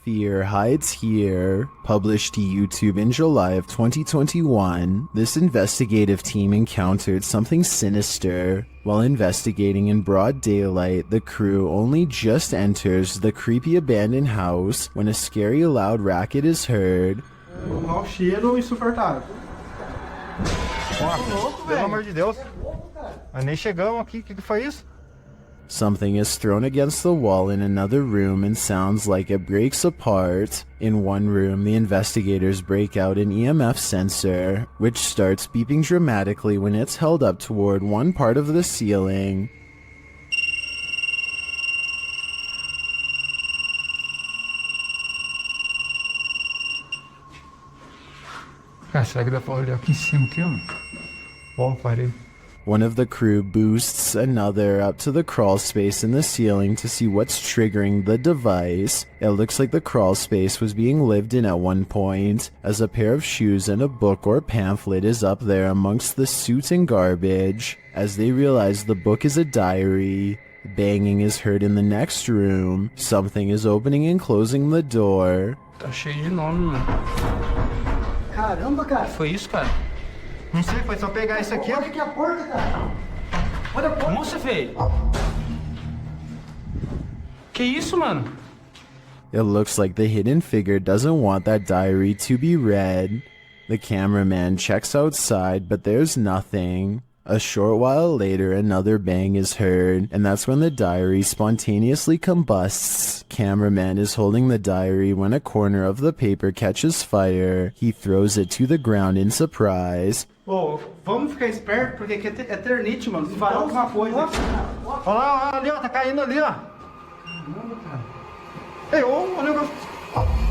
Fear hides here. Published to YouTube in July of 2021, this investigative team encountered something sinister. While investigating in broad daylight, the crew only just enters the creepy abandoned house when a scary loud racket is heard. Mau cheiro insuportável. Nossa, pelo amor de Deus. Mas nem chegamos aqui, o que foi isso? Something is thrown against the wall in another room and sounds like it breaks apart. In one room, the investigators break out an EMF sensor, which starts beeping dramatically when it's held up toward one part of the ceiling. Cara, será que dá pra olhar aqui em cima aqui, ó? Ó, parei. One of the crew boosts another up to the crawl space in the ceiling to see what's triggering the device. It looks like the crawl space was being lived in at one point, as a pair of shoes and a book or pamphlet is up there amongst the soot and garbage. As they realize the book is a diary, banging is heard in the next room. Something is opening and closing the door. Tá cheio de nome, mano. Caramba, cara. Foi isso, cara? Não sei, foi só pegar isso aqui, ó. Olha aqui a porta, cara. Olha a porta. Nossa, velho. Que isso, mano? It looks like the hidden figure doesn't want that diary to be read. The cameraman checks outside, but there's nothing. A short while later, another bang is heard, and that's when the diary spontaneously combusts. Cameraman is holding the diary when a corner of the paper catches fire. He throws it to the ground in surprise. Ô, vamos ficar esperto, porque aqui é eternite, mano. Se falar alguma coisa. Olha lá, ali, ó, tá caindo ali, ó. Caramba, cara. Ei, ô, o negócio.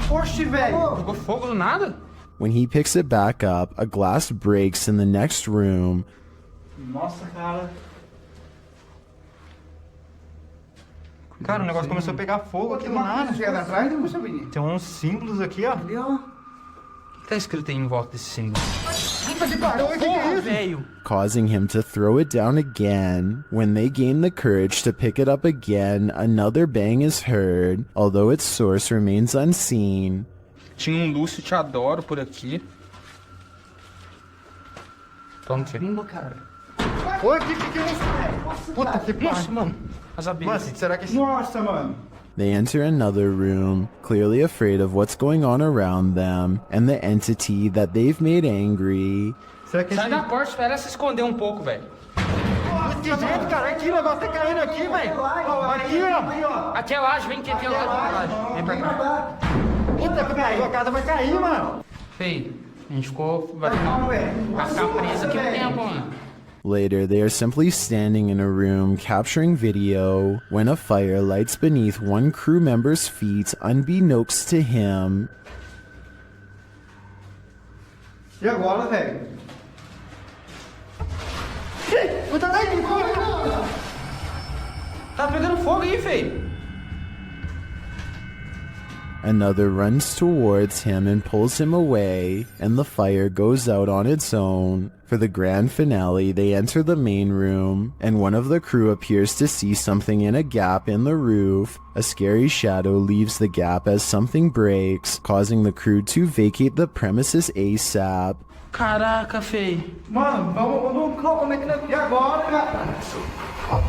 Oxe, velho. Jogou fogo do nada? When he picks it back up, a glass breaks in the next room. Nossa, cara. Cara, o negócio começou a pegar fogo aqui do Tem uma nada. coisa chegada atrás, não sabia. Tem uns símbolos aqui, ó. Ali, ó. O que tá escrito aí em volta desse símbolo? Puta que pariu, o que é Porra, isso? velho. Causing him to throw it down again. When they gain the courage to pick it up again, another bang is heard, although its source remains unseen. Tinha um Lúcio Te Adoro por aqui. Toma, filho. Cara. Oi, que é isso, velho? Puta que Nossa, pariu. mano. As abelhas. Mano, será que esse... Nossa, mano. They enter another room, clearly afraid of what's going on around them, and the entity that they've made angry. Será que Sai esse... da porta, espera ela se esconder um pouco, velho. Que jeito, cara? Aqui, o negócio tá caindo aqui, velho. Aqui, ó. Aqui é laje, vem aqui, aqui é laje. Vem pra cá. Puta que pariu, a casa vai cair, mano. Feio, a gente ficou... Vai Não, ficar preso aqui um tempo, mano. Later, they are simply standing in a room capturing video when a fire lights beneath one crew member's feet unbeknownst to him. E agora, velho? Tá pegando fogo aí, feio. Another runs towards him and pulls him away, and the fire goes out on its own. For the grand finale, they enter the main room, and one of the crew appears to see something in a gap in the roof. A scary shadow leaves the gap as something breaks, causing the crew to vacate the premises ASAP. Caraca, feio. Mano, vamos como é que... E agora, cara?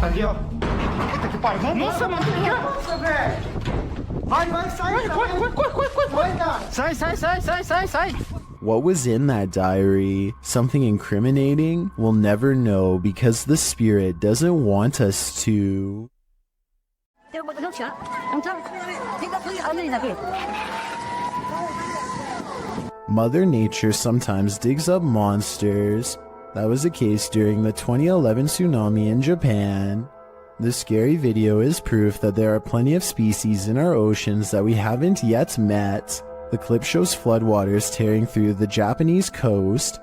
Ali, ó. Puta que pariu. Vamos. Nossa, mano, o que é? Nossa, velho. Vai, sai. Vai, cara. Sai. What was in that diary? Something incriminating? We'll never know because the spirit doesn't want us to. Mother Nature sometimes digs up monsters. That was the case during the 2011 tsunami in Japan. This scary video is proof that there are plenty of species in our oceans that we haven't yet met. The clip shows floodwaters tearing through the Japanese coast.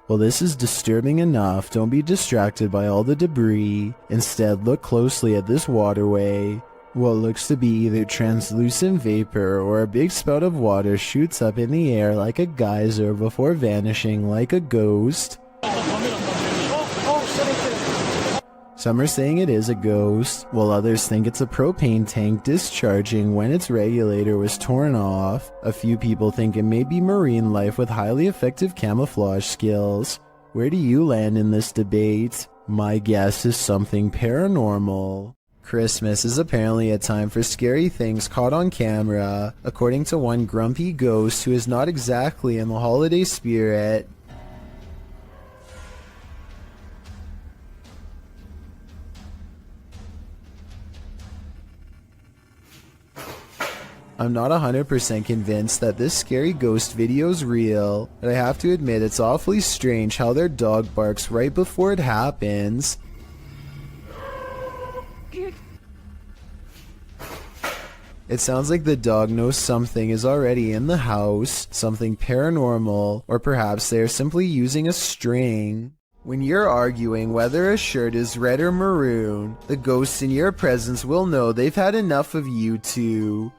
While this is disturbing enough, don't be distracted by all the debris. Instead, look closely at this waterway. What looks to be either translucent vapor or a big spout of water shoots up in the air like a geyser before vanishing like a ghost. Some are saying it is a ghost, while others think it's a propane tank discharging when its regulator was torn off. A few people think it may be marine life with highly effective camouflage skills. Where do you land in this debate? My guess is something paranormal. Christmas is apparently a time for scary things caught on camera, according to one grumpy ghost who is not exactly in the holiday spirit. I'm not 100% convinced that this scary ghost video's real, but I have to admit it's awfully strange how their dog barks right before it happens. It sounds like the dog knows something is already in the house, something paranormal, or perhaps they are simply using a string. When you're arguing whether a shirt is red or maroon, the ghosts in your presence will know they've had enough of you two.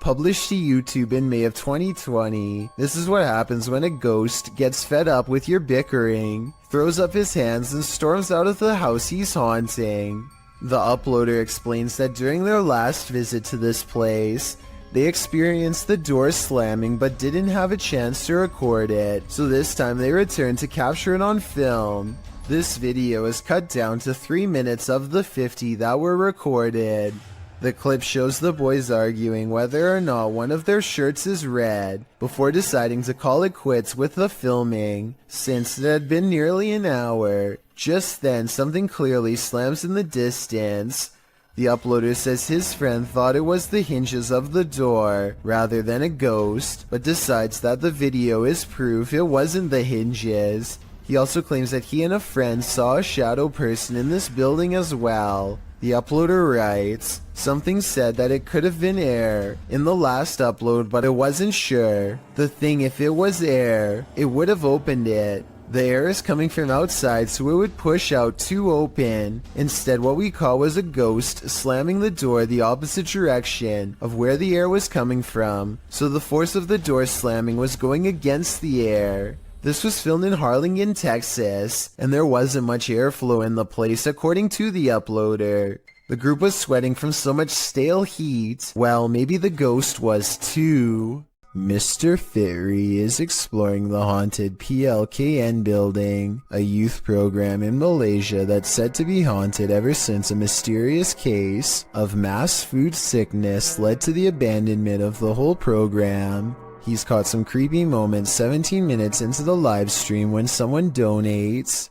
Published to YouTube in May of 2020, this is what happens when a ghost gets fed up with your bickering, throws up his hands and storms out of the house he's haunting. The uploader explains that during their last visit to this place, they experienced the door slamming but didn't have a chance to record it, so this time they returned to capture it on film. This video is cut down to 3 minutes of the 50 that were recorded. The clip shows the boys arguing whether or not one of their shirts is red, before deciding to call it quits with the filming, since it had been nearly an hour. Just then, something clearly slams in the distance. The uploader says his friend thought it was the hinges of the door, rather than a ghost, but decides that the video is proof it wasn't the hinges. He also claims that he and a friend saw a shadow person in this building as well. The uploader writes, "Something said that it could have been air in the last upload, but it wasn't sure. The thing, if it was air, it would have opened it. The air is coming from outside, so it would push out to open. Instead, what we caught was a ghost slamming the door the opposite direction of where the air was coming from, so the force of the door slamming was going against the air." This was filmed in Harlingen, Texas, and there wasn't much airflow in the place according to the uploader. The group was sweating from so much stale heat. Well, maybe the ghost was too. Mr. Fitry is exploring the haunted PLKN building, a youth program in Malaysia that's said to be haunted ever since a mysterious case of mass food sickness led to the abandonment of the whole program. He's caught some creepy moments 17 minutes into the live stream when someone donates.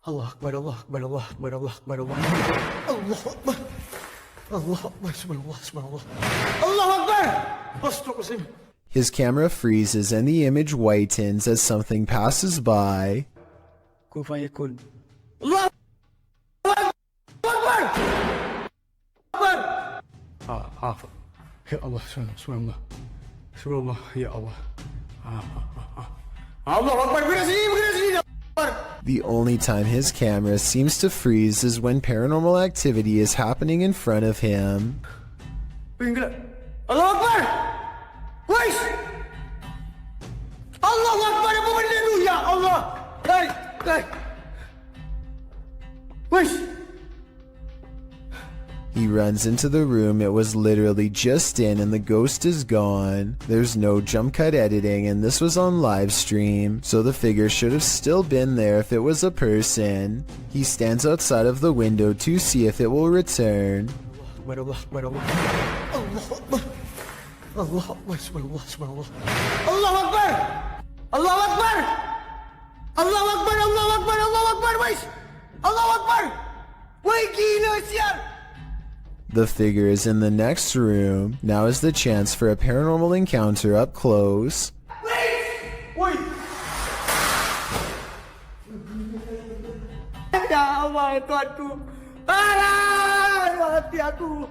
Allah Akbar, Allah Akbar, Allah Akbar, Allah Akbar, Allah Akbar, Allah Akbar, subhanallah, subhanallah, Allah Akbar. His camera freezes and the image whitens as something passes by. Kun fayakun. Allah Akbar! Akbar! Ya Allah, subhanallah. Subhanallah, ya Allah. Allah Akbar, begini sini. The only time his camera seems to freeze is when paranormal activity is happening in front of him. Allah Akbar! Wais! Allah Akbar, apa benda tu? Ya Allah! Hai! Wais! He runs into the room it was literally just in and the ghost is gone. There's no jump cut editing and this was on live stream, so the figure should have still been there if it was a person. He stands outside of the window to see if it will return. Allah Akbar, Allah Akbar, Allah Akbar, subhanallah, subhanallah. Allah Akbar! Allah Akbar! Allah Akbar, Allah Akbar, Allah Akbar, wais! Allah Akbar! Wai gila sial! The figure is in the next room. Now is the chance for a paranormal encounter up close. Wait! Ya Allah, Tuanku! Mati aku!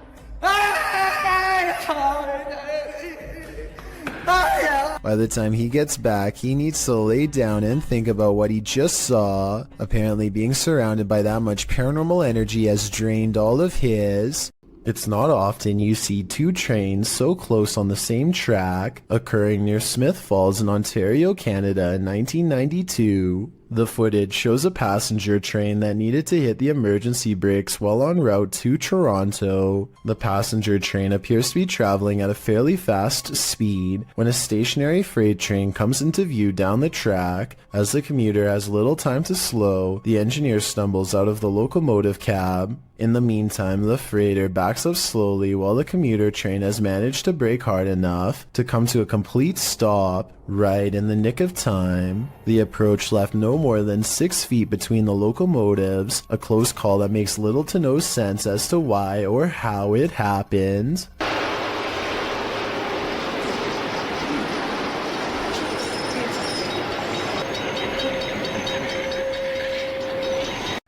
By the time he gets back, he needs to lay down and think about what he just saw. Apparently being surrounded by that much paranormal energy has drained all of his It's not often you see two trains so close on the same track, occurring near Smith Falls in Ontario, Canada in 1992. The footage shows a passenger train that needed to hit the emergency brakes while en route to Toronto. The passenger train appears to be traveling at a fairly fast speed when a stationary freight train comes into view down the track. As the commuter has little time to slow, the engineer stumbles out of the locomotive cab. In the meantime, the freighter backs up slowly while the commuter train has managed to brake hard enough to come to a complete stop right in the nick of time. The approach left no more than 6 feet between the locomotives, a close call that makes little to no sense as to why or how it happened.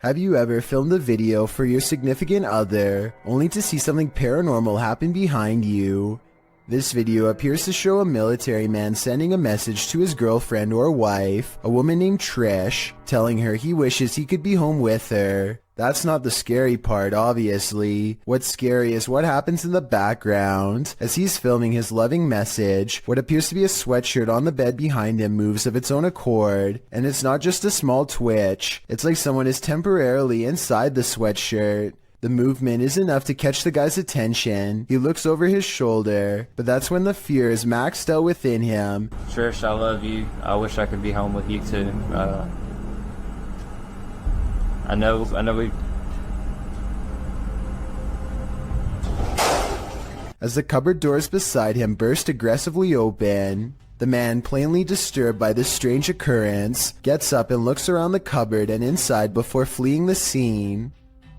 Have you ever filmed a video for your significant other, only to see something paranormal happen behind you? This video appears to show a military man sending a message to his girlfriend or wife, a woman named Trish, telling her he wishes he could be home with her. That's not the scary part, obviously. What's scary is what happens in the background. As he's filming his loving message, what appears to be a sweatshirt on the bed behind him moves of its own accord. And it's not just a small twitch. It's like someone is temporarily inside the sweatshirt. The movement is enough to catch the guy's attention. He looks over his shoulder, but that's when the fear is maxed out within him. Trish, I love you. I wish I could be home with you too. I know we... As the cupboard doors beside him burst aggressively open, the man, plainly disturbed by this strange occurrence, gets up and looks around the cupboard and inside before fleeing the scene.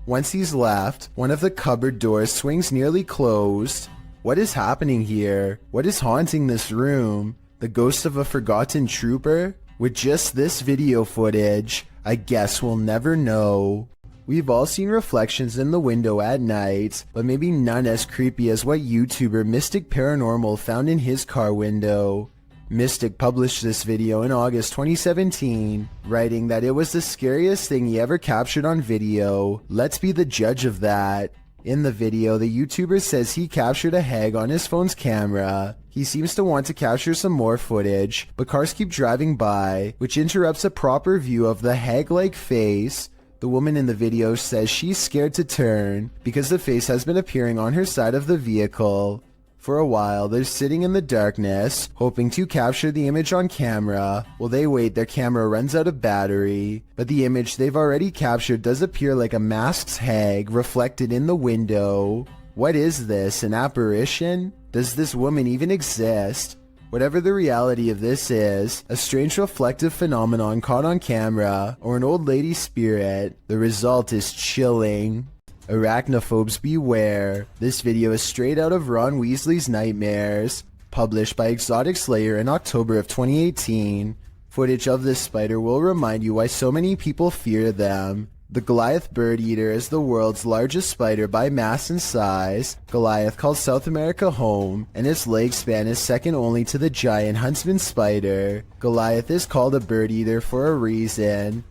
Once he's left, one of the cupboard doors swings nearly closed. What is happening here? What is haunting this room? The ghost of a forgotten trooper? With just this video footage, I guess we'll never know. We've all seen reflections in the window at night, but maybe none as creepy as what YouTuber Mystic Paranormal found in his car window. Mystic published this video in August 2017, writing that it was the scariest thing he ever captured on video. Let's be the judge of that. In the video, the YouTuber says he captured a hag on his phone's camera. He seems to want to capture some more footage, but cars keep driving by, which interrupts a proper view of the hag-like face. The woman in the video says she's scared to turn because the face has been appearing on her side of the vehicle. For a while, they're sitting in the darkness, hoping to capture the image on camera. While they wait, their camera runs out of battery, but the image they've already captured does appear like a masked hag reflected in the window. What is this, an apparition? Does this woman even exist? Whatever the reality of this is, a strange reflective phenomenon caught on camera, or an old lady spirit, the result is chilling. Arachnophobes beware. This video is straight out of Ron Weasley's Nightmares, published by Exotic Slayer in October of 2018. Footage of this spider will remind you why so many people fear them. The Goliath bird eater is the world's largest spider by mass and size. Goliath calls South America home, and its leg span is second only to the giant huntsman spider. Goliath is called a bird eater for a reason.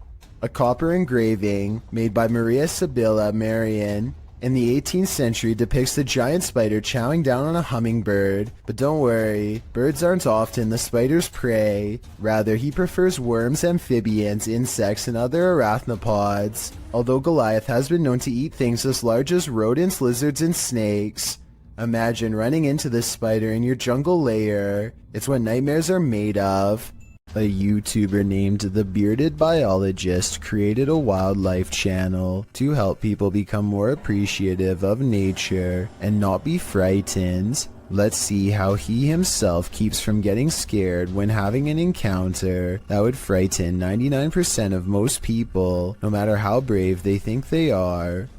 A copper engraving, made by Maria Sibylla Marian, in the 18th century depicts the giant spider chowing down on a hummingbird. But don't worry, birds aren't often the spider's prey. Rather, he prefers worms, amphibians, insects, and other arachnopods. Although Goliath has been known to eat things as large as rodents, lizards, and snakes. Imagine running into this spider in your jungle lair. It's what nightmares are made of. A YouTuber named The Bearded Biologist created a wildlife channel to help people become more appreciative of nature and not be frightened. Let's see how he himself keeps from getting scared when having an encounter that would frighten 99% of most people, no matter how brave they think they are.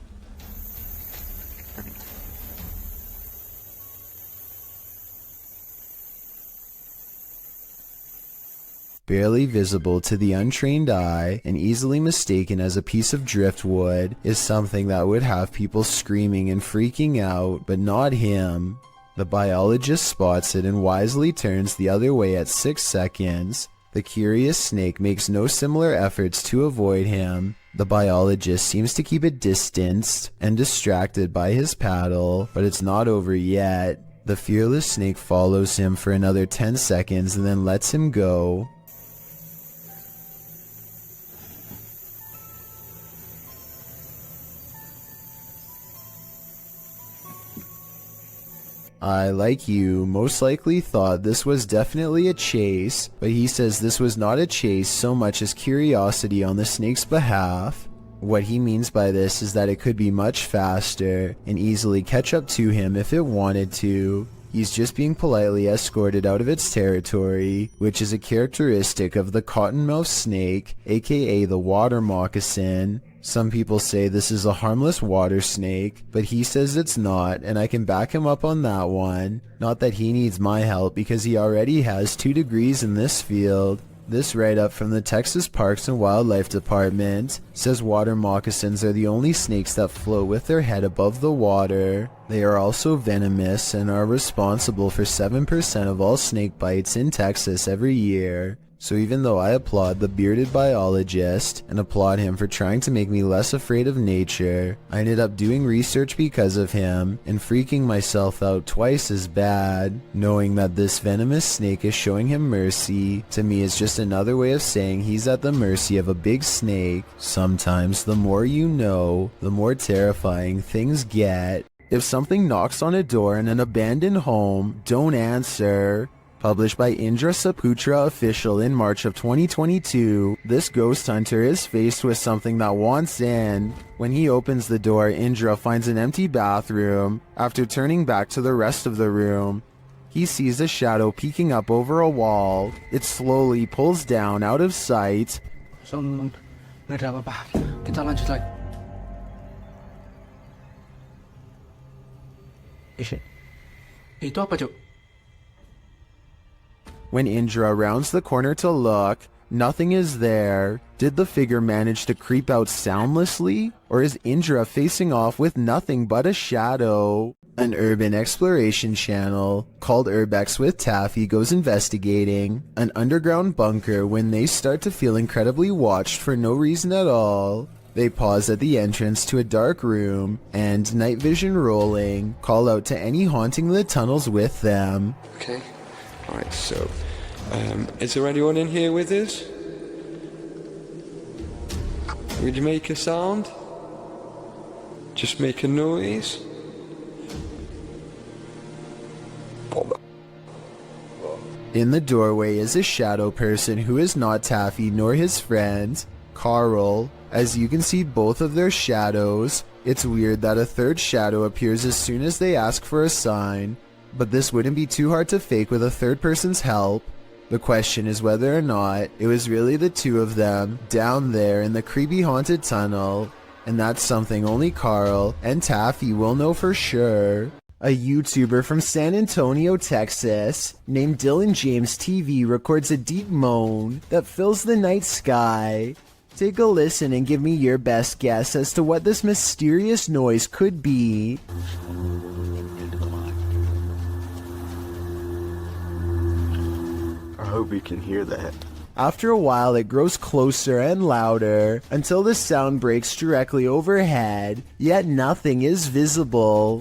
Barely visible to the untrained eye and easily mistaken as a piece of driftwood is something that would have people screaming and freaking out, but not him. The biologist spots it and wisely turns the other way at 6 seconds. The curious snake makes no similar efforts to avoid him. The biologist seems to keep it distanced and distracted by his paddle, but it's not over yet. The fearless snake follows him for another 10 seconds and then lets him go. I, like you, most likely thought this was definitely a chase, but he says this was not a chase so much as curiosity on the snake's behalf. What he means by this is that it could be much faster and easily catch up to him if it wanted to. He's just being politely escorted out of its territory, which is a characteristic of the cottonmouth snake, aka the water moccasin. Some people say this is a harmless water snake, but he says it's not, and I can back him up on that one. Not that he needs my help because he already has 2 degrees in this field. This write-up from the Texas Parks and Wildlife Department says water moccasins are the only snakes that float with their head above the water. They are also venomous and are responsible for 7% of all snake bites in Texas every year. So even though I applaud the bearded biologist and applaud him for trying to make me less afraid of nature, I ended up doing research because of him and freaking myself out twice as bad. Knowing that this venomous snake is showing him mercy, to me is just another way of saying he's at the mercy of a big snake. Sometimes the more you know, the more terrifying things get. If something knocks on a door in an abandoned home, don't answer. Published by Indra Saputra Official in March of 2022, this ghost hunter is faced with something that wants in. When he opens the door, Indra finds an empty bathroom. After turning back to the rest of the room, he sees a shadow peeking up over a wall. It slowly pulls down out of sight. So, nggak ada apa-apa. Kita lanjut lagi. Itu apa, Cuk? When Indra rounds the corner to look, nothing is there. Did the figure manage to creep out soundlessly? Or is Indra facing off with nothing but a shadow? An urban exploration channel called Urbex with Taffy goes investigating an underground bunker when they start to feel incredibly watched for no reason at all. They pause at the entrance to a dark room and, night vision rolling, call out to any haunting the tunnels with them. Okay. Right, so, is there anyone in here with us? Would you make a sound? Just make a noise? In the doorway is a shadow person who is not Taffy nor his friend, Carl. As you can see both of their shadows, it's weird that a third shadow appears as soon as they ask for a sign. But this wouldn't be too hard to fake with a third person's help. The question is whether or not it was really the two of them down there in the creepy haunted tunnel. And that's something only Carl and Taffy will know for sure. A YouTuber from San Antonio, Texas, named Dylan James TV records a deep moan that fills the night sky. Take a listen and give me your best guess as to what this mysterious noise could be. I hope you can hear that. After a while, it grows closer and louder until the sound breaks directly overhead, yet nothing is visible.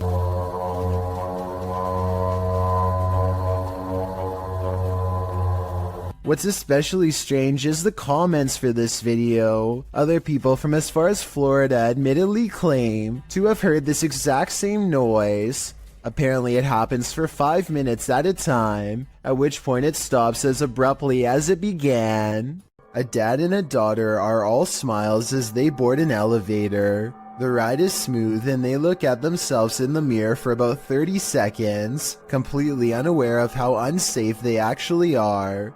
What's especially strange is the comments for this video. Other people from as far as Florida admittedly claim to have heard this exact same noise. Apparently it happens for 5 minutes at a time, at which point it stops as abruptly as it began. A dad and a daughter are all smiles as they board an elevator. The ride is smooth and they look at themselves in the mirror for about 30 seconds, completely unaware of how unsafe they actually are.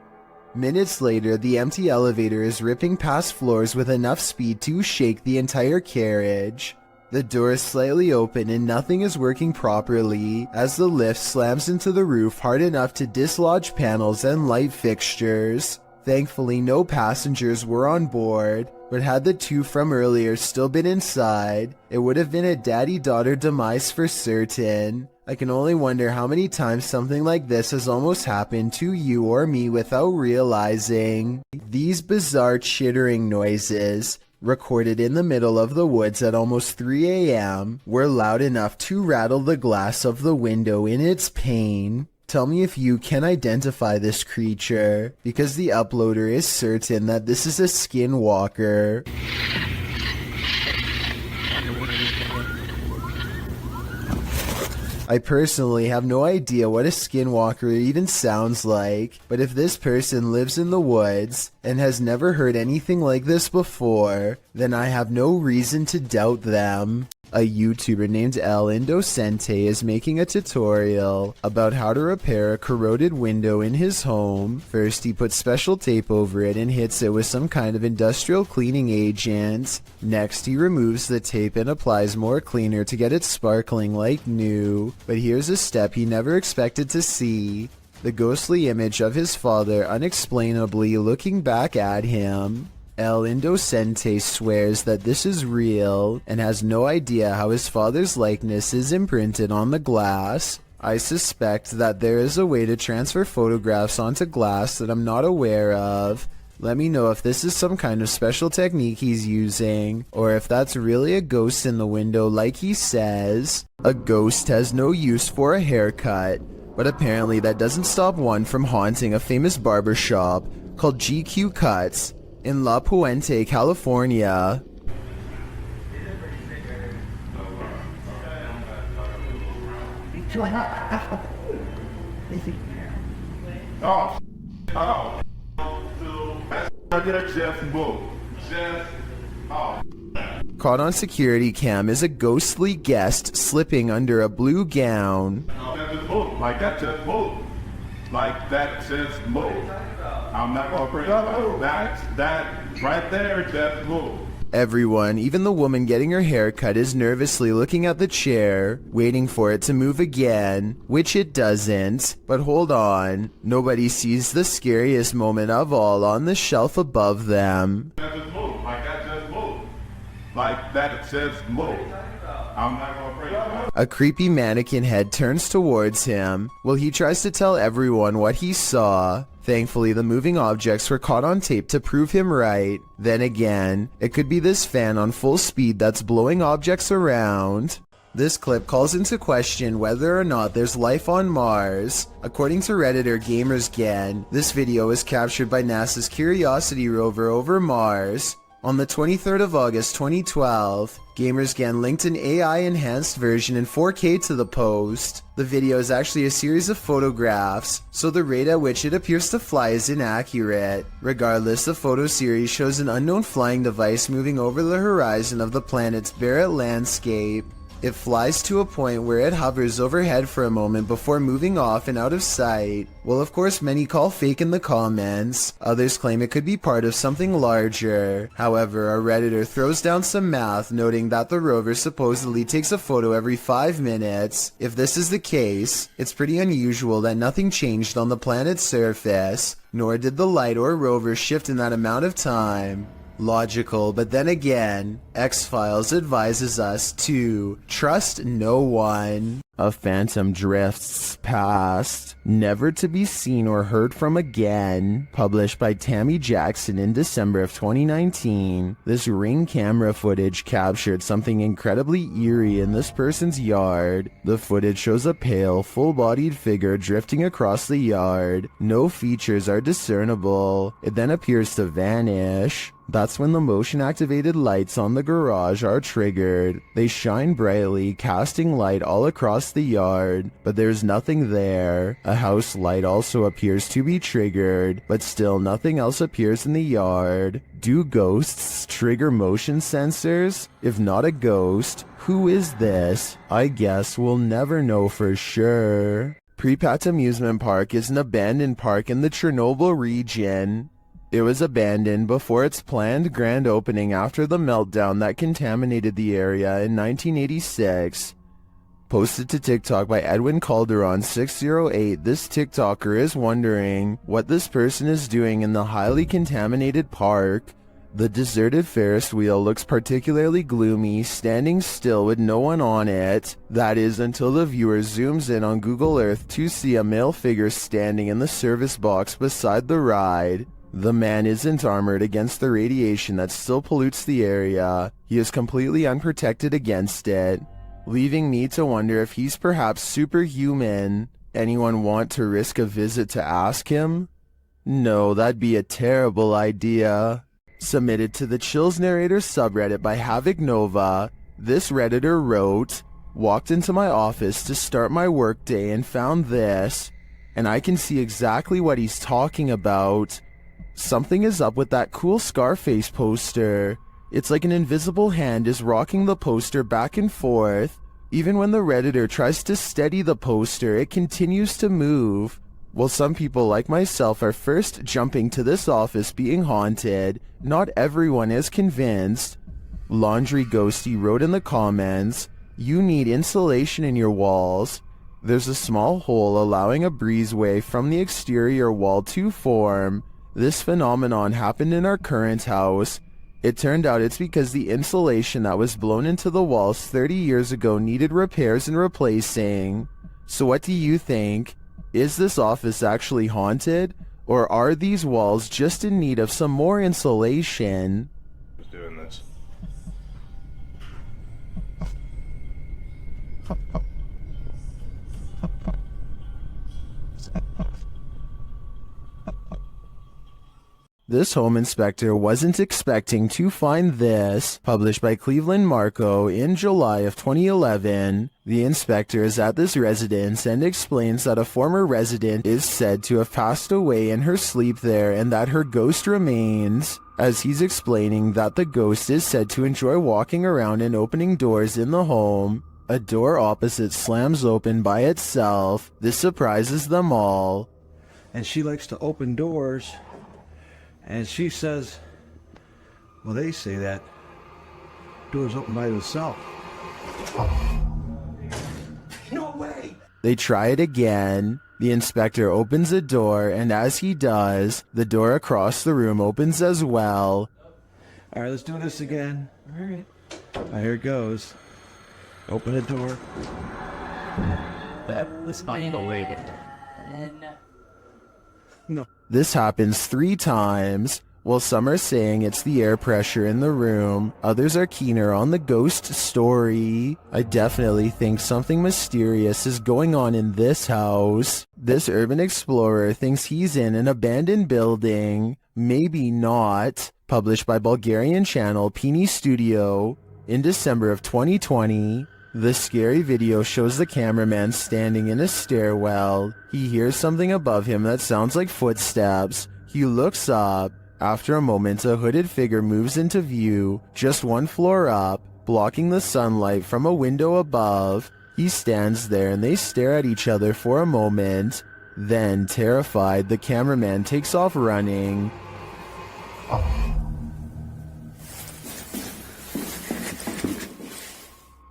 Minutes later, the empty elevator is ripping past floors with enough speed to shake the entire carriage. The door is slightly open and nothing is working properly as the lift slams into the roof hard enough to dislodge panels and light fixtures. Thankfully, no passengers were on board, but had the two from earlier still been inside, it would have been a daddy-daughter demise for certain. I can only wonder how many times something like this has almost happened to you or me without realizing. These bizarre chittering noises recorded in the middle of the woods at almost 3 a.m., were loud enough to rattle the glass of the window in its pain. Tell me if you can identify this creature, because the uploader is certain that this is a skinwalker. I personally have no idea what a skinwalker even sounds like, but if this person lives in the woods and has never heard anything like this before, then I have no reason to doubt them. A YouTuber named El Indocente is making a tutorial about how to repair a corroded window in his home. First, he puts special tape over it and hits it with some kind of industrial cleaning agent. Next, he removes the tape and applies more cleaner to get it sparkling like new. But here's a step he never expected to see: the ghostly image of his father unexplainably looking back at him. El Indocente swears that this is real and has no idea how his father's likeness is imprinted on the glass. I suspect that there is a way to transfer photographs onto glass that I'm not aware of. Let me know if this is some kind of special technique he's using, or if that's really a ghost in the window like he says. A ghost has no use for a haircut, but apparently that doesn't stop one from haunting a famous barber shop called GQ Cuts in La Puente, California. Caught on security cam is a ghostly guest slipping under a blue gown. Like that just moved. Like that just moved. I'm not gonna bring up that right there just moved. Everyone, even the woman getting her hair cut, is nervously looking at the chair, waiting for it to move again, which it doesn't. But hold on, nobody sees the scariest moment of all on the shelf above them. That just moved. Like that just moved. Like that just moved. I'm not gonna bring up. A creepy mannequin head turns towards him while he tries to tell everyone what he saw. Thankfully, the moving objects were caught on tape to prove him right. Then again, it could be this fan on full speed that's blowing objects around. This clip calls into question whether or not there's life on Mars. According to Redditor GamersGen, this video was captured by NASA's Curiosity rover over Mars. On the 23rd of August 2012, GamersGen linked an AI-enhanced version in 4K to the post. The video is actually a series of photographs, so the rate at which it appears to fly is inaccurate. Regardless, the photo series shows an unknown flying device moving over the horizon of the planet's Barrett landscape. It flies to a point where it hovers overhead for a moment before moving off and out of sight. Well, of course, many call fake in the comments. Others claim it could be part of something larger. However, a Redditor throws down some math, noting that the rover supposedly takes a photo every 5 minutes. If this is the case, it's pretty unusual that nothing changed on the planet's surface, nor did the light or rover shift in that amount of time. Logical, but then again, X-Files advises us to trust no one. A phantom drifts past, never to be seen or heard from again. Published by Tammy Jackson in December of 2019, this Ring camera footage captured something incredibly eerie in this person's yard. The footage shows a pale, full-bodied figure drifting across the yard. No features are discernible. It then appears to vanish. That's when the motion-activated lights on the garage are triggered. They shine brightly, casting light all across the yard, but there's nothing there. A house light also appears to be triggered, but still nothing else appears in the yard. Do ghosts trigger motion sensors? If not a ghost, who is this? I guess we'll never know for sure. Pripat Amusement Park is an abandoned park in the Chernobyl region. It was abandoned before its planned grand opening after the meltdown that contaminated the area in 1986. Posted to TikTok by Edwin Calderon 608, this TikToker is wondering what this person is doing in the highly contaminated park. The deserted Ferris wheel looks particularly gloomy, standing still with no one on it. That is until the viewer zooms in on Google Earth to see a male figure standing in the service box beside the ride. The man isn't armored against the radiation that still pollutes the area. He is completely unprotected against it, leaving me to wonder if he's perhaps superhuman. Anyone want to risk a visit to ask him? No, that'd be a terrible idea. Submitted to the Chills Narrator subreddit by Havoc Nova, this Redditor wrote, "Walked into my office to start my workday and found this, and I can see exactly what he's talking about. Something is up with that cool Scarface poster. It's like an invisible hand is rocking the poster back and forth. Even when the Redditor tries to steady the poster, it continues to move. While some people like myself are first jumping to this office being haunted, not everyone is convinced." Laundry Ghosty wrote in the comments, "You need insulation in your walls. There's a small hole allowing a breezeway from the exterior wall to form. This phenomenon happened in our current house. It turned out it's because the insulation that was blown into the walls 30 years ago needed repairs and replacing. So what do you think? Is this office actually haunted? Or are these walls just in need of some more insulation?" Who's doing this? This home inspector wasn't expecting to find this. Published by Cleveland Marco in July of 2011, the inspector is at this residence and explains that a former resident is said to have passed away in her sleep there and that her ghost remains. As he's explaining that the ghost is said to enjoy walking around and opening doors in the home, a door opposite slams open by itself. This surprises them all. And she likes to open doors. And she says, well, they say that doors open by themselves. No way! They try it again. The inspector opens a door, and as he does, the door across the room opens as well. All right, let's do this again. All right. Here it goes. Open the door. That was unbelievable. No. This happens 3 times. While some are saying it's the air pressure in the room, others are keener on the ghost story. I definitely think something mysterious is going on in this house. This urban explorer thinks he's in an abandoned building. Maybe not. Published by Bulgarian channel Peony Studio in December of 2020. The scary video shows the cameraman standing in a stairwell. He hears something above him that sounds like footsteps. He looks up. After a moment, a hooded figure moves into view, just 1 floor up, blocking the sunlight from a window above. He stands there and they stare at each other for a moment. Then, terrified, the cameraman takes off running.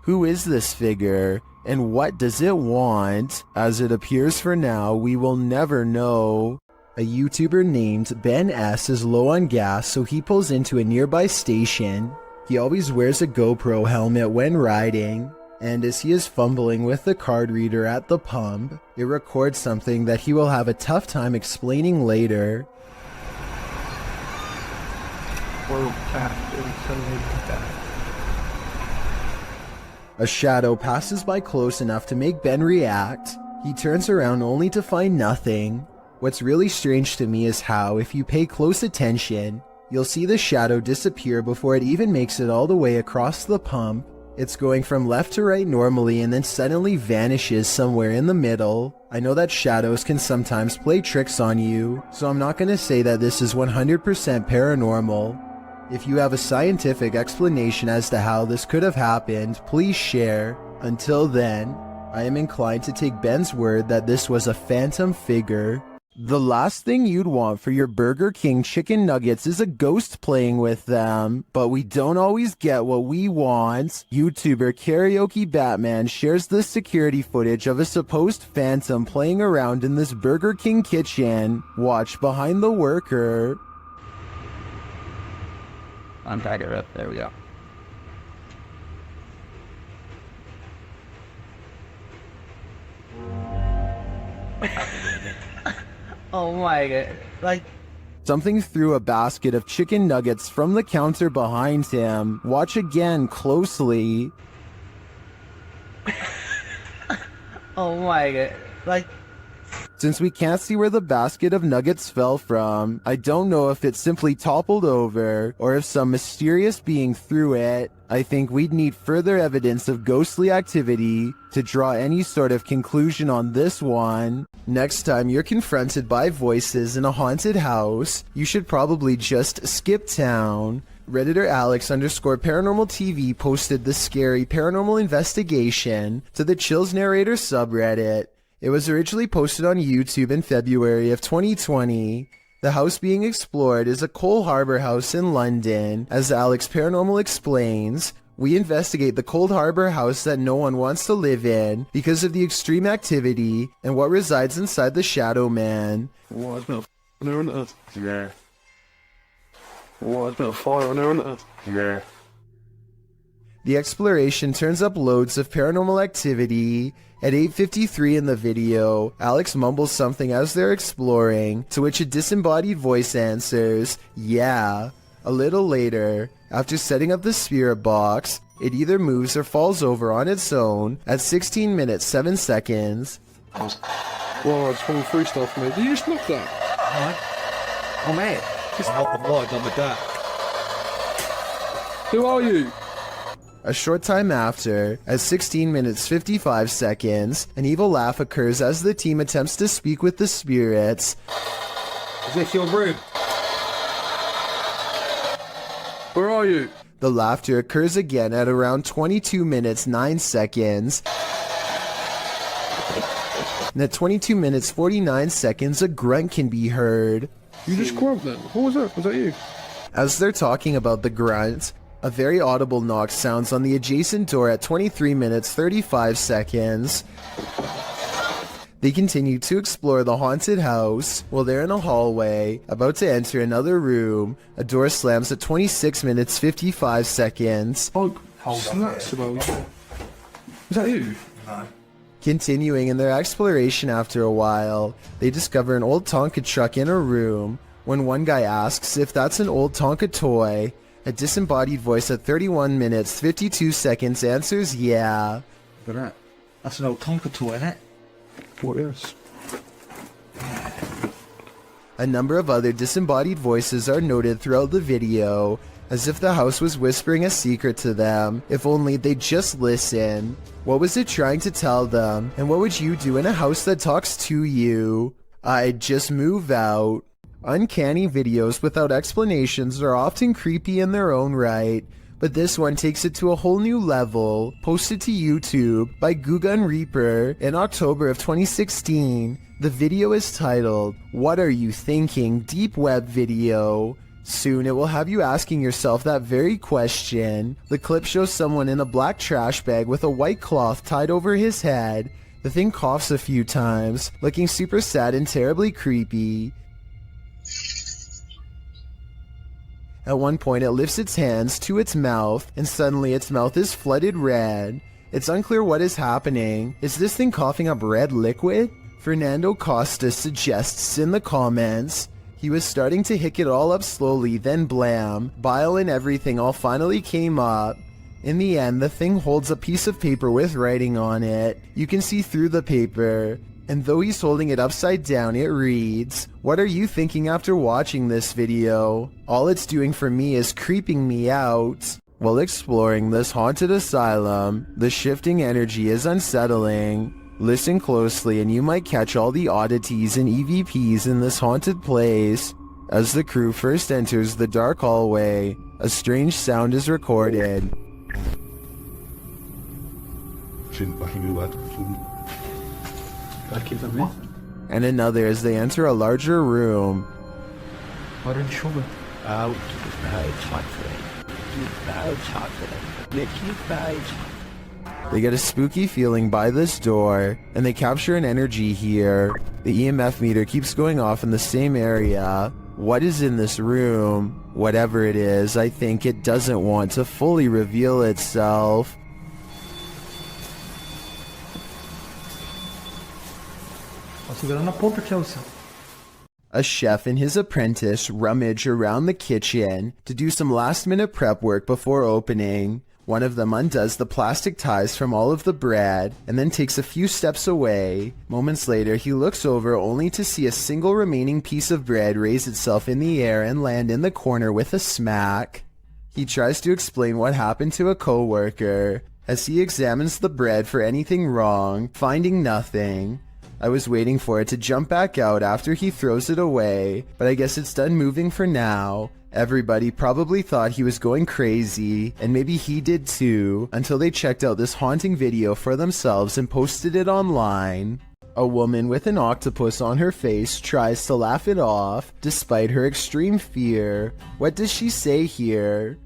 Who is this figure, and what does it want? As it appears for now, we will never know. A YouTuber named Ben S is low on gas, so he pulls into a nearby station. He always wears a GoPro helmet when riding, and as he is fumbling with the card reader at the pump, it records something that he will have a tough time explaining later. A shadow passes by close enough to make Ben react. He turns around only to find nothing. What's really strange to me is how, if you pay close attention, you'll see the shadow disappear before it even makes it all the way across the pump. It's going from left to right normally and then suddenly vanishes somewhere in the middle. I know that shadows can sometimes play tricks on you, so I'm not going to say that this is 100% paranormal. If you have a scientific explanation as to how this could have happened, please share. Until then, I am inclined to take Ben's word that this was a phantom figure. The last thing you'd want for your Burger King chicken nuggets is a ghost playing with them, but we don't always get what we want. YouTuber Karaoke Batman shares the security footage of a supposed phantom playing around in this Burger King kitchen. Watch behind the worker. Untied her up. There we go. Oh my god. Like, Something threw a basket of chicken nuggets from the counter behind him. Watch again closely. Oh my god. Like, Since we can't see where the basket of nuggets fell from, I don't know if it simply toppled over or if some mysterious being threw it. I think we'd need further evidence of ghostly activity to draw any sort of conclusion on this one. Next time you're confronted by voices in a haunted house, you should probably just skip town. Redditor Alex_paranormal TV posted the scary paranormal investigation to the Chills Narrator subreddit. It was originally posted on YouTube in February of 2020. The house being explored is a Cole Harbour house in London. As Alex Paranormal explains, we investigate the Cold Harbour house that no one wants to live in because of the extreme activity and what resides inside the Shadow Man. Why has been a fire on there, isn't it? Yeah. Why has been a fire on there, isn't it? Yeah. The exploration turns up loads of paranormal activity. At 8:53 in the video, Alex mumbles something as they're exploring, to which a disembodied voice answers, "Yeah." A little later, after setting up the spirit box, it either moves or falls over on its own at 16 minutes 7 seconds. Well, it's falling through stuff, mate. Did you just knock that? oh man. Just help the light on the deck. Who are you? A short time after, at 16 minutes 55 seconds, an evil laugh occurs as the team attempts to speak with the spirits. Is this your room? Where are you? The laughter occurs again at around 22 minutes 9 seconds. And at 22 minutes 49 seconds, a grunt can be heard. You just grunt then. What was that? Was that you? As they're talking about the grunt, a very audible knock sounds on the adjacent door at 23 minutes 35 seconds. They continue to explore the haunted house. While they're in a hallway, about to enter another room, a door slams at 26 minutes 55 seconds. Oh, snaps about you. Is that you? No. Continuing in their exploration after a while, they discover an old Tonka truck in a room. When one guy asks if that's an old Tonka toy, a disembodied voice at 31 minutes 52 seconds answers yeah. Look at that. That's an old Tonka toy, isn't it? What is? A number of other disembodied voices are noted throughout the video, as if the house was whispering a secret to them, if only they'd just listen. What was it trying to tell them, and what would you do in a house that talks to you? I'd just move out. Uncanny videos without explanations are often creepy in their own right, but this one takes it to a whole new level. Posted to YouTube by Gugun Reaper in October of 2016, the video is titled, "What Are You Thinking? Deep Web Video." Soon it will have you asking yourself that very question. The clip shows someone in a black trash bag with a white cloth tied over his head. The thing coughs a few times, looking super sad and terribly creepy. At one point it lifts its hands to its mouth, and suddenly its mouth is flooded red. It's unclear what is happening. Is this thing coughing up red liquid? Fernando Costa suggests in the comments. He was starting to hick it all up slowly, then blam, bile and everything all finally came up. In the end, the thing holds a piece of paper with writing on it. You can see through the paper. And though he's holding it upside down, it reads, "What are you thinking after watching this video? All it's doing for me is creeping me out." While exploring this haunted asylum, the shifting energy is unsettling. Listen closely and you might catch all the oddities and EVPs in this haunted place. As the crew first enters the dark hallway, a strange sound is recorded. And another as they enter a larger room. Hora de chuva. They get a spooky feeling by this door, and they capture an energy here. The EMF meter keeps going off in the same area. What is in this room? Whatever it is, I think it doesn't want to fully reveal itself. Tá segurando a ponta, Chelsea. A chef and his apprentice rummage around the kitchen to do some last-minute prep work before opening. One of them undoes the plastic ties from all of the bread and then takes a few steps away. Moments later, he looks over only to see a single remaining piece of bread raise itself in the air and land in the corner with a smack. He tries to explain what happened to a co-worker as he examines the bread for anything wrong, finding nothing. I was waiting for it to jump back out after he throws it away, but I guess it's done moving for now. Everybody probably thought he was going crazy, and maybe he did too, until they checked out this haunting video for themselves and posted it online. A woman with an octopus on her face tries to laugh it off, despite her extreme fear. What does she say here?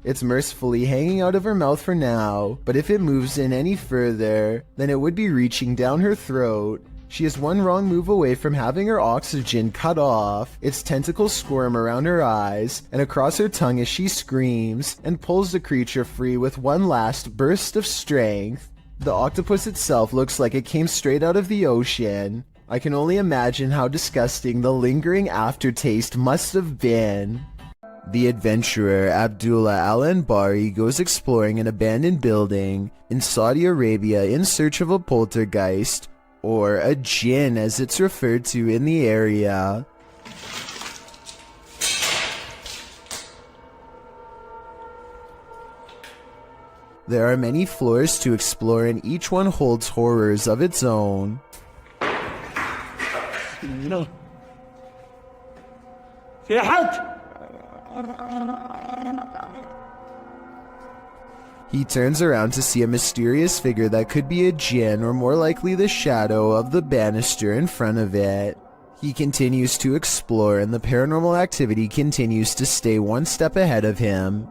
It's mercifully hanging out of her mouth for now, but if it moves in any further, then it would be reaching down her throat. She is one wrong move away from having her oxygen cut off. Its tentacles squirm around her eyes and across her tongue as she screams and pulls the creature free with one last burst of strength. The octopus itself looks like it came straight out of the ocean. I can only imagine how disgusting the lingering aftertaste must have been. The adventurer Abdullah Al-Anbari goes exploring an abandoned building in Saudi Arabia in search of a poltergeist, or a jinn as it's referred to in the area. There are many floors to explore and each one holds horrors of its own. He turns around to see a mysterious figure that could be a jinn or more likely the shadow of the banister in front of it. He continues to explore and the paranormal activity continues to stay one step ahead of him.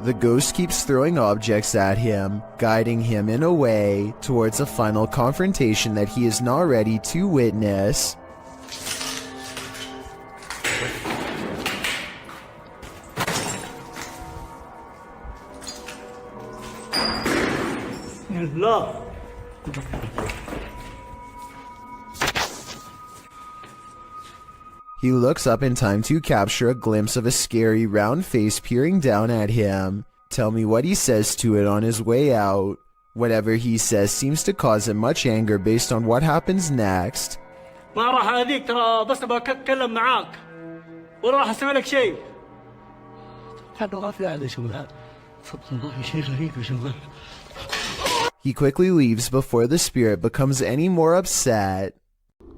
The ghost keeps throwing objects at him, guiding him in a way towards a final confrontation that he is not ready to witness. He looks up in time to capture a glimpse of a scary round face peering down at him. Tell me what he says to it on his way out. Whatever he says seems to cause him much anger based on what happens next. ما راح اذيك ترى بس بتكلم معاك ولا راح اسوي لك شيء. هذا غافل على شو هذا. والله شيء غريب يا شباب. He quickly leaves before the spirit becomes any more upset.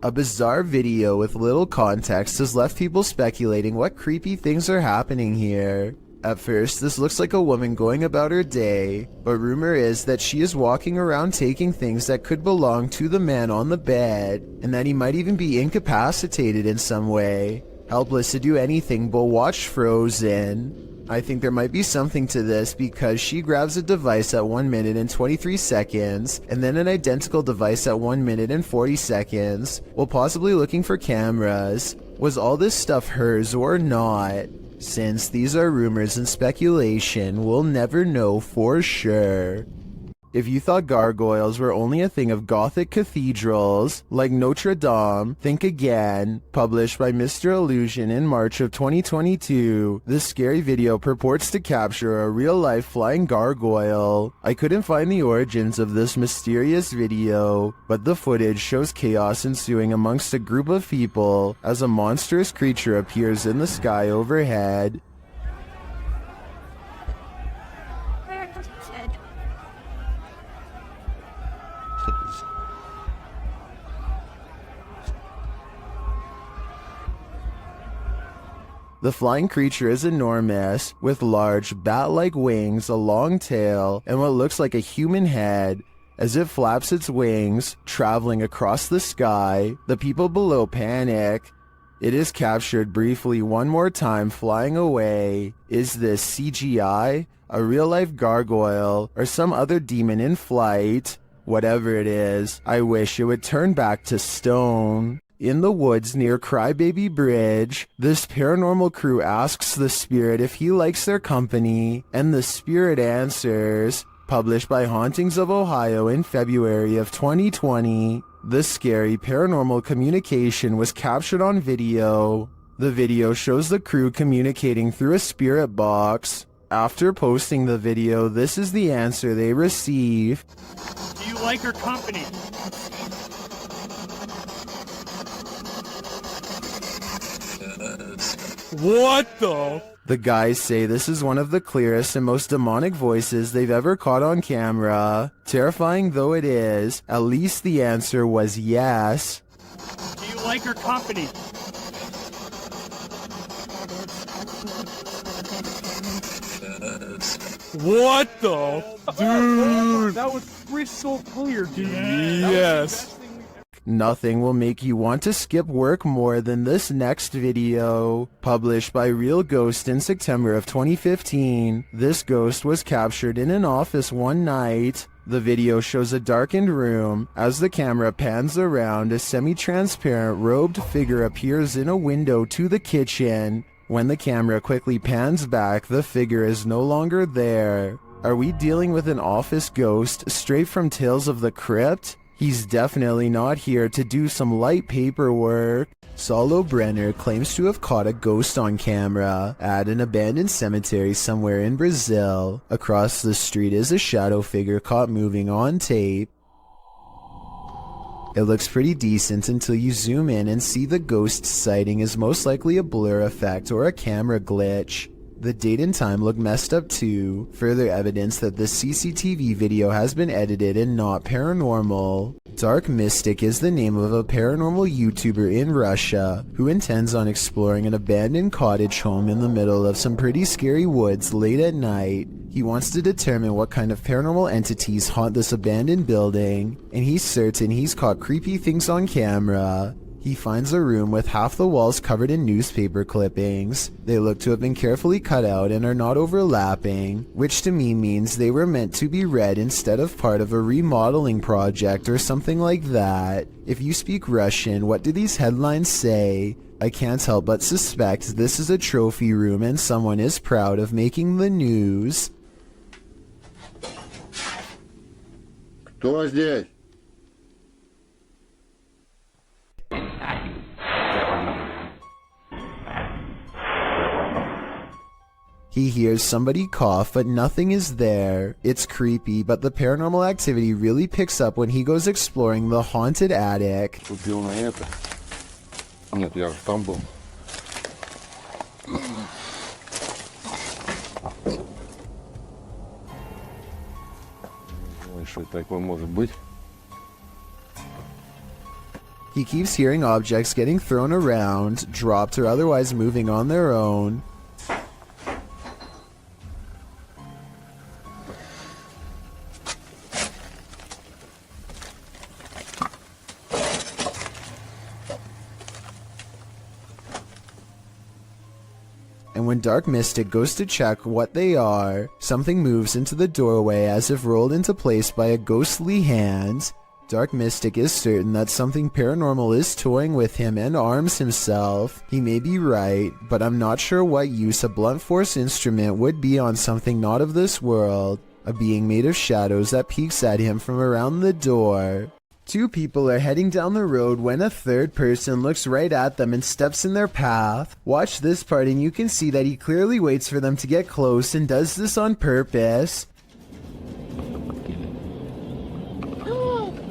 A bizarre video with little context has left people speculating what creepy things are happening here. At first, this looks like a woman going about her day, but rumor is that she is walking around taking things that could belong to the man on the bed, and that he might even be incapacitated in some way, helpless to do anything but watch frozen. I think there might be something to this because she grabs a device at 1 minute and 23 seconds and then an identical device at 1 minute and 40 seconds while possibly looking for cameras. Was all this stuff hers or not? Since these are rumors and speculation, we'll never know for sure. If you thought gargoyles were only a thing of Gothic cathedrals, like Notre Dame, think again. Published by Mr. Illusion in March of 2022, this scary video purports to capture a real-life flying gargoyle. I couldn't find the origins of this mysterious video, but the footage shows chaos ensuing amongst a group of people as a monstrous creature appears in the sky overhead. The flying creature is enormous, with large bat-like wings, a long tail, and what looks like a human head. As it flaps its wings, traveling across the sky, the people below panic. It is captured briefly one more time flying away. Is this CGI, a real-life gargoyle, or some other demon in flight? Whatever it is, I wish it would turn back to stone. In the woods near Crybaby Bridge, this paranormal crew asks the spirit if he likes their company, and the spirit answers. Published by Hauntings of Ohio in February of 2020, the scary paranormal communication was captured on video. The video shows the crew communicating through a spirit box. After posting the video, this is the answer they receive. Do you like her company? What the? The guys say this is one of the clearest and most demonic voices they've ever caught on camera. Terrifying though it is, at least the answer was yes. Do you like her company? What the? Dude! That was crystal clear, dude. Yes. Nothing will make you want to skip work more than this next video. Published by Real Ghost in September of 2015, this ghost was captured in an office one night. The video shows a darkened room. As the camera pans around, a semi-transparent robed figure appears in a window to the kitchen. When the camera quickly pans back, the figure is no longer there. Are we dealing with an office ghost straight from Tales of the Crypt? He's definitely not here to do some light paperwork. Saulo Brenner claims to have caught a ghost on camera at an abandoned cemetery somewhere in Brazil. Across the street is a shadow figure caught moving on tape. It looks pretty decent until you zoom in and see the ghost sighting is most likely a blur effect or a camera glitch. The date and time look messed up too, further evidence that the CCTV video has been edited and not paranormal. Dark Mystic is the name of a paranormal YouTuber in Russia who intends on exploring an abandoned cottage home in the middle of some pretty scary woods late at night. He wants to determine what kind of paranormal entities haunt this abandoned building, and he's certain he's caught creepy things on camera. He finds a room with half the walls covered in newspaper clippings. They look to have been carefully cut out and are not overlapping, which to me means they were meant to be read instead of part of a remodeling project or something like that. If you speak Russian, what do these headlines say? I can't help but suspect this is a trophy room and someone is proud of making the news. Кто здесь? He hears somebody cough, but nothing is there. It's creepy, but the paranormal activity really picks up when he goes exploring the haunted attic. Купил на это. Нет, я же там был. Ой, что такое может быть? He keeps hearing objects getting thrown around, dropped or otherwise moving on their own. And when Dark Mystic goes to check what they are, something moves into the doorway as if rolled into place by a ghostly hand. Dark Mystic is certain that something paranormal is toying with him and arms himself. He may be right, but I'm not sure what use a blunt force instrument would be on something not of this world. A being made of shadows that peeks at him from around the door. Two people are heading down the road when a third person looks right at them and steps in their path. Watch this part and you can see that he clearly waits for them to get close and does this on purpose.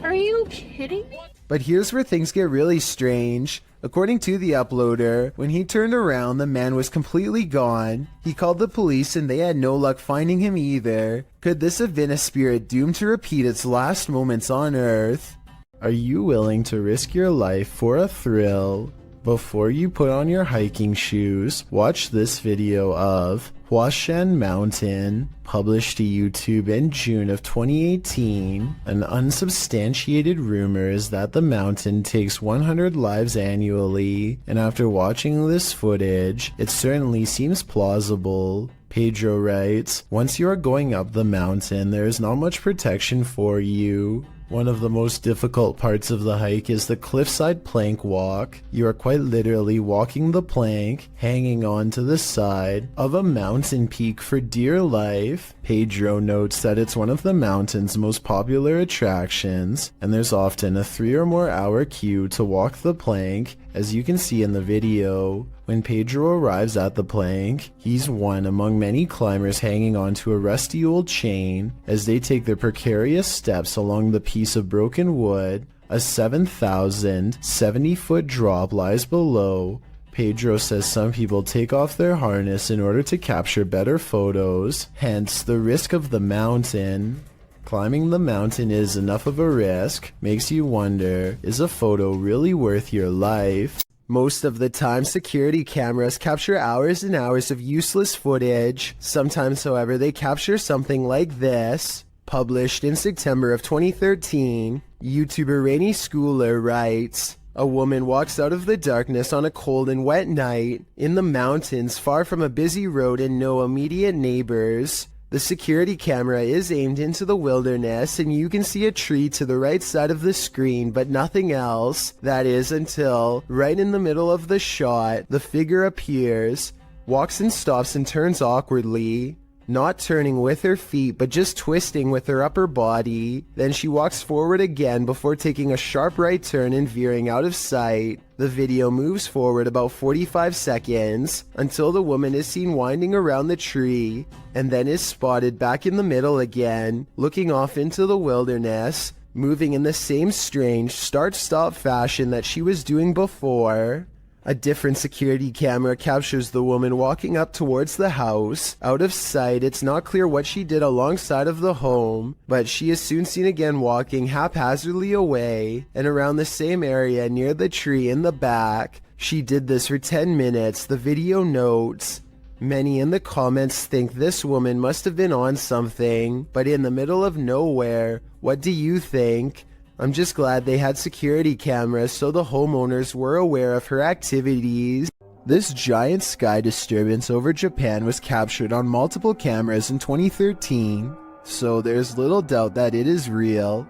Are you kidding me? But here's where things get really strange. According to the uploader, when he turned around, the man was completely gone. He called the police and they had no luck finding him either. Could this have been a spirit doomed to repeat its last moments on Earth? Are you willing to risk your life for a thrill? Before you put on your hiking shoes, watch this video of Huashan Mountain, published to YouTube in June of 2018. An unsubstantiated rumor is that the mountain takes 100 lives annually, and after watching this footage, it certainly seems plausible. Pedro writes, once you are going up the mountain, there is not much protection for you. One of the most difficult parts of the hike is the cliffside plank walk. You are quite literally walking the plank, hanging on to the side of a mountain peak for dear life. Pedro notes that it's one of the mountain's most popular attractions, and there's often a 3 or more hour queue to walk the plank, as you can see in the video. When Pedro arrives at the plank, he's one among many climbers hanging onto a rusty old chain as they take their precarious steps along the piece of broken wood. A 7,070-foot drop lies below. Pedro says some people take off their harness in order to capture better photos, hence the risk of the mountain. Climbing the mountain is enough of a risk, makes you wonder, is a photo really worth your life? Most of the time, security cameras capture hours and hours of useless footage. Sometimes, however, they capture something like this. Published in September of 2013, YouTuber Rainy Schooler writes, "A woman walks out of the darkness on a cold and wet night in the mountains far from a busy road and no immediate neighbors. The security camera is aimed into the wilderness and you can see a tree to the right side of the screen but nothing else. That is until, right in the middle of the shot, the figure appears, walks and stops and turns awkwardly, not turning with her feet but just twisting with her upper body. Then she walks forward again before taking a sharp right turn and veering out of sight. The video moves forward about 45 seconds until the woman is seen winding around the tree and then is spotted back in the middle again, looking off into the wilderness, moving in the same strange start-stop fashion that she was doing before. A different security camera captures the woman walking up towards the house. Out of sight, it's not clear what she did alongside of the home, but she is soon seen again walking haphazardly away and around the same area near the tree in the back. She did this for 10 minutes, the video notes. Many in the comments think this woman must have been on something, but in the middle of nowhere. What do you think? I'm just glad they had security cameras so the homeowners were aware of her activities." This giant sky disturbance over Japan was captured on multiple cameras in 2013, so there's little doubt that it is real.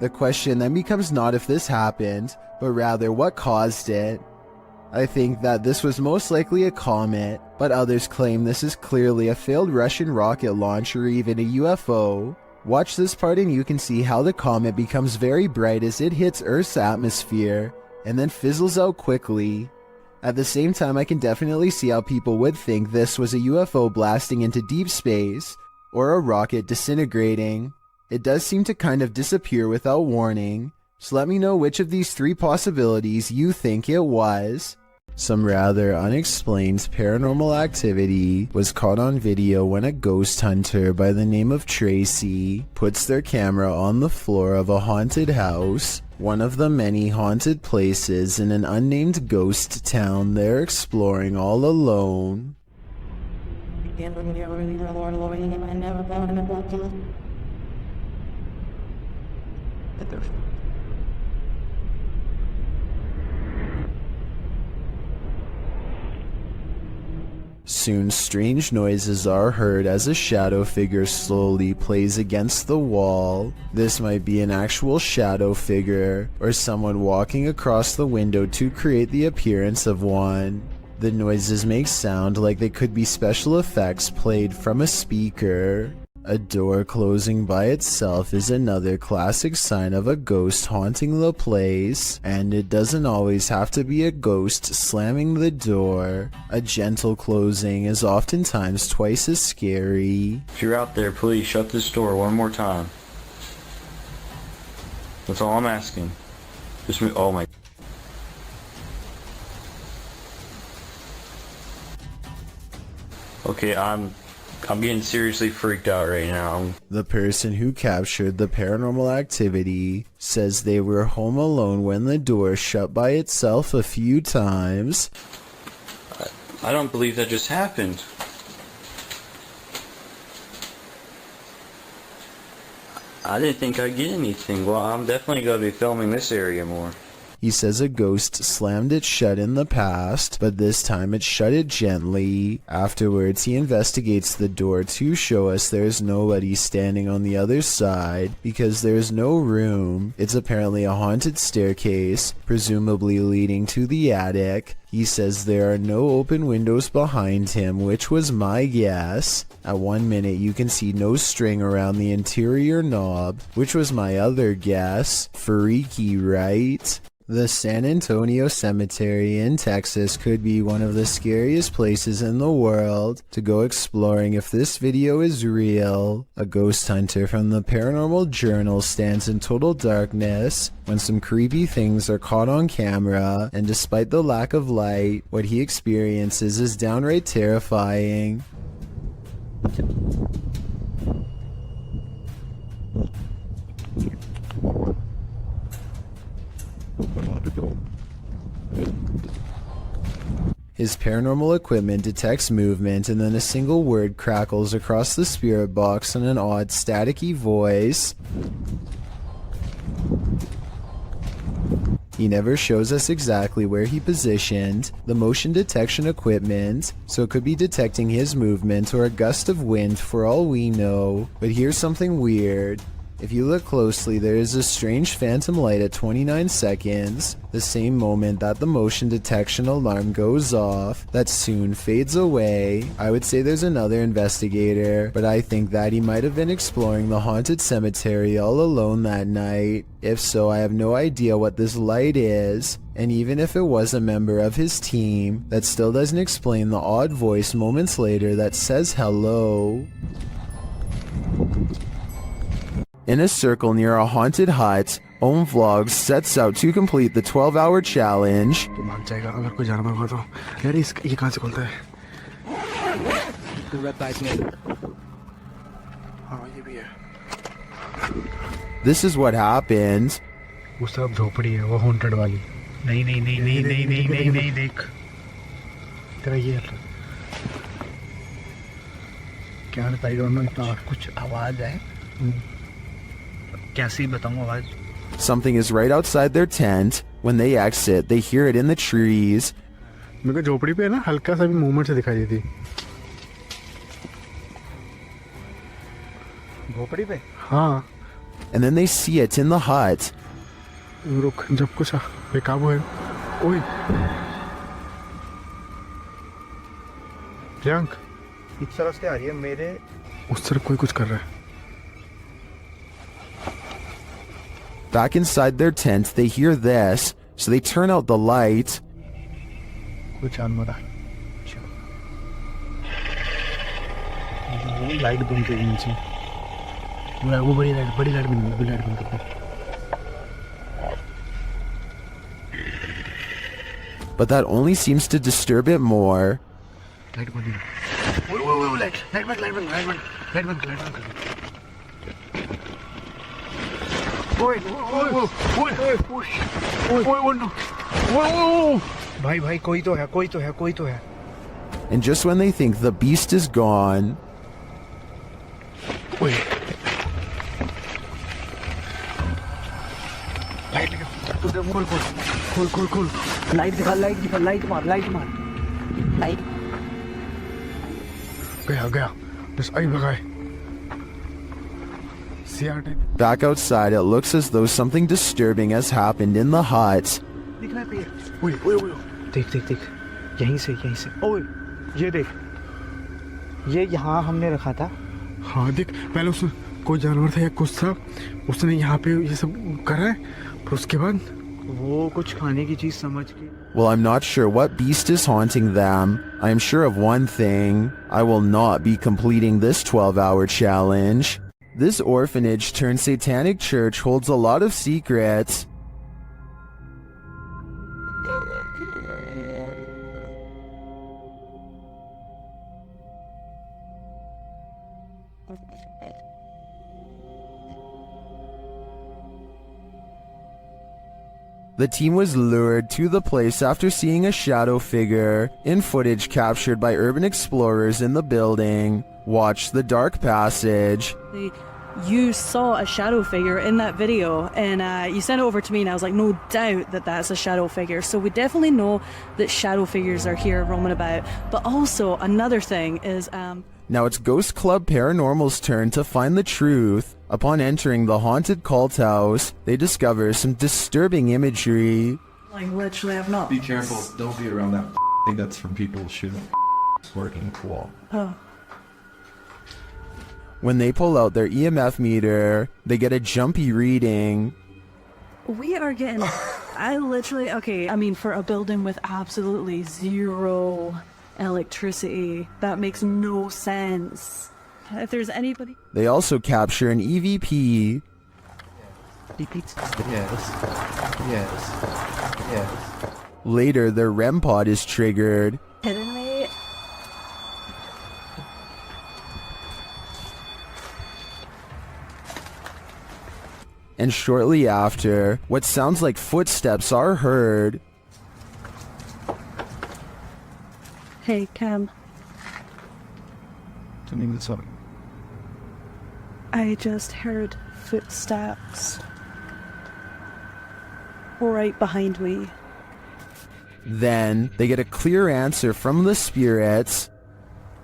The question then becomes not if this happened, but rather what caused it. I think that this was most likely a comet, but others claim this is clearly a failed Russian rocket launch or even a UFO. Watch this part and you can see how the comet becomes very bright as it hits Earth's atmosphere and then fizzles out quickly. At the same time, I can definitely see how people would think this was a UFO blasting into deep space or a rocket disintegrating. It does seem to kind of disappear without warning, so let me know which of these 3 possibilities you think it was. Some rather unexplained paranormal activity was caught on video when a ghost hunter by the name of Tracy puts their camera on the floor of a haunted house, one of the many haunted places in an unnamed ghost town they're exploring all alone. Soon strange noises are heard as a shadow figure slowly plays against the wall. This might be an actual shadow figure, or someone walking across the window to create the appearance of one. The noises make sound like they could be special effects played from a speaker. A door closing by itself is another classic sign of a ghost haunting the place, and it doesn't always have to be a ghost slamming the door. A gentle closing is oftentimes twice as scary. If you're out there, please shut this door one more time. That's all I'm asking. Just move. Oh my. Okay, I'm getting seriously freaked out right now. The person who captured the paranormal activity says they were home alone when the door shut by itself a few times. I don't believe that just happened. I didn't think I'd get anything. Well, I'm definitely going to be filming this area more. He says a ghost slammed it shut in the past, but this time it shut it gently. Afterwards, he investigates the door to show us there's nobody standing on the other side because there's no room. It's apparently a haunted staircase, presumably leading to the attic. He says there are no open windows behind him, which was my guess. At 1 minute you can see no string around the interior knob, which was my other guess. Freaky, right? The San Antonio Cemetery in Texas could be one of the scariest places in the world to go exploring if this video is real. A ghost hunter from the Paranormal Journal stands in total darkness when some creepy things are caught on camera, and despite the lack of light, what he experiences is downright terrifying. His paranormal equipment detects movement, and then a single word crackles across the spirit box in an odd staticky voice. He never shows us exactly where he positioned the motion detection equipment, so it could be detecting his movement or a gust of wind for all we know. But here's something weird. If you look closely, there is a strange phantom light at 29 seconds, the same moment that the motion detection alarm goes off, that soon fades away. I would say there's another investigator, but I think that he might have been exploring the haunted cemetery all alone that night. If so, I have no idea what this light is, and even if it was a member of his team, that still doesn't explain the odd voice moments later that says hello. In a circle near a haunted hut, Om Vlogs sets out to complete the 12-hour challenge. This is what happened. Something is right outside their tent. When they exit, they hear it in the trees. मेरे को झोपड़ी पे ना हल्का सा भी movement से दिखाई देती झोपड़ी पे हाँ And then they see it in the hut. रुक जब कुछ बेकाबू है ओए प्रियंक इस तरफ से आ रही है मेरे उस तरफ कोई कुछ कर रहा है Back inside their tent, they hear this, so they turn out the light. कुछ जानवर है लाइट बंद कर नीचे वो बड़ी लाइट बंद कर But that only seems to disturb it more. Light बंद वो लाइट बंद भाई कोई तो है And just when they think the beast is gone, खोल लाइट दिखा लाइट मार गया बस आई भगाए back outside, it looks as though something disturbing has happened in the hut. दिख रहा है देख यहीं से ओए ये देख ये यहाँ हमने रखा था हाँ देख पहले उसमें कोई जानवर था या कुछ था उसने यहाँ पे ये सब करा है फिर उसके बाद वो कुछ खाने की चीज समझ के Well, I'm not sure what beast is haunting them. I am sure of one thing. I will not be completing this 12-hour challenge. This orphanage turned satanic church holds a lot of secrets. The team was lured to the place after seeing a shadow figure in footage captured by urban explorers in the building. Watch the dark passage. you saw a shadow figure in that video, and you sent it over to me, and I was like, no doubt that that's a shadow figure. So we definitely know that shadow figures are here roaming about. But also another thing is now it's Ghost Club Paranormal's turn to find the truth. Upon entering the haunted cult house, they discover some disturbing imagery. like literally I've not. Be careful, don't be around that thing that's from people shooting working cool. Oh. When they pull out their EMF meter, they get a jumpy reading. We are getting, I literally, okay, I mean, for a building with absolutely zero electricity, that makes no sense. If there's anybody... They also capture an EVP. Yes. Later, their REM pod is triggered. Kidding me? And shortly after, what sounds like footsteps are heard. Hey, Cam. Turning this up. I just heard footsteps right behind me. Then, they get a clear answer from the spirits.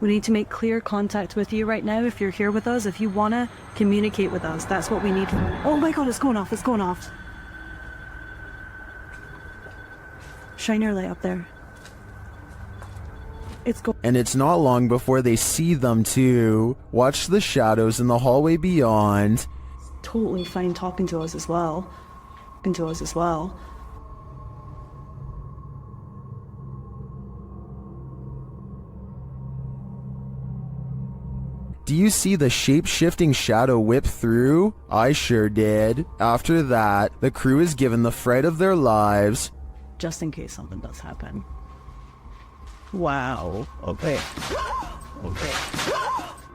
We need to make clear contact with you right now if you're here with us. If you want to communicate with us, that's what we need. Oh my god, it's going off, it's going off. Shine your light up there. And it's not long before they see them too. Watch the shadows in the hallway beyond. Totally fine talking to us as well. Do you see the shape-shifting shadow whip through? I sure did. After that, the crew is given the fright of their lives. Just in case something does happen. Wow. Okay.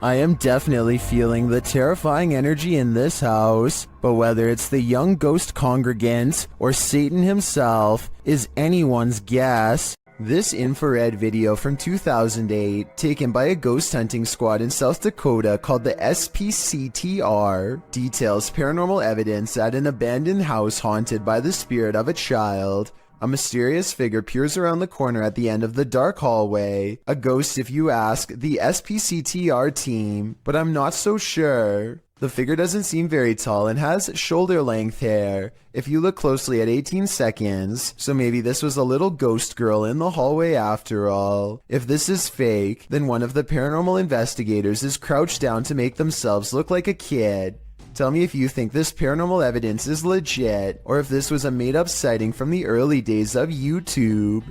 I am definitely feeling the terrifying energy in this house, but whether it's the young ghost congregant or Satan himself is anyone's guess. This infrared video from 2008, taken by a ghost hunting squad in South Dakota called the SPCTR, details paranormal evidence at an abandoned house haunted by the spirit of a child. A mysterious figure peers around the corner at the end of the dark hallway. A ghost if you ask the SPCTR team, but I'm not so sure. The figure doesn't seem very tall and has shoulder-length hair, if you look closely at 18 seconds, so maybe this was a little ghost girl in the hallway after all. If this is fake, then one of the paranormal investigators is crouched down to make themselves look like a kid. Tell me if you think this paranormal evidence is legit, or if this was a made-up sighting from the early days of YouTube.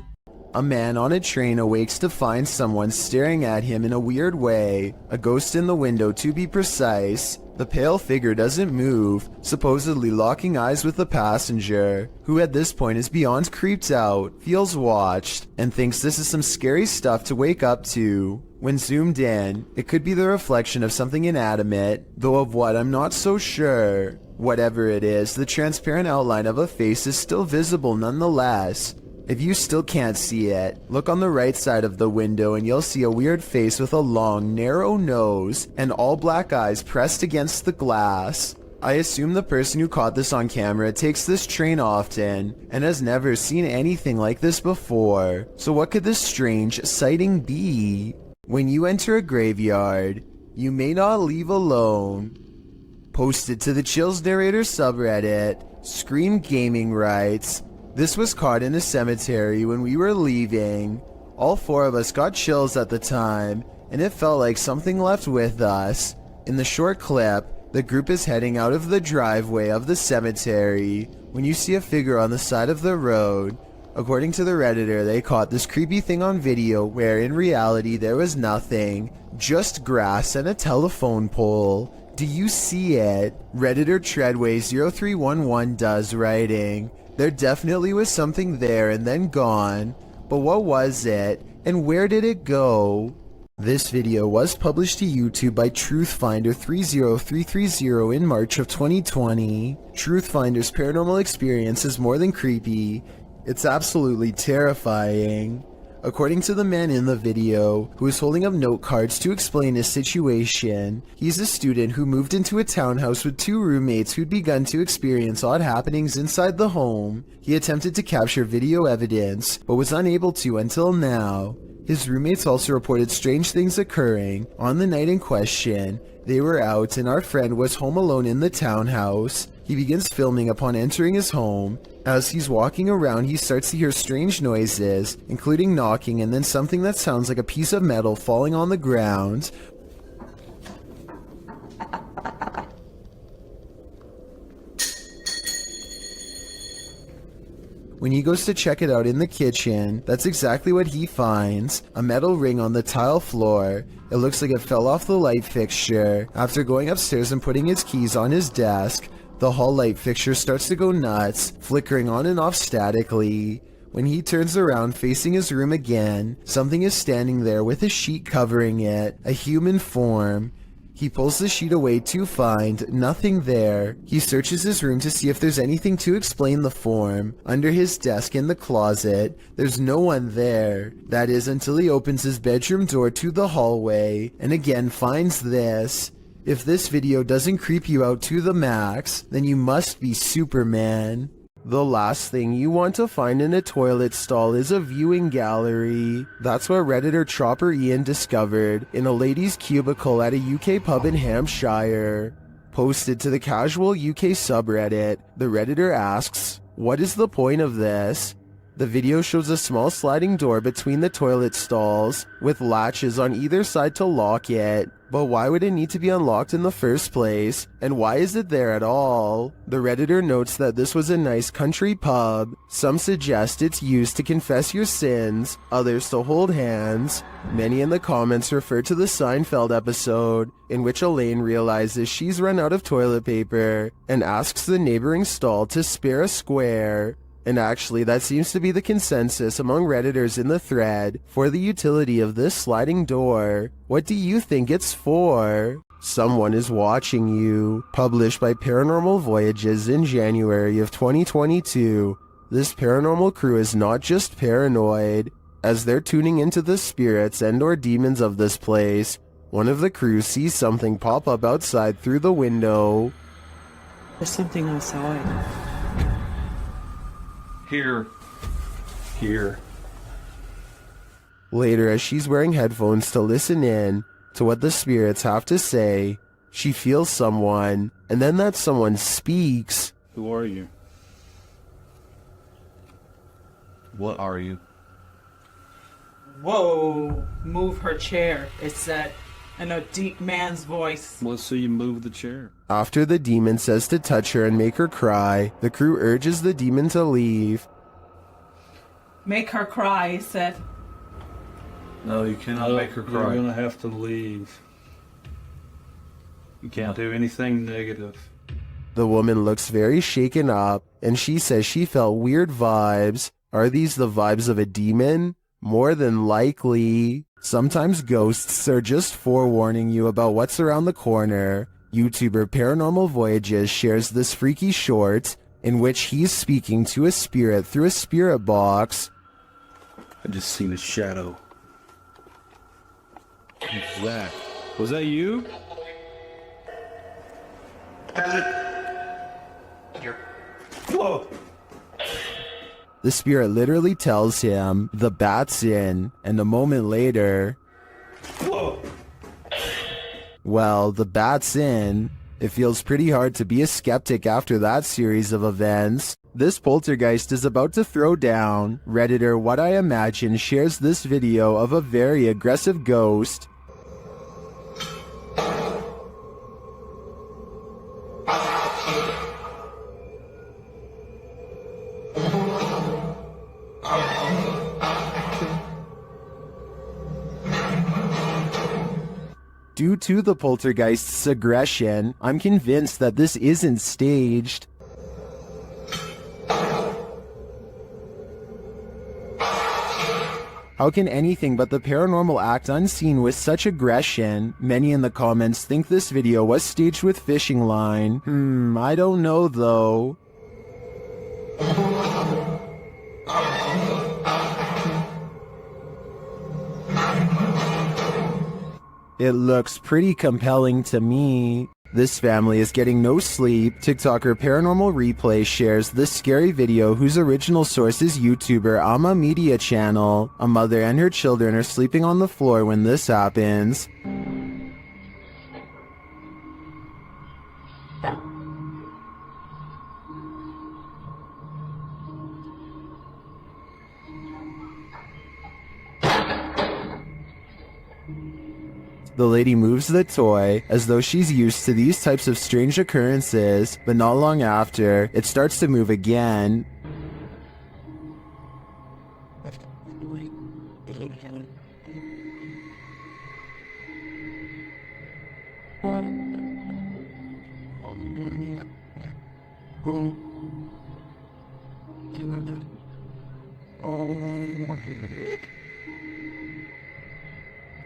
A man on a train awakes to find someone staring at him in a weird way, a ghost in the window to be precise. The pale figure doesn't move, supposedly locking eyes with the passenger, who at this point is beyond creeped out, feels watched, and thinks this is some scary stuff to wake up to. When zoomed in, it could be the reflection of something inanimate, though of what I'm not so sure. Whatever it is, the transparent outline of a face is still visible nonetheless. If you still can't see it, look on the right side of the window and you'll see a weird face with a long, narrow nose and all black eyes pressed against the glass. I assume the person who caught this on camera takes this train often and has never seen anything like this before. So what could this strange sighting be? When you enter a graveyard, you may not leave alone. Posted to the Chills Narrator subreddit, Scream Gaming writes, "This was caught in a cemetery when we were leaving. All four of us got chills at the time, and it felt like something left with us. In the short clip, the group is heading out of the driveway of the cemetery when you see a figure on the side of the road. According to the Redditor, they caught this creepy thing on video where in reality there was nothing, just grass and a telephone pole. Do you see it?" Redditor Treadway0311 does, writing, "There definitely was something there and then gone, but what was it, and where did it go?" This video was published to YouTube by Truthfinder30330 in March of 2020. Truthfinder's paranormal experience is more than creepy, it's absolutely terrifying. According to the man in the video, who is holding up note cards to explain his situation, he's a student who moved into a townhouse with 2 roommates who'd begun to experience odd happenings inside the home. He attempted to capture video evidence, but was unable to until now. His roommates also reported strange things occurring. On the night in question, they were out and our friend was home alone in the townhouse. He begins filming upon entering his home. As he's walking around, he starts to hear strange noises, including knocking and then something that sounds like a piece of metal falling on the ground. When he goes to check it out in the kitchen, that's exactly what he finds. A metal ring on the tile floor. It looks like it fell off the light fixture. After going upstairs and putting his keys on his desk, the hall light fixture starts to go nuts, flickering on and off statically. When he turns around facing his room again, something is standing there with a sheet covering it, a human form. He pulls the sheet away to find nothing there. He searches his room to see if there's anything to explain the form. Under his desk in the closet, there's no one there. That is until he opens his bedroom door to the hallway and again finds this. If this video doesn't creep you out to the max, then you must be Superman. The last thing you want to find in a toilet stall is a viewing gallery. That's what Redditor Chopper Ian discovered in a ladies' cubicle at a UK pub in Hampshire. Posted to the casual UK subreddit, the Redditor asks, "What is the point of this?" The video shows a small sliding door between the toilet stalls, with latches on either side to lock it. But why would it need to be unlocked in the first place? And why is it there at all? The Redditor notes that this was a nice country pub. Some suggest it's used to confess your sins, others to hold hands. Many in the comments refer to the Seinfeld episode, in which Elaine realizes she's run out of toilet paper and asks the neighboring stall to spare a square. And actually, that seems to be the consensus among Redditors in the thread for the utility of this sliding door. What do you think it's for? Someone is watching you. Published by Paranormal Voyages in January of 2022. This paranormal crew is not just paranoid. As they're tuning into the spirits and or demons of this place, one of the crew sees something pop up outside through the window. There's something outside. Here. Later, as she's wearing headphones to listen in to what the spirits have to say, she feels someone, and then that someone speaks. Who are you? What are you? Whoa, move her chair. It's that in a deep man's voice. Let's see you move the chair. After the demon says to touch her and make her cry, the crew urges the demon to leave. Make her cry, he said. No, you cannot make her cry. You're gonna have to leave. You can't do anything negative. The woman looks very shaken up, and she says she felt weird vibes. Are these the vibes of a demon? More than likely. Sometimes ghosts are just forewarning you about what's around the corner. YouTuber Paranormal Voyages shares this freaky short in which he's speaking to a spirit through a spirit box. I just seen a shadow. Who's that? Was that you? Whoa! The spirit literally tells him the bat's in, and a moment later, Whoa! Well, the bat's in. It feels pretty hard to be a skeptic after that series of events. This poltergeist is about to throw down. Redditor What I Imagine shares this video of a very aggressive ghost. Due to the poltergeist's aggression, I'm convinced that this isn't staged. How can anything but the paranormal act unseen with such aggression? Many in the comments think this video was staged with fishing line. I don't know though. It looks pretty compelling to me. This family is getting no sleep. TikToker Paranormal Replay shares this scary video whose original source is YouTuber Ama Media Channel. A mother and her children are sleeping on the floor when this happens. The lady moves the toy as though she's used to these types of strange occurrences, but not long after, it starts to move again.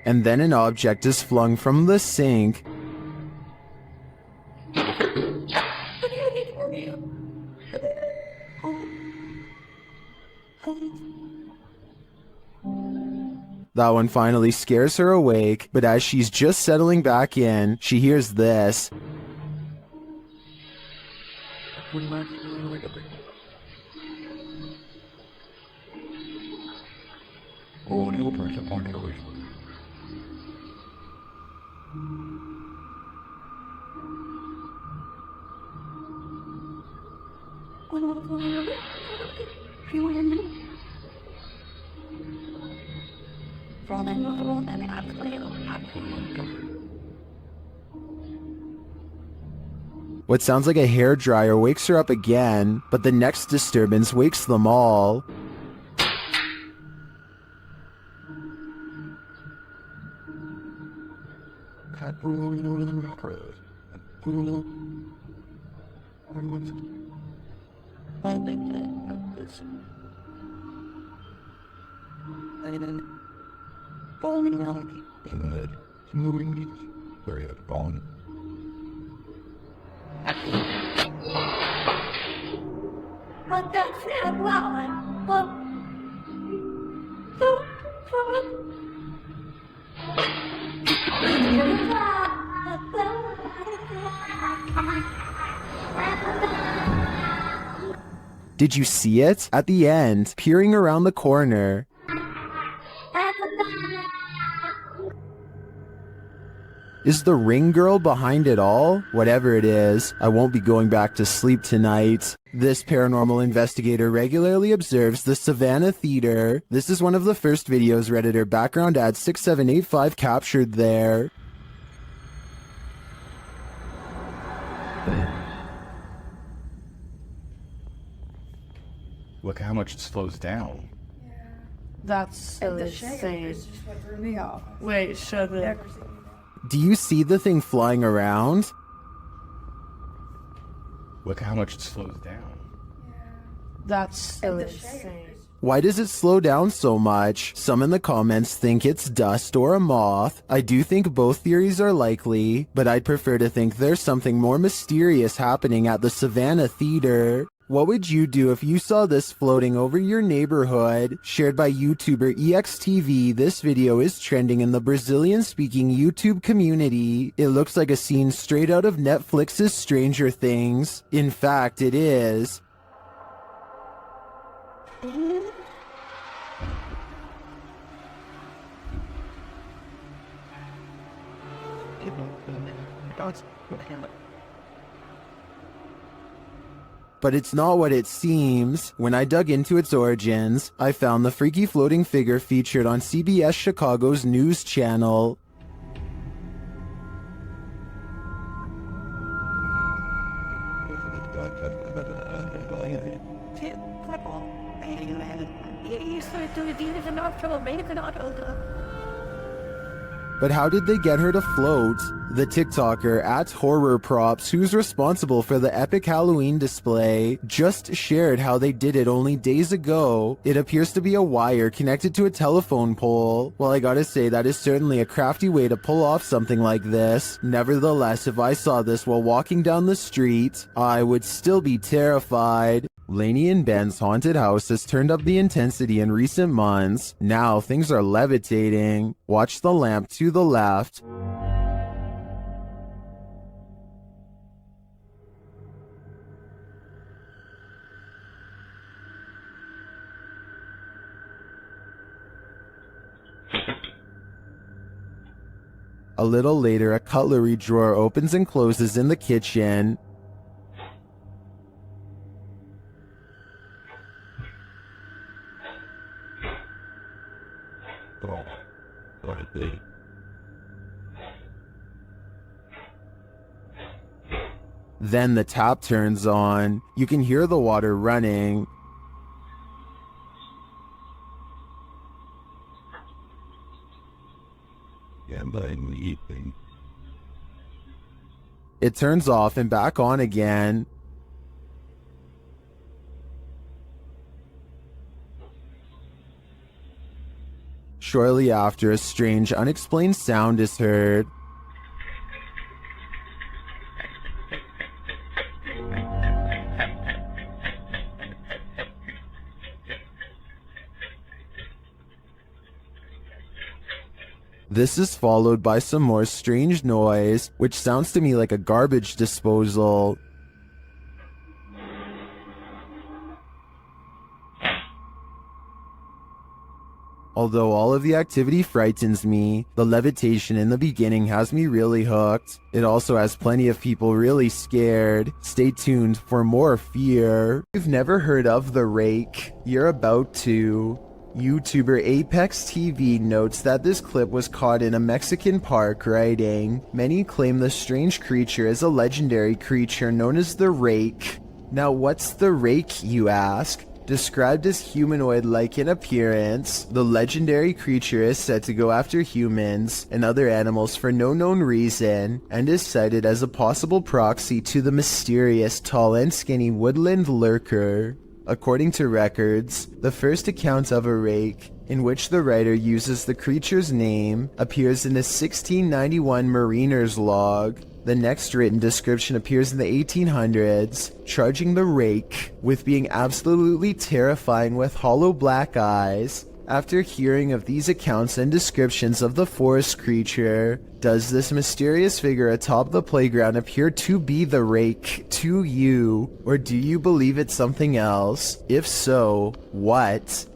And then an object is flung from the sink. That one finally scares her awake, but as she's just settling back in, she hears this. What sounds like a hairdryer wakes her up again, but the next disturbance wakes them all. Did you see it? At the end, peering around the corner. Is the ring girl behind it all? Whatever it is, I won't be going back to sleep tonight. This paranormal investigator regularly observes the Savannah Theater. This is one of the first videos Redditor background ad 6785 captured there. Look how much it slows down. That's insane. Wait, shut it. Do you see the thing flying around? Look how much it slows down. That's insane. Why does it slow down so much? Some in the comments think it's dust or a moth. I do think both theories are likely, but I'd prefer to think there's something more mysterious happening at the Savannah Theater. What would you do if you saw this floating over your neighborhood? Shared by YouTuber EXTV, this video is trending in the Brazilian-speaking YouTube community. It looks like a scene straight out of Netflix's Stranger Things. In fact, it is. But it's not what it seems. When I dug into its origins, I found the freaky floating figure featured on CBS Chicago's news channel. But how did they get her to float? The TikToker @HorrorProps, who's responsible for the epic Halloween display, just shared how they did it only days ago. It appears to be a wire connected to a telephone pole. Well, I gotta say, that is certainly a crafty way to pull off something like this. Nevertheless, if I saw this while walking down the street, I would still be terrified. Lainey and Ben's haunted house has turned up the intensity in recent months. Now things are levitating. Watch the lamp to the left. A little later, a cutlery drawer opens and closes in the kitchen. Then the tap turns on. You can hear the water running. It turns off and back on again. Shortly after, a strange, unexplained sound is heard. This is followed by some more strange noise, which sounds to me like a garbage disposal. Although all of the activity frightens me, the levitation in the beginning has me really hooked. It also has plenty of people really scared. Stay tuned for more fear. If you've never heard of The Rake, you're about to. YouTuber Apex TV notes that this clip was caught in a Mexican park, writing, "Many claim the strange creature is a legendary creature known as the Rake." Now what's the Rake, you ask? Described as humanoid-like in appearance, the legendary creature is said to go after humans and other animals for no known reason, and is cited as a possible proxy to the mysterious tall and skinny woodland lurker. According to records, the first account of a rake, in which the writer uses the creature's name, appears in a 1691 mariner's log. The next written description appears in the 1800s, charging the rake with being absolutely terrifying with hollow black eyes. After hearing of these accounts and descriptions of the forest creature, does this mysterious figure atop the playground appear to be the rake to you, or do you believe it's something else? If so, what?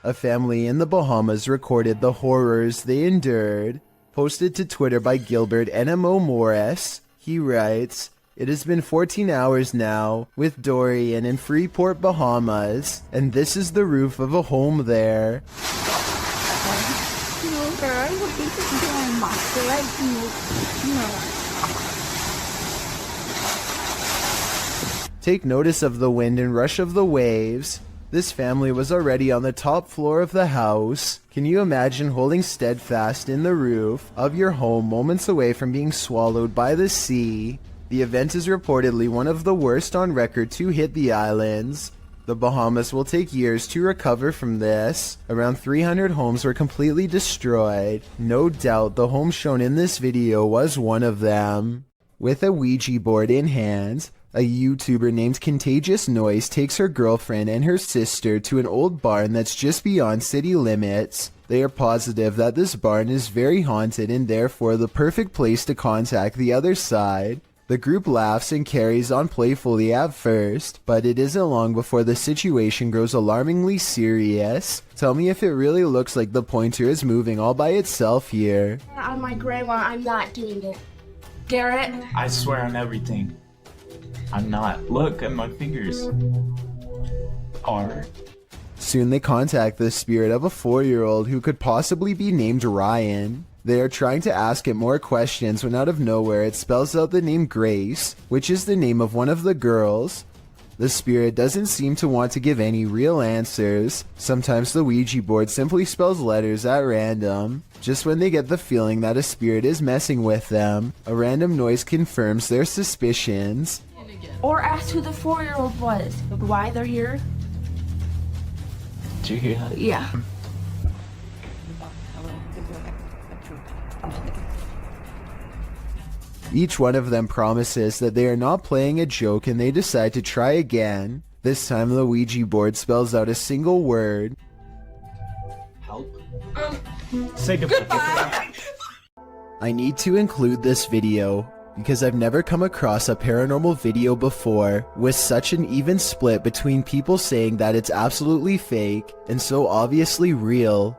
A family in the Bahamas recorded the horrors they endured. Posted to Twitter by Gilbert NMO Morris, he writes, "It has been 14 hours now, with Dorian in Freeport, Bahamas, and this is the roof of a home there." Take notice of the wind and rush of the waves. This family was already on the top floor of the house. Can you imagine holding steadfast in the roof of your home moments away from being swallowed by the sea? The event is reportedly one of the worst on record to hit the islands. The Bahamas will take years to recover from this. Around 300 homes were completely destroyed. No doubt the home shown in this video was one of them. With a Ouija board in hand, a YouTuber named Contagious Noise takes her girlfriend and her sister to an old barn that's just beyond city limits. They are positive that this barn is very haunted and therefore the perfect place to contact the other side. The group laughs and carries on playfully at first, but it isn't long before the situation grows alarmingly serious. Tell me if it really looks like the pointer is moving all by itself here. On my grandma, I'm not doing it. Garrett? I swear on everything. I'm not. Look at my fingers. Soon they contact the spirit of a 4-year-old who could possibly be named Ryan. They are trying to ask it more questions when out of nowhere it spells out the name Grace, which is the name of one of the girls. The spirit doesn't seem to want to give any real answers. Sometimes the Ouija board simply spells letters at random. Just when they get the feeling that a spirit is messing with them, a random noise confirms their suspicions. Or ask who the 4-year-old was, why they're here. Did you hear that? Yeah. Each one of them promises that they are not playing a joke and they decide to try again. This time the Ouija board spells out a single word. Help. Say goodbye. I need to include this video because I've never come across a paranormal video before with such an even split between people saying that it's absolutely fake and so obviously real.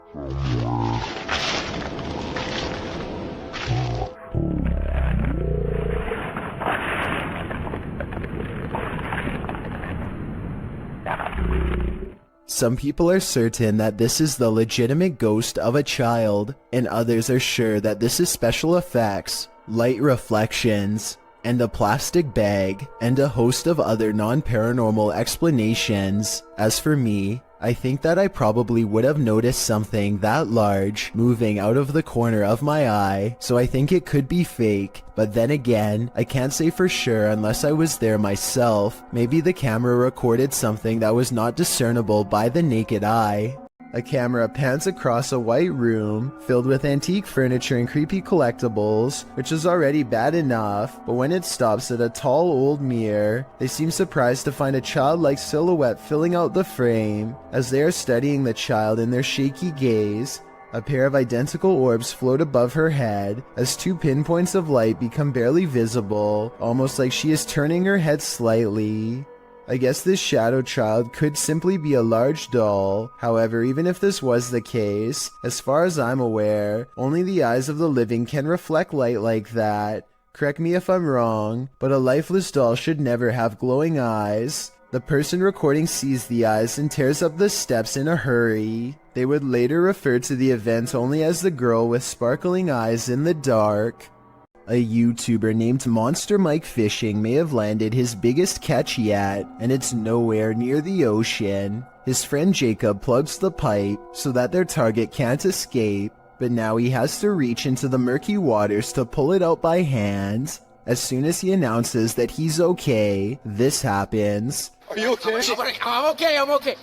Some people are certain that this is the legitimate ghost of a child, and others are sure that this is special effects, light reflections, and a plastic bag, and a host of other non-paranormal explanations. As for me, I think that I probably would have noticed something that large moving out of the corner of my eye, so I think it could be fake. But then again, I can't say for sure unless I was there myself. Maybe the camera recorded something that was not discernible by the naked eye. A camera pans across a white room filled with antique furniture and creepy collectibles, which is already bad enough, but when it stops at a tall old mirror, they seem surprised to find a childlike silhouette filling out the frame. As they are studying the child in their shaky gaze, a pair of identical orbs float above her head as two pinpoints of light become barely visible, almost like she is turning her head slightly. I guess this shadow child could simply be a large doll. However, even if this was the case, as far as I'm aware, only the eyes of the living can reflect light like that. Correct me if I'm wrong, but a lifeless doll should never have glowing eyes. The person recording sees the eyes and tears up the steps in a hurry. They would later refer to the event only as the girl with sparkling eyes in the dark. A YouTuber named Monster Mike Fishing may have landed his biggest catch yet, and it's nowhere near the ocean. His friend Jacob plugs the pipe so that their target can't escape, but now he has to reach into the murky waters to pull it out by hand. As soon as he announces that he's okay, this happens. Are you okay? I'm okay.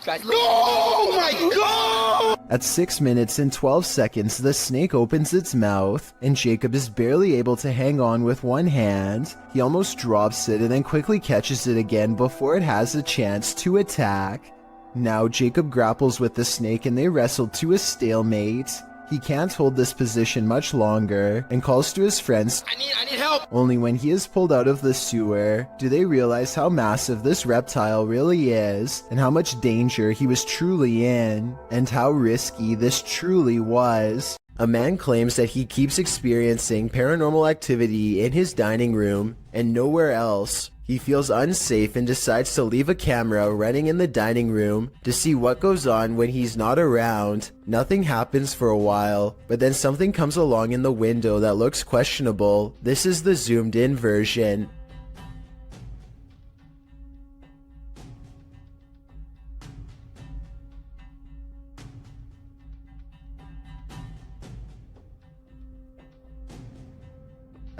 Guys, no! Oh my god! At 6 minutes and 12 seconds, the snake opens its mouth, and Jacob is barely able to hang on with one hand. He almost drops it and then quickly catches it again before it has a chance to attack. Now Jacob grapples with the snake and they wrestle to a stalemate. He can't hold this position much longer and calls to his friends. I need help! Only when he is pulled out of the sewer do they realize how massive this reptile really is and how much danger he was truly in and how risky this truly was. A man claims that he keeps experiencing paranormal activity in his dining room and nowhere else. He feels unsafe and decides to leave a camera running in the dining room to see what goes on when he's not around. Nothing happens for a while, but then something comes along in the window that looks questionable. This is the zoomed in version.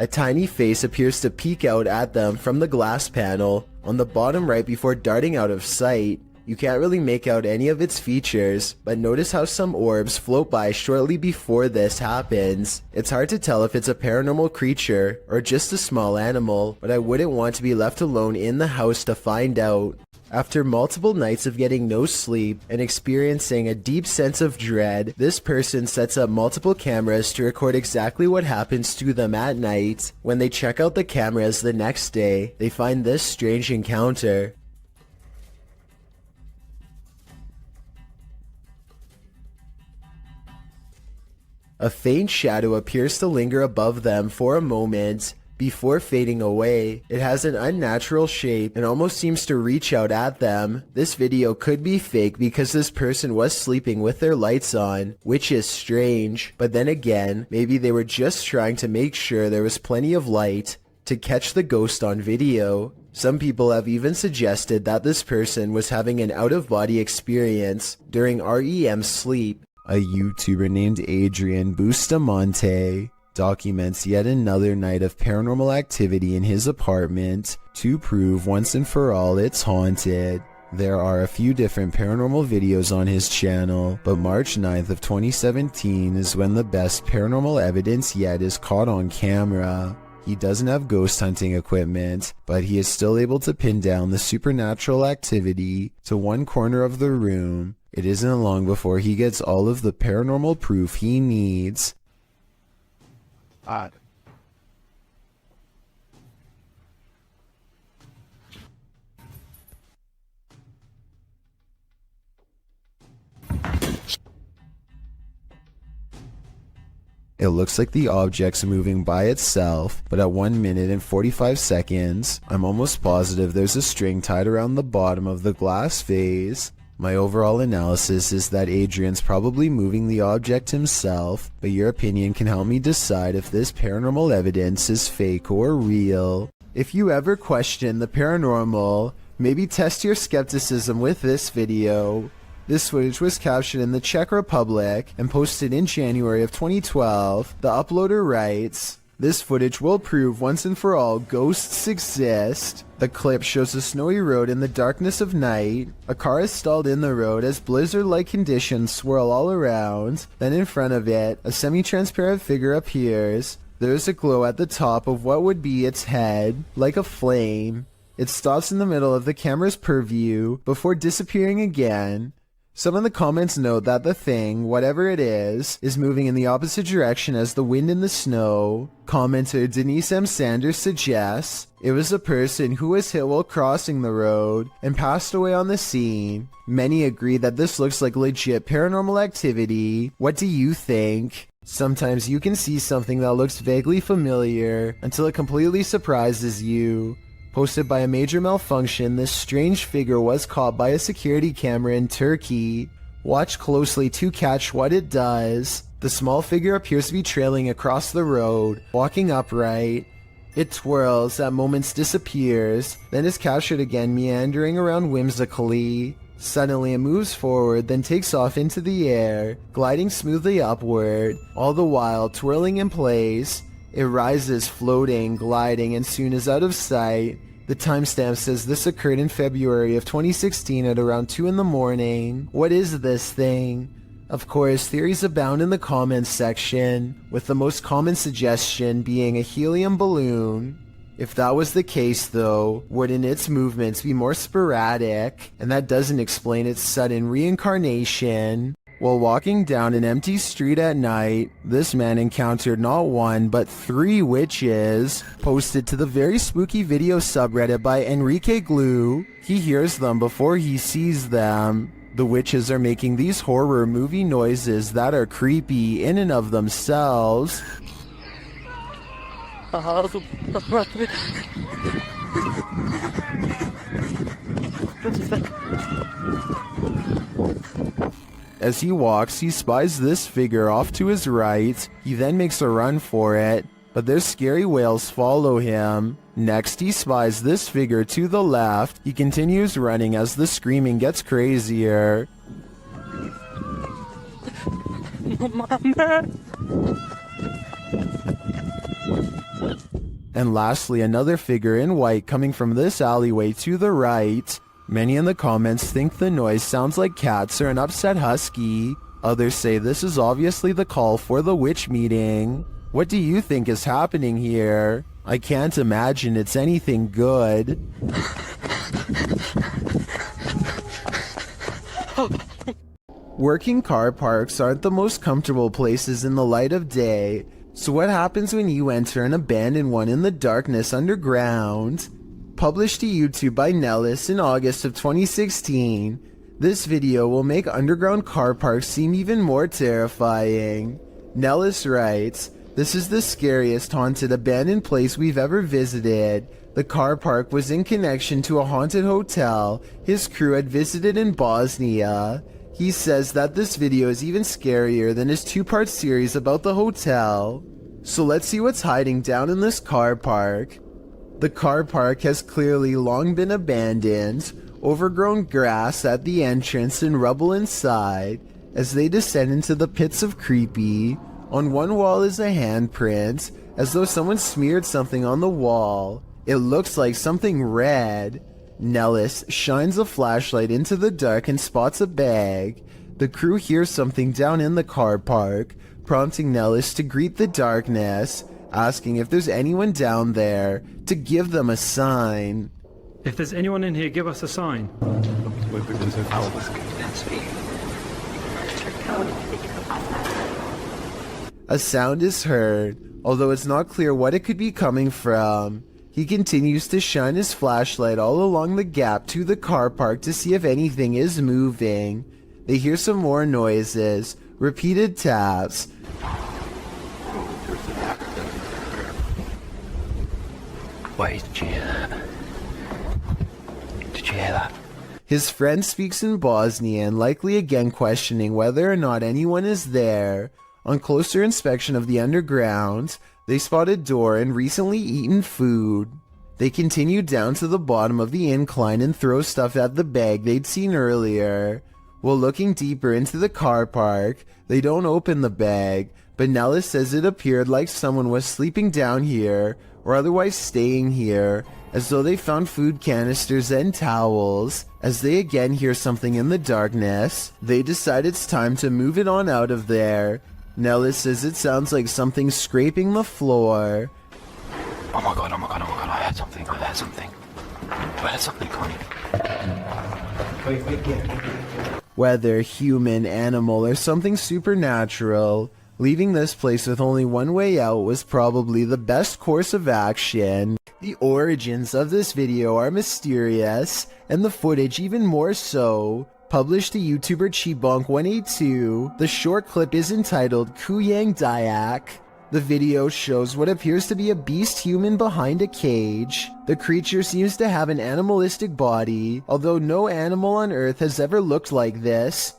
A tiny face appears to peek out at them from the glass panel on the bottom right before darting out of sight. You can't really make out any of its features, but notice how some orbs float by shortly before this happens. It's hard to tell if it's a paranormal creature or just a small animal, but I wouldn't want to be left alone in the house to find out. After multiple nights of getting no sleep and experiencing a deep sense of dread, this person sets up multiple cameras to record exactly what happens to them at night. When they check out the cameras the next day, they find this strange encounter. A faint shadow appears to linger above them for a moment before fading away. It has an unnatural shape and almost seems to reach out at them. This video could be fake because this person was sleeping with their lights on, which is strange. But then again, maybe they were just trying to make sure there was plenty of light to catch the ghost on video. Some people have even suggested that this person was having an out-of-body experience during REM sleep. A YouTuber named Adrian Bustamante documents yet another night of paranormal activity in his apartment to prove once and for all it's haunted. There are a few different paranormal videos on his channel, but March 9th of 2017 is when the best paranormal evidence yet is caught on camera. He doesn't have ghost hunting equipment, but he is still able to pin down the supernatural activity to one corner of the room. It isn't long before he gets all of the paranormal proof he needs. Odd. It looks like the object's moving by itself, but at 1 minute and 45 seconds, I'm almost positive there's a string tied around the bottom of the glass vase. My overall analysis is that Adrian's probably moving the object himself, but your opinion can help me decide if this paranormal evidence is fake or real. If you ever question the paranormal, maybe test your skepticism with this video. This footage was captured in the Czech Republic and posted in January of 2012. The uploader writes, "This footage will prove once and for all ghosts exist." The clip shows a snowy road in the darkness of night. A car is stalled in the road as blizzard-like conditions swirl all around. Then in front of it, a semi-transparent figure appears. There is a glow at the top of what would be its head, like a flame. It stops in the middle of the camera's purview before disappearing again. Some of the comments note that the thing, whatever it is moving in the opposite direction as the wind and the snow. Commenter Denise M. Sanders suggests it was a person who was hit while crossing the road and passed away on the scene. Many agree that this looks like legit paranormal activity. What do you think? Sometimes you can see something that looks vaguely familiar until it completely surprises you. Posted by a major malfunction, this strange figure was caught by a security camera in Turkey. Watch closely to catch what it does. The small figure appears to be trailing across the road, walking upright. It twirls, at moments disappears, then is captured again meandering around whimsically. Suddenly it moves forward, then takes off into the air, gliding smoothly upward, all the while twirling in place. It rises, floating, gliding, and soon is out of sight. The timestamp says this occurred in February of 2016 at around 2 in the morning. What is this thing? Of course, theories abound in the comments section, with the most common suggestion being a helium balloon. If that was the case though, wouldn't its movements be more sporadic? And that doesn't explain its sudden reincarnation. While walking down an empty street at night, this man encountered not one but 3 witches. Posted to the very spooky video subreddit by Enrique Glue, he hears them before he sees them. The witches are making these horror movie noises that are creepy in and of themselves. As he walks, he spies this figure off to his right. He then makes a run for it, but their scary wails follow him. Next, he spies this figure to the left. He continues running as the screaming gets crazier. And lastly, another figure in white coming from this alleyway to the right. Many in the comments think the noise sounds like cats or an upset husky. Others say this is obviously the call for the witch meeting. What do you think is happening here? I can't imagine it's anything good. Working car parks aren't the most comfortable places in the light of day. So what happens when you enter an abandoned one in the darkness underground? Published to YouTube by Nellis in August of 2016, this video will make underground car parks seem even more terrifying. Nellis writes, "This is the scariest haunted abandoned place we've ever visited. The car park was in connection to a haunted hotel his crew had visited in Bosnia. He says that this video is even scarier than his 2-part series about the hotel. So let's see what's hiding down in this car park." The car park has clearly long been abandoned, overgrown grass at the entrance and rubble inside. As they descend into the pits of creepy, on one wall is a handprint, as though someone smeared something on the wall. It looks like something red. Nellis shines a flashlight into the dark and spots a bag. The crew hears something down in the car park, prompting Nellis to greet the darkness. asking if there's anyone down there to give them a sign. If there's anyone in here, give us a sign. A sound is heard, although it's not clear what it could be coming from. He continues to shine his flashlight all along the gap to the car park to see if anything is moving. They hear some more noises, repeated taps. Wait, did you hear that? Did you hear that? His friend speaks in Bosnian, likely again questioning whether or not anyone is there. On closer inspection of the underground, they spotted door and recently eaten food. They continue down to the bottom of the incline and throw stuff at the bag they'd seen earlier. While looking deeper into the car park, they don't open the bag, but Nellis says it appeared like someone was sleeping down here or otherwise staying here, as though they found food canisters and towels. As they again hear something in the darkness, they decide it's time to move it on out of there. Nellis says it sounds like something scraping the floor. Oh my god, I heard something, I heard something coming. Whether human, animal, or something supernatural, leaving this place with only one way out was probably the best course of action. The origins of this video are mysterious, and the footage even more so. Published to YouTuber Chibonk182, the short clip is entitled Kuyang Dayak. The video shows what appears to be a beast human behind a cage. The creature seems to have an animalistic body, although no animal on Earth has ever looked like this.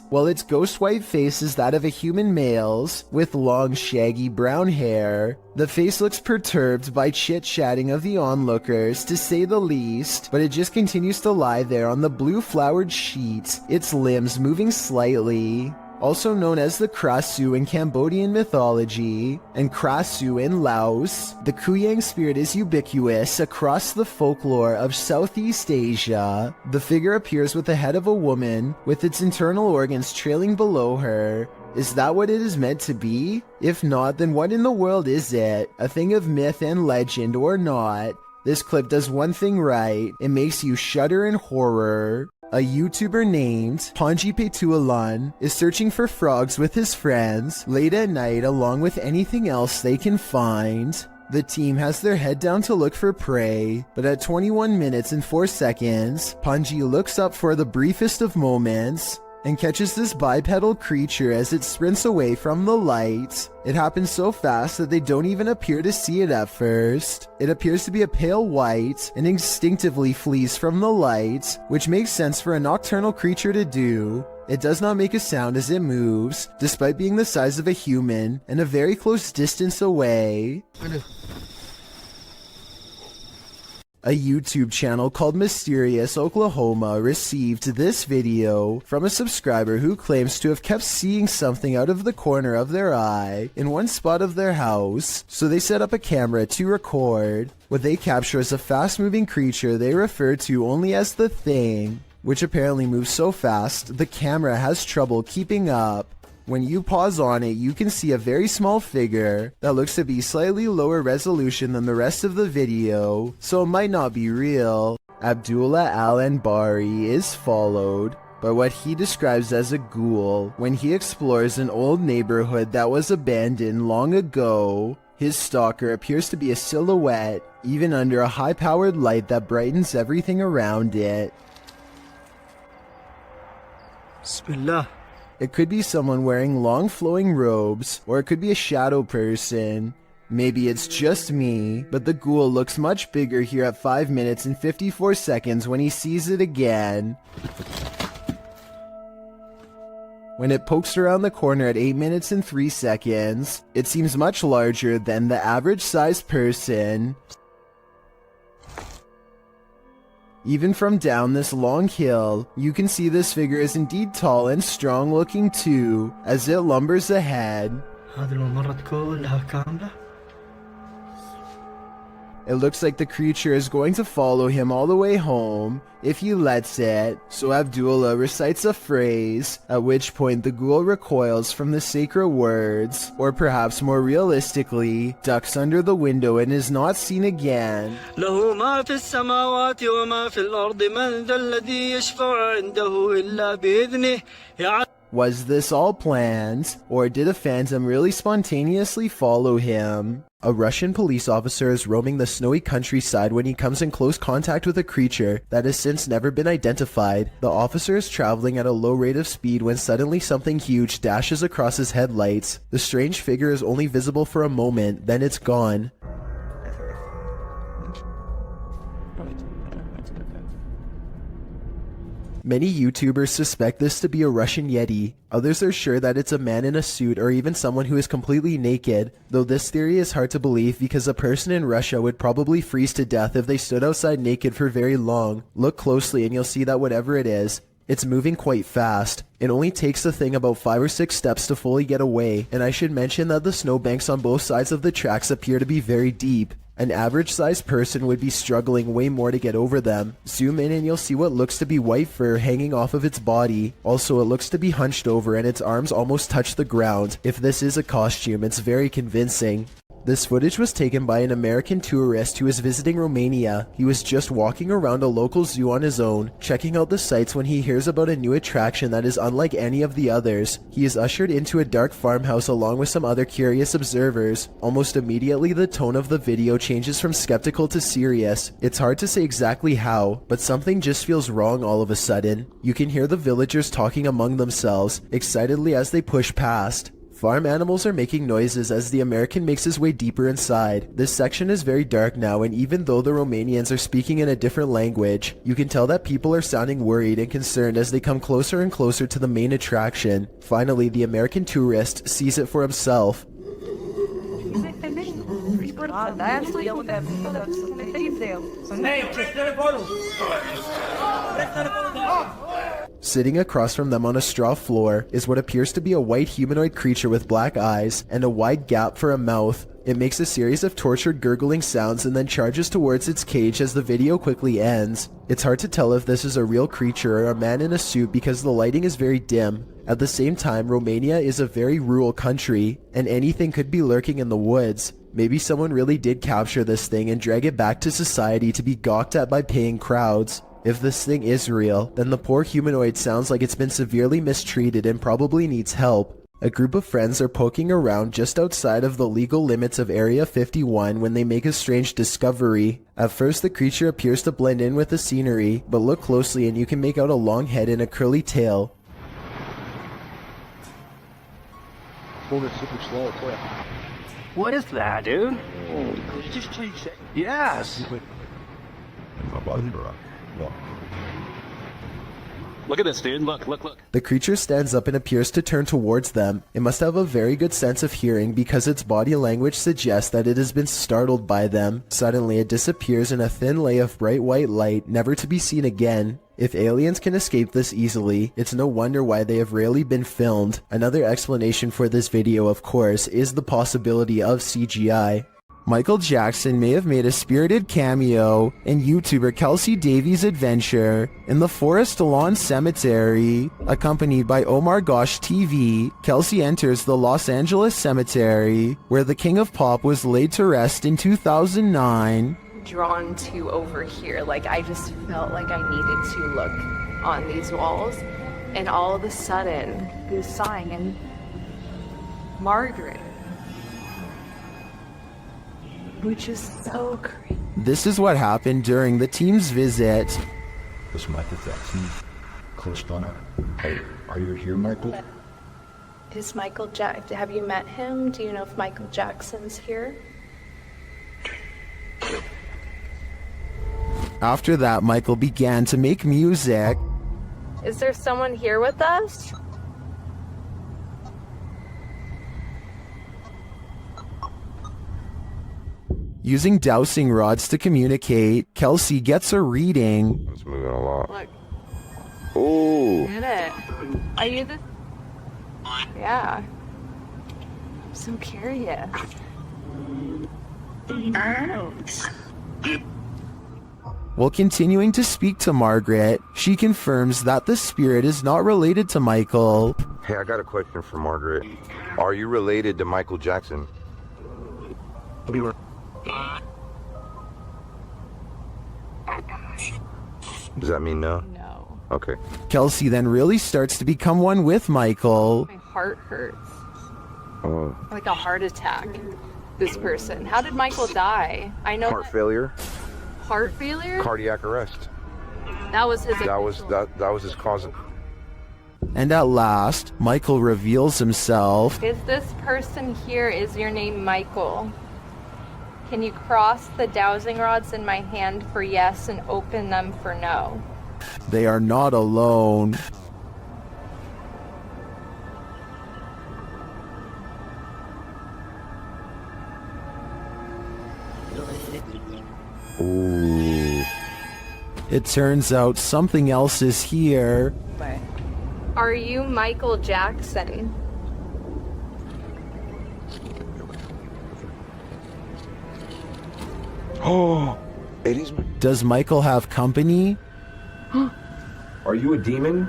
While its ghost white face is that of a human male's, with long shaggy brown hair. The face looks perturbed by chit-chatting of the onlookers, to say the least, but it just continues to lie there on the blue flowered sheet, its limbs moving slightly. Also known as the Krasu in Cambodian mythology, and Krasu in Laos, the Kuyang spirit is ubiquitous across the folklore of Southeast Asia. The figure appears with the head of a woman, with its internal organs trailing below her. Is that what it is meant to be? If not, then what in the world is it? A thing of myth and legend or not? This clip does one thing right, it makes you shudder in horror. A YouTuber named Panji Petualan is searching for frogs with his friends late at night along with anything else they can find. The team has their head down to look for prey, but at 21 minutes and 4 seconds, Panji looks up for the briefest of moments and catches this bipedal creature as it sprints away from the light. It happens so fast that they don't even appear to see it at first. It appears to be a pale white and instinctively flees from the light, which makes sense for a nocturnal creature to do. It does not make a sound as it moves, despite being the size of a human and a very close distance away. A YouTube channel called Mysterious Oklahoma received this video from a subscriber who claims to have kept seeing something out of the corner of their eye in one spot of their house, so they set up a camera to record. What they capture is a fast-moving creature they refer to only as the Thing, which apparently moves so fast the camera has trouble keeping up. When you pause on it, you can see a very small figure that looks to be slightly lower resolution than the rest of the video, so it might not be real. Abdullah Al-Anbari is followed by what he describes as a ghoul when he explores an old neighborhood that was abandoned long ago. His stalker appears to be a silhouette, even under a high-powered light that brightens everything around it. Bismillah. It could be someone wearing long flowing robes, or it could be a shadow person. Maybe it's just me, but the ghoul looks much bigger here at 5 minutes and 54 seconds when he sees it again. When it pokes around the corner at 8 minutes and 3 seconds, it seems much larger than the average sized person. Even from down this long hill, you can see this figure is indeed tall and strong looking too, as it lumbers It looks like the creature is going to follow him all the way home if he lets it, so Abdullah recites a phrase, at which point the ghoul recoils from the sacred words, or perhaps more realistically, ducks under the window and is not seen again. له ما في السماوات وما في الأرض من ذا الذي يشفع عنده إلا بإذنه. Was this all planned, or did a phantom really spontaneously follow him? A Russian police officer is roaming the snowy countryside when he comes in close contact with a creature that has since never been identified. The officer is traveling at a low rate of speed when suddenly something huge dashes across his headlights. The strange figure is only visible for a moment, then it's gone. Many YouTubers suspect this to be a Russian Yeti. Others are sure that it's a man in a suit or even someone who is completely naked, though this theory is hard to believe because a person in Russia would probably freeze to death if they stood outside naked for very long. Look closely and you'll see that whatever it is, it's moving quite fast. It only takes the thing about 5 or 6 steps to fully get away, and I should mention that the snowbanks on both sides of the tracks appear to be very deep. An average-sized person would be struggling way more to get over them. Zoom in and you'll see what looks to be white fur hanging off of its body. Also, it looks to be hunched over and its arms almost touch the ground. If this is a costume, it's very convincing. This footage was taken by an American tourist who was visiting Romania. He was just walking around a local zoo on his own, checking out the sights when he hears about a new attraction that is unlike any of the others. He is ushered into a dark farmhouse along with some other curious observers. Almost immediately, the tone of the video changes from skeptical to serious. It's hard to say exactly how, but something just feels wrong all of a sudden. You can hear the villagers talking among themselves, excitedly as they push past. Farm animals are making noises as the American makes his way deeper inside. This section is very dark now, and even though the Romanians are speaking in a different language, you can tell that people are sounding worried and concerned as they come closer and closer to the main attraction. Finally, the American tourist sees it for himself. Sitting across from them on a straw floor is what appears to be a white humanoid creature with black eyes and a wide gap for a mouth. It makes a series of tortured gurgling sounds and then charges towards its cage as the video quickly ends. It's hard to tell if this is a real creature or a man in a suit because the lighting is very dim. At the same time, Romania is a very rural country, and anything could be lurking in the woods. Maybe someone really did capture this thing and drag it back to society to be gawked at by paying crowds. If this thing is real, then the poor humanoid sounds like it's been severely mistreated and probably needs help. A group of friends are poking around just outside of the legal limits of Area 51 when they make a strange discovery. At first, the creature appears to blend in with the scenery, but look closely and you can make out a long head and a curly tail. What is that, dude? Yes. Look at this, dude. Look, look, look. The creature stands up and appears to turn towards them. It must have a very good sense of hearing because its body language suggests that it has been startled by them. Suddenly, it disappears in a thin lay of bright white light, never to be seen again. If aliens can escape this easily, it's no wonder why they have rarely been filmed. Another explanation for this video, of course, is the possibility of CGI. Michael Jackson may have made a spirited cameo in YouTuber Kelsey Davies' adventure in the Forest Lawn Cemetery. Accompanied by Omar Gosh TV, Kelsey enters the Los Angeles Cemetery, where the King of Pop was laid to rest in 2009. Drawn to over here, like I just felt like I needed to look on these walls, and all of a sudden, he was sighing, and Margaret. Which is so creepy. This is what happened during the team's visit. This is Michael Jackson. Close on it. Hey, are you here, Michael? Is Michael Jackson, have you met him? Do you know if Michael Jackson's here? After that, Michael began to make music. Is there someone here with us? Using dowsing rods to communicate, Kelsey gets a reading. It's moving a lot. Look. Ooh. Get it. Are you the... Yeah. I'm so curious. While continuing to speak to Margaret, she confirms that the spirit is not related to Michael. Hey, I got a question for Margaret. Are you related to Michael Jackson? Does that mean no? No. Okay. Kelsey then really starts to become one with Michael. My heart hurts. Oh. Like a heart attack. This person. How did Michael die? I know. Heart failure? Heart failure? Cardiac arrest. That was his. That was his cause. And at last, Michael reveals himself. Is this person here, is your name Michael? Can you cross the dowsing rods in my hand for yes and open them for no? They are not alone. Ooh. It turns out something else is here. Are you Michael Jackson? Oh, it is. Does Michael have company? Are you a demon?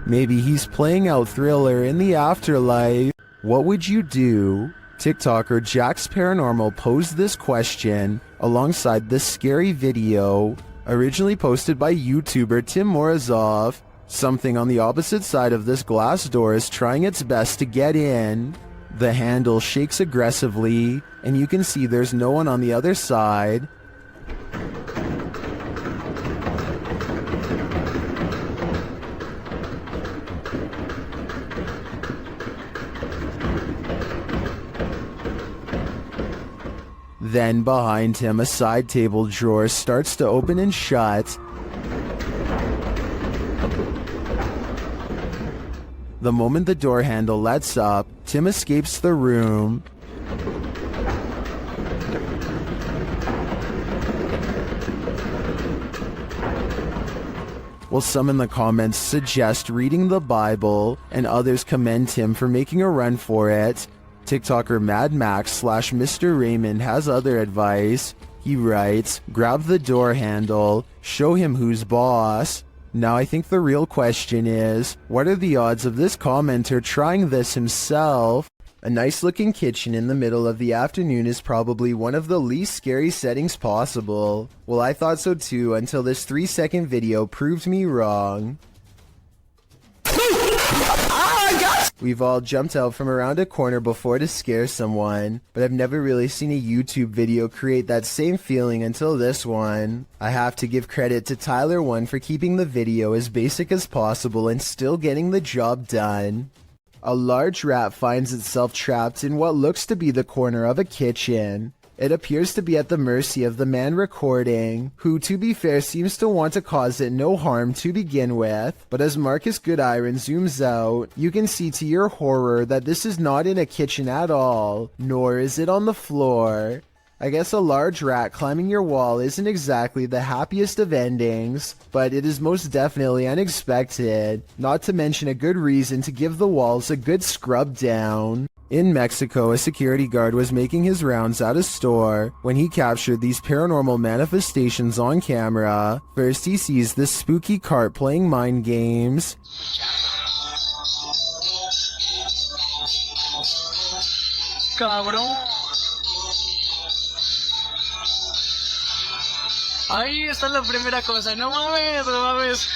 Maybe he's playing out Thriller in the afterlife. What would you do? TikToker Jax Paranormal posed this question alongside this scary video, originally posted by YouTuber Tim Morozov. Something on the opposite side of this glass door is trying its best to get in. The handle shakes aggressively, and you can see there's no one on the other side. Then behind him, a side table drawer starts to open and shut. The moment the door handle lets up, Tim escapes the room. While some in the comments suggest reading the Bible, and others commend him for making a run for it, TikToker Mad Max / Mr. Raymond has other advice. He writes, grab the door handle, show him who's boss. Now I think the real question is, what are the odds of this commenter trying this himself? A nice looking kitchen in the middle of the afternoon is probably one of the least scary settings possible. Well, I thought so too until this 3-second video proved me wrong. We've all jumped out from around a corner before to scare someone, but I've never really seen a YouTube video create that same feeling until this one. I have to give credit to Tyler1 for keeping the video as basic as possible and still getting the job done. A large rat finds itself trapped in what looks to be the corner of a kitchen. It appears to be at the mercy of the man recording, who to be fair seems to want to cause it no harm to begin with, but as Marcus Goodiron zooms out, you can see to your horror that this is not in a kitchen at all, nor is it on the floor. I guess a large rat climbing your wall isn't exactly the happiest of endings, but it is most definitely unexpected, not to mention a good reason to give the walls a good scrub down. In Mexico, a security guard was making his rounds at a store when he captured these paranormal manifestations on camera. First, he sees this spooky cart playing mind games. Cabrón. Ahí está la primera cosa. No mames, no mames.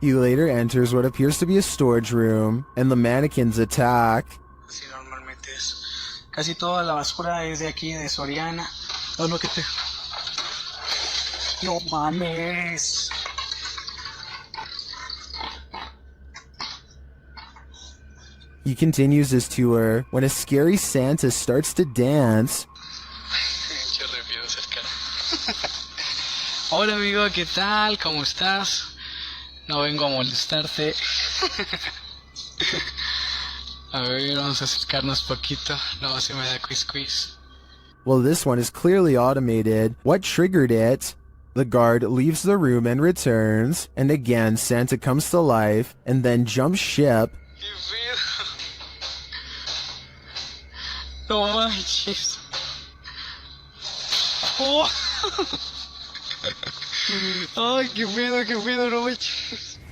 He later enters what appears to be a storage room, and the mannequins attack. Sí, normalmente es. Casi toda la basura es de aquí, de Soriana. Oh, no, que te... No mames. He continues his tour when a scary Santa starts to dance. Hola amigo, ¿qué tal? ¿Cómo estás? No vengo a molestarte. A ver, vamos a acercarnos poquito. No, se me da quiz. Well, this one is clearly automated. What triggered it? The guard leaves the room and returns, and again Santa comes to life, and then jumps ship. No manches. Ay, qué pedo, no me...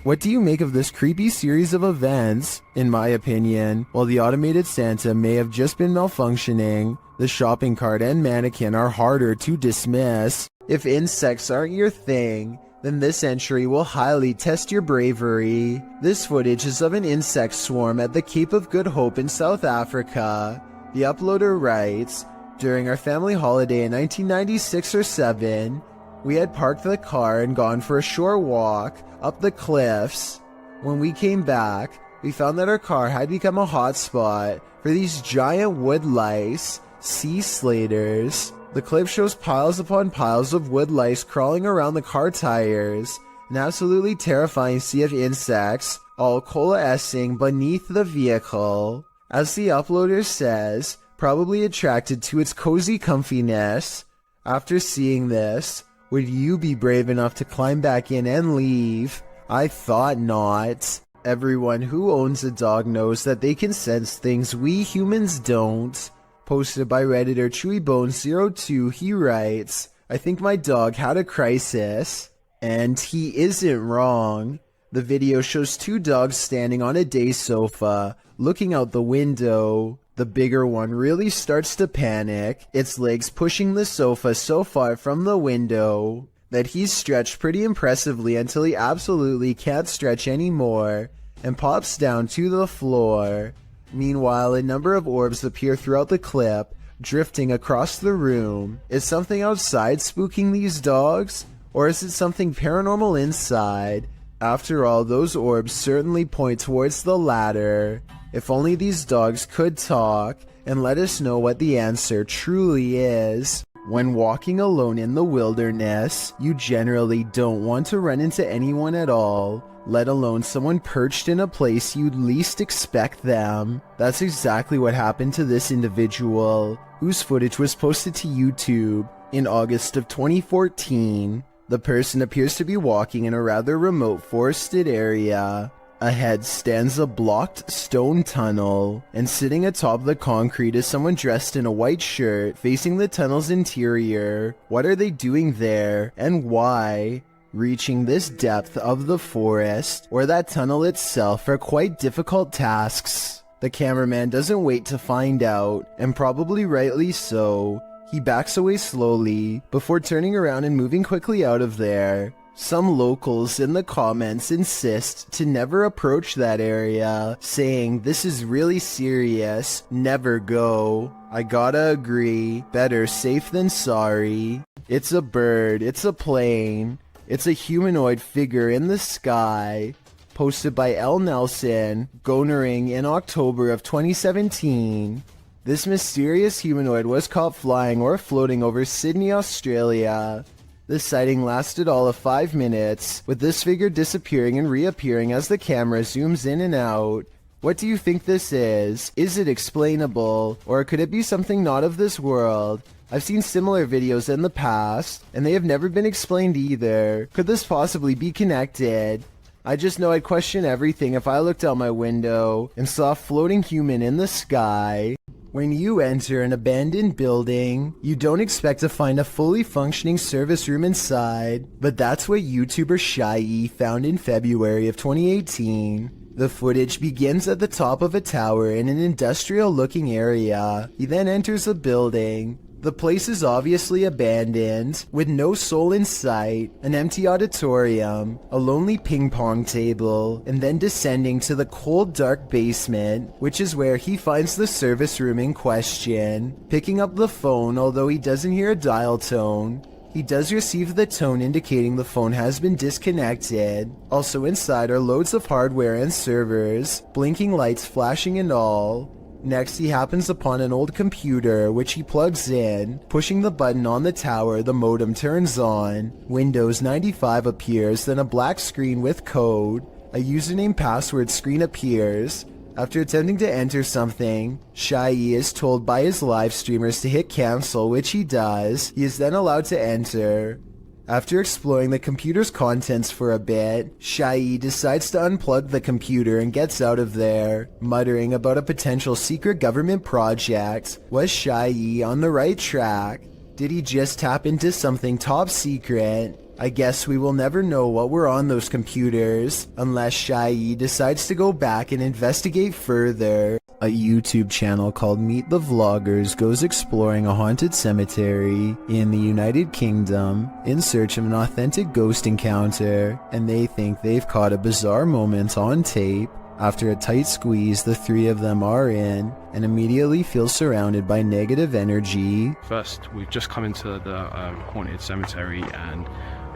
What do you make of this creepy series of events? In my opinion, while the automated Santa may have just been malfunctioning, the shopping cart and mannequin are harder to dismiss. If insects aren't your thing, then this entry will highly test your bravery. This footage is of an insect swarm at the Cape of Good Hope in South Africa. The uploader writes, "During our family holiday in 1996 or 7, we had parked the car and gone for a short walk up the cliffs. When we came back, we found that our car had become a hotspot for these giant wood lice, sea slaters. The clip shows piles upon piles of wood lice crawling around the car tires, an absolutely terrifying sea of insects, all coalescing beneath the vehicle. As the uploader says, probably attracted to its cozy comfiness. After seeing this, would you be brave enough to climb back in and leave? I thought not. Everyone who owns a dog knows that they can sense things we humans don't." Posted by Redditor ChewyBones02, he writes, "I think my dog had a crisis." And he isn't wrong. The video shows two dogs standing on a day sofa, looking out the window. The bigger one really starts to panic, its legs pushing the sofa so far from the window that he's stretched pretty impressively until he absolutely can't stretch anymore and pops down to the floor. Meanwhile, a number of orbs appear throughout the clip, drifting across the room. Is something outside spooking these dogs? Or is it something paranormal inside? After all, those orbs certainly point towards the latter. If only these dogs could talk and let us know what the answer truly is. When walking alone in the wilderness, you generally don't want to run into anyone at all, let alone someone perched in a place you'd least expect them. That's exactly what happened to this individual, whose footage was posted to YouTube in August of 2014. The person appears to be walking in a rather remote forested area. Ahead stands a blocked stone tunnel, and sitting atop the concrete is someone dressed in a white shirt facing the tunnel's interior. What are they doing there, and why? Reaching this depth of the forest, or that tunnel itself, are quite difficult tasks. The cameraman doesn't wait to find out, and probably rightly so. He backs away slowly, before turning around and moving quickly out of there. Some locals in the comments insist to never approach that area, saying this is really serious, never go. I gotta agree, better safe than sorry. It's a bird, it's a plane, it's a humanoid figure in the sky. Posted by L. Nelson, Gonering in October of 2017. This mysterious humanoid was caught flying or floating over Sydney, Australia. The sighting lasted all of 5 minutes, with this figure disappearing and reappearing as the camera zooms in and out. What do you think this is? Is it explainable, or could it be something not of this world? I've seen similar videos in the past, and they have never been explained either. Could this possibly be connected? I just know I'd question everything if I looked out my window and saw a floating human in the sky. When you enter an abandoned building, you don't expect to find a fully functioning service room inside, but that's what YouTuber Shy found in February of 2018. The footage begins at the top of a tower in an industrial-looking area. He then enters a building. The place is obviously abandoned, with no soul in sight, an empty auditorium, a lonely ping pong table, and then descending to the cold dark basement, which is where he finds the service room in question. Picking up the phone, although he doesn't hear a dial tone, he does receive the tone indicating the phone has been disconnected. Also inside are loads of hardware and servers, blinking lights flashing and all. Next, he happens upon an old computer, which he plugs in. Pushing the button on the tower, the modem turns on. Windows 95 appears, then a black screen with code. A username password screen appears. After attempting to enter something, Shy is told by his live streamers to hit cancel, which he does. He is then allowed to enter. After exploring the computer's contents for a bit, Shy decides to unplug the computer and gets out of there, muttering about a potential secret government project. Was Shy on the right track? Did he just tap into something top secret? I guess we will never know what were on those computers unless Shai decides to go back and investigate further. A YouTube channel called Meet the Vloggers goes exploring a haunted cemetery in the United Kingdom in search of an authentic ghost encounter, and they think they've caught a bizarre moment on tape. After a tight squeeze, the three of them are in and immediately feel surrounded by negative energy. First, we've just come into the haunted cemetery and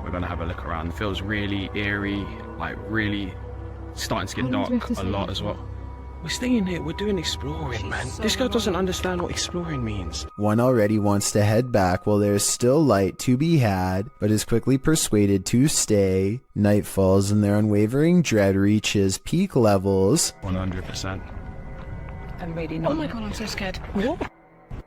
we're going to have a look around. It feels really eerie, like really starting to get dark a lot as well. We're staying here, we're doing exploring, man. This guy doesn't understand what exploring means. One already wants to head back while there's still light to be had, but is quickly persuaded to stay. Night falls and their unwavering dread reaches peak levels. 100%. I'm really not. Oh my god, I'm so scared. What?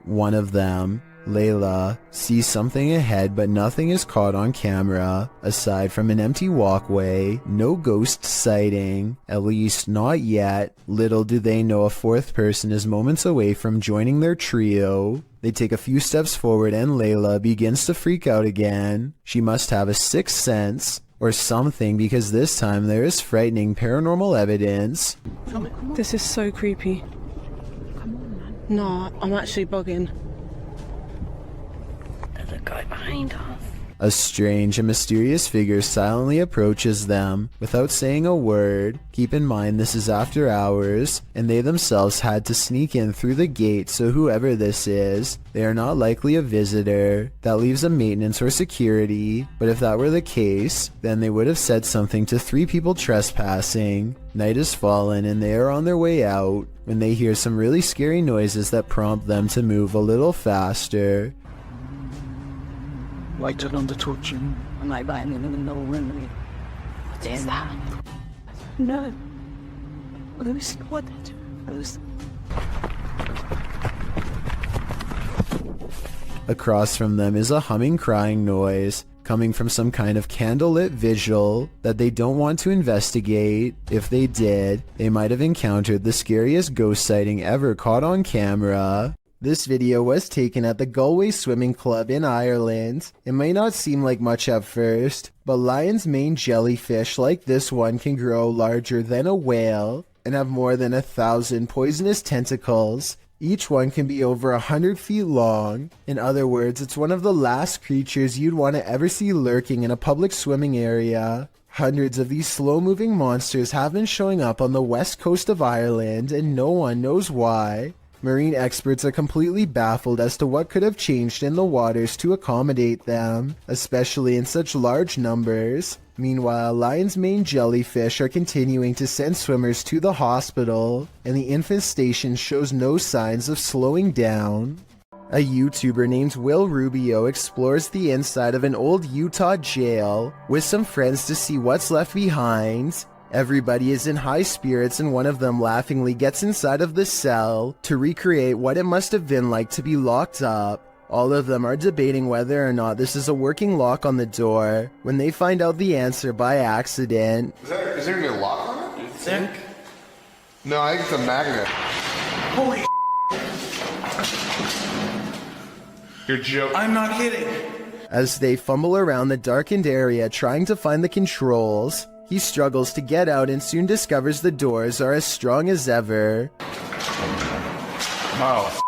One of them, Layla, sees something ahead, but nothing is caught on camera. Aside from an empty walkway, no ghost sighting, at least not yet. Little do they know a fourth person is moments away from joining their trio. They take a few steps forward and Layla begins to freak out again. She must have a sixth sense or something, because this time there is frightening paranormal evidence. This is so creepy. No, I'm actually bugging. There's a guy behind us. A strange and mysterious figure silently approaches them without saying a word. Keep in mind this is after hours, and they themselves had to sneak in through the gate, so whoever this is, they are not likely a visitor. That leaves a maintenance or security, but if that were the case, then they would have said something to three people trespassing. Night has fallen and they are on their way out when they hear some really scary noises that prompt them to move a little faster. Lighted on the torch. Am I lying in the middle of the room? What is that? No. Who's what? Who's? Across from them is a humming crying noise coming from some kind of candlelit visual that they don't want to investigate. If they did, they might have encountered the scariest ghost sighting ever caught on camera. This video was taken at the Galway Swimming Club in Ireland. It may not seem like much at first, but lion's mane jellyfish like this one can grow larger than a whale and have more than 1,000 poisonous tentacles. Each one can be over 100 feet long. In other words, it's one of the last creatures you'd want to ever see lurking in a public swimming area. Hundreds of these slow-moving monsters have been showing up on the west coast of Ireland, and no one knows why. Marine experts are completely baffled as to what could have changed in the waters to accommodate them, especially in such large numbers. Meanwhile, lion's mane jellyfish are continuing to send swimmers to the hospital, and the infestation shows no signs of slowing down. A YouTuber named Will Rubio explores the inside of an old Utah jail with some friends to see what's left behind. Everybody is in high spirits and one of them laughingly gets inside of the cell to recreate what it must have been like to be locked up. All of them are debating whether or not this is a working lock on the door when they find out the answer by accident. Is there gonna be a lock on it? Do you think? No, I think it's a magnet. Holy You're joking. I'm not kidding. As they fumble around the darkened area trying to find the controls, he struggles to get out and soon discovers the doors are as strong as ever. Oh.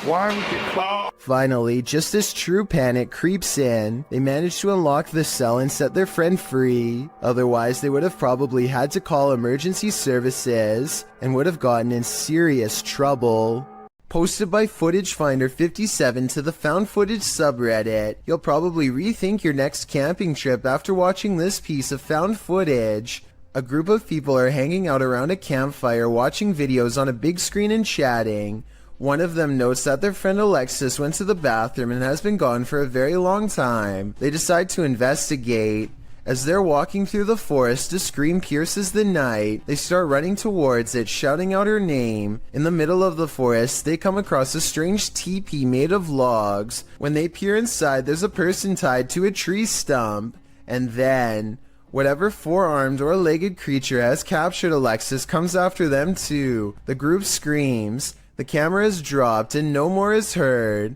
Why would you call? Finally, just as true panic creeps in, they manage to unlock the cell and set their friend free. Otherwise, they would have probably had to call emergency services and would have gotten in serious trouble. Posted by Footage Finder 57 to the Found Footage subreddit, you'll probably rethink your next camping trip after watching this piece of found footage. A group of people are hanging out around a campfire watching videos on a big screen and chatting. One of them notes that their friend Alexis went to the bathroom and has been gone for a very long time. They decide to investigate. As they're walking through the forest, a scream pierces the night. They start running towards it, shouting out her name. In the middle of the forest, they come across a strange teepee made of logs. When they peer inside, there's a person tied to a tree stump. And then, whatever four-armed or legged creature has captured Alexis comes after them too. The group screams. The camera is dropped and no more is heard.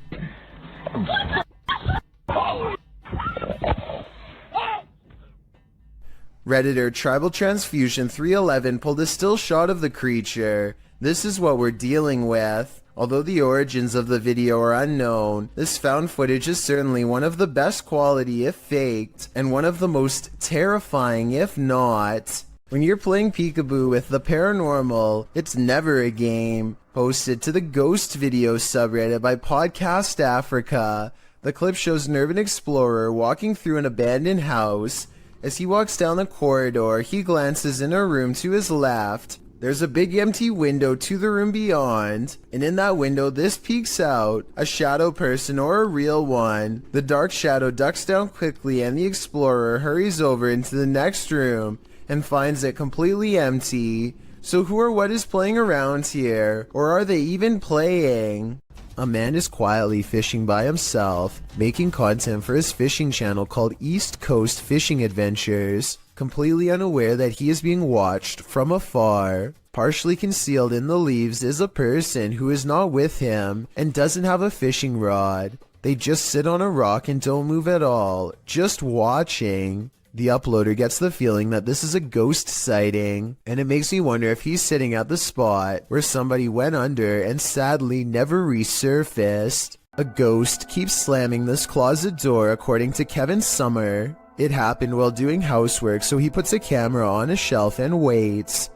Redditor Tribal Transfusion 311 pulled a still shot of the creature. This is what we're dealing with. Although the origins of the video are unknown, this found footage is certainly one of the best quality if faked, and one of the most terrifying if not. When you're playing peekaboo with the paranormal, it's never a game. Posted to the Ghost Video subreddit by Podcast Africa. The clip shows an urban explorer walking through an abandoned house. As he walks down the corridor, he glances in a room to his left. There's a big empty window to the room beyond, and in that window this peeks out, a shadow person or a real one. The dark shadow ducks down quickly and the explorer hurries over into the next room and finds it completely empty. So who or what is playing around here? Or are they even playing? A man is quietly fishing by himself, making content for his fishing channel called East Coast Fishing Adventures, completely unaware that he is being watched from afar. Partially concealed in the leaves is a person who is not with him and doesn't have a fishing rod. They just sit on a rock and don't move at all, just watching. The uploader gets the feeling that this is a ghost sighting, and it makes me wonder if he's sitting at the spot where somebody went under and sadly never resurfaced. A ghost keeps slamming this closet door according to Kevin Summer. It happened while doing housework, so he puts a camera on a shelf and waits.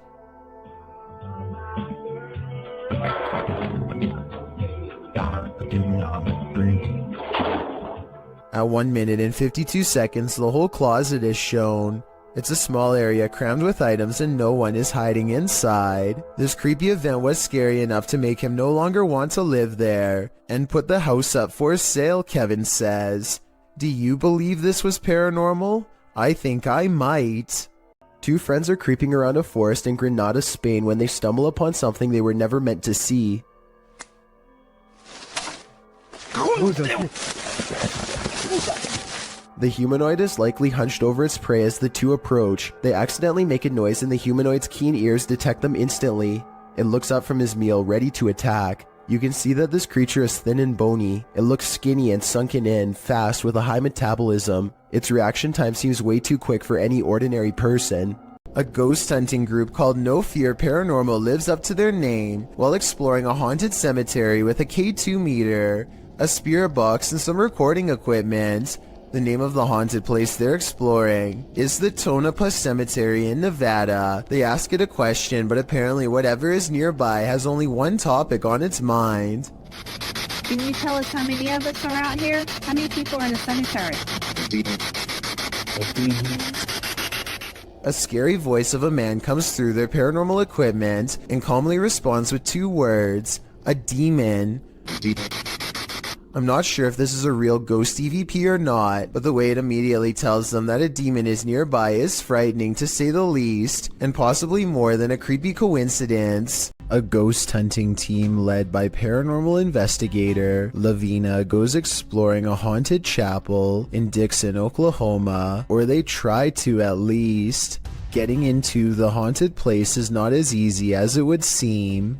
At 1 minute and 52 seconds, the whole closet is shown. It's a small area crammed with items and no one is hiding inside. This creepy event was scary enough to make him no longer want to live there and put the house up for sale, Kevin says. Do you believe this was paranormal? I think I might. Two friends are creeping around a forest in Granada, Spain when they stumble upon something they were never meant to see. The humanoid is likely hunched over its prey as the two approach. They accidentally make a noise and the humanoid's keen ears detect them instantly. It looks up from his meal, ready to attack. You can see that this creature is thin and bony. It looks skinny and sunken in, fast with a high metabolism. Its reaction time seems way too quick for any ordinary person. A ghost hunting group called No Fear Paranormal lives up to their name while exploring a haunted cemetery with a K2 meter, a spirit box, and some recording equipment. The name of the haunted place they're exploring is the Tonopah Cemetery in Nevada. They ask it a question, but apparently whatever is nearby has only one topic on its mind. Can you tell us how many of us are out here? How many people are in the cemetery? A scary voice of a man comes through their paranormal equipment and calmly responds with two words, a demon. I'm not sure if this is a real ghost EVP or not, but the way it immediately tells them that a demon is nearby is frightening to say the least, and possibly more than a creepy coincidence. A ghost hunting team led by paranormal investigator Lavina goes exploring a haunted chapel in Dixon, Oklahoma, or they try to at least. Getting into the haunted place is not as easy as it would seem.